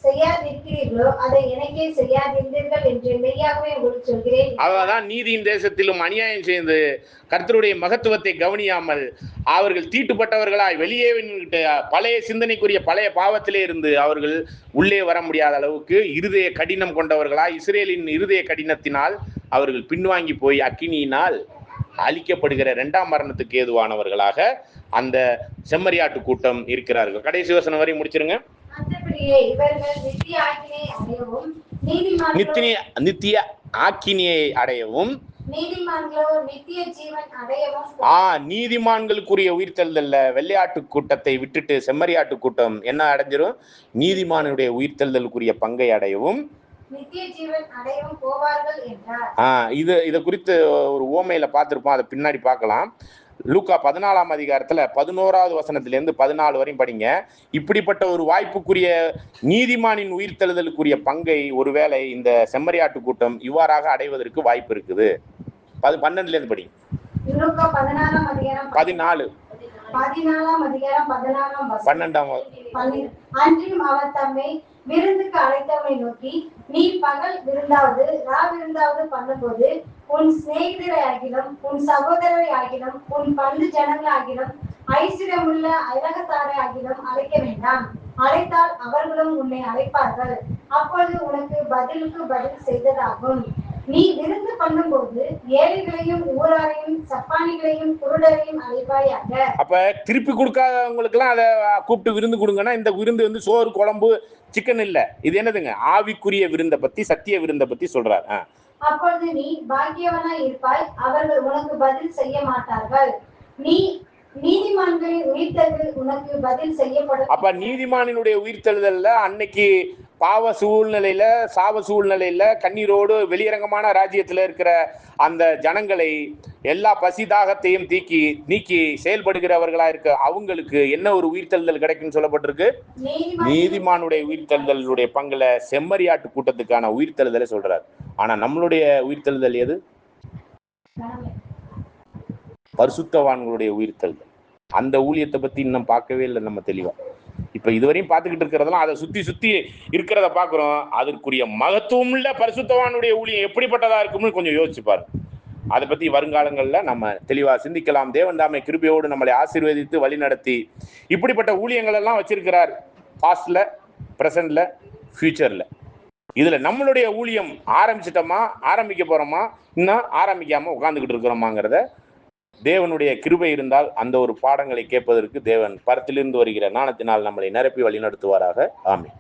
செய்யாதிருக்கிறீர்களோ அதை எனக்கே செய்யாதிருந்தீர்கள் என்று மெய்யாகவே உங்களுக்கு சொல்கிறேன். அவதான் நீதியின் தேசத்திலும் அநியாயம் செய்து கர்த்தருடைய மகத்துவத்தை கவனியாமல் அவர்கள் தீட்டுப்பட்டவர்களாய் வெளியே பழைய சிந்தனைக்குரிய பழைய பாவத்திலே இருந்து அவர்கள் உள்ளே வர முடியாத அளவுக்கு இருதய கடினம் கொண்டவர்களாய், இஸ்ரேலின் இருதய கடினத்தினால் அவர்கள் பின்வாங்கி போய் அக்கினியினால் அழிக்கப்படுகிற இரண்டாம் மரணத்துக்கு ஏதுவானவர்களாக அந்த செம்மறியாட்டு கூட்டம் இருக்கிறார்கள். கடைசி வசனம் வரை முடிச்சிருங்க. நித்திய ஆக்கினியை அடையவும் நீதிமான்களோ நித்திய ஜீவன் அடையவும் நீதிமான்களுக்குரிய உயிர்த்தெழுதல்ல வெள்ளையாட்டு கூட்டத்தை விட்டுட்டு செம்மறியாட்டு கூட்டம் என்ன அடைஞ்சிரும்? நீதிமானுடைய உயிர்த்தெழுதலுக்குரிய பங்கை அடையவும் நித்திய ஜீவன் அடையவும் போவார்கள் என்றார். இத குறித்து ஒரு ஓமையில பார்த்திருப்போம், அதை பின்னாடி பார்க்கலாம். லூக்கா 14ஆம் அதிகாரத்துல 11வது வசனத்திலிருந்து 14 வரையும் படிங்க. இப்படிப்பட்ட ஒரு வாய்ப்புக்குரிய நீதிமானின் உயிர்த்தெழுதலுக்குரிய பங்கை ஒருவேளை இந்த செம்மறியாட்டு கூட்டம் இவ்வாறாக அடைவதற்கு வாய்ப்பு இருக்குது. 12ல இருந்து படிங்க. லூக்கா 14ஆம் அதிகாரம் 14 14ஆம் அதிகாரம் 14ஆம் வசனம். 12 அன்றியும் அவர் தம்மை விருந்துக்கு அழைத்தவனை நோக்கி, நீ பகல் விருந்தாவது ரா விருந்தாவது பண்ணும்போது உன் சிநேகிதரை ஆகிலும் உன் சகோதரரை ஆகிலும் உன் பந்து ஜனங்களை ஆகிலும் ஐஸ்வர்யமுள்ள அழகத்தாரை ஆகிலும் அழைக்க வேண்டாம். அழைத்தால் அவர்களும் உன்னை அழைப்பார்கள். அப்பொழுது உனக்கு பதிலுக்கு பதில் செய்ததாகும். நீ விருந்து பண்ணும்போது ஏழைகளையும் ஊராரையும் சப்பானிகளையும் குருடரையும் அழைப்பாயாக. அப்ப திருப்பி கொடுக்காதவங்களுக்கு எல்லாம் அதை கூப்பிட்டு விருந்து கொடுங்கன்னா, இந்த விருந்து வந்து சோறு குழம்பு சிக்கன் இல்ல, இது என்னதுங்க? ஆவிக்குரிய விருந்தை பத்தி, சத்திய விருந்தை பத்தி சொல்றார். அப்பொழுது நீ பாக்கியவனாய் இருப்பாய், அவர்கள் உனக்கு பதில் செய்ய மாட்டார்கள். நீ நீதிமான்களின் உயிர்த்தெழுதல் உனக்கு பதில் செய்யப்படும். அப்ப நீதிமானினுடைய உயிர்த்தெழுதல்ல அன்னைக்கு பாவ சூழ்நிலையில, சாவ சூழ்நிலையில கண்ணீரோடு வெளியரங்கமான ராஜ்யத்துல இருக்கிற அந்த ஜனங்களை எல்லா பசி தாகத்தையும் நீக்கி செயல்படுகிறவர்களா இருக்க அவங்களுக்கு என்ன ஒரு உயிர்த்தெழுதல் கிடைக்கும்னு சொல்லப்பட்டிருக்கு? நீதிமானுடைய உயிர்த்தெழுதலுடைய பங்குல செம்மறியாட்டு கூட்டத்துக்கான உயிர்த்தெழுதலை சொல்றாரு. ஆனா நம்மளுடைய உயிர்த்தெழுதல் எது? பரிசுத்தவான்களுடைய உயிர்த்தெழுதல். அந்த ஊழியத்தை பத்தி இன்னும் பார்க்கவே இல்லை நம்ம தெளிவா. இப்ப இதுவரையும் பார்த்துக்கிட்டு இருக்கிறதெல்லாம் அதை சுத்தி இருக்கிறத பார்க்கிறோம். அதற்குரிய மகத்துவம் உள்ள பரிசுத்தவானுடைய ஊழியம் எப்படிப்பட்டதா இருக்கும்னு கொஞ்சம் யோசிச்சு பாருங்க. அதை பத்தி வருங்காலங்கள்ல நம்ம தெளிவா சிந்திக்கலாம். தேவன் தாமே கிருபையோடு நம்மளை ஆசீர்வதித்து வழி நடத்தி இப்படிப்பட்ட ஊழியங்கள் எல்லாம் வச்சிருக்கிறார். பாஸ்ட்ல, பிரசன்ட்ல, ஃபியூச்சர்ல. இதுல நம்மளுடைய ஊழியம் ஆரம்பிச்சிட்டோமா, ஆரம்பிக்க போறோமா, இன்னும் ஆரம்பிக்காம உட்கார்ந்துகிட்டு இருக்கிறோமாங்கிறத தேவனுடைய கிருபை இருந்தால் அந்த ஒரு பாடங்களை கேட்பதற்கு தேவன் பரத்திலிருந்து வருகிற ஞானத்தினால் நம்மளை நிரப்பி வழி நடத்துவாராக. ஆமென்.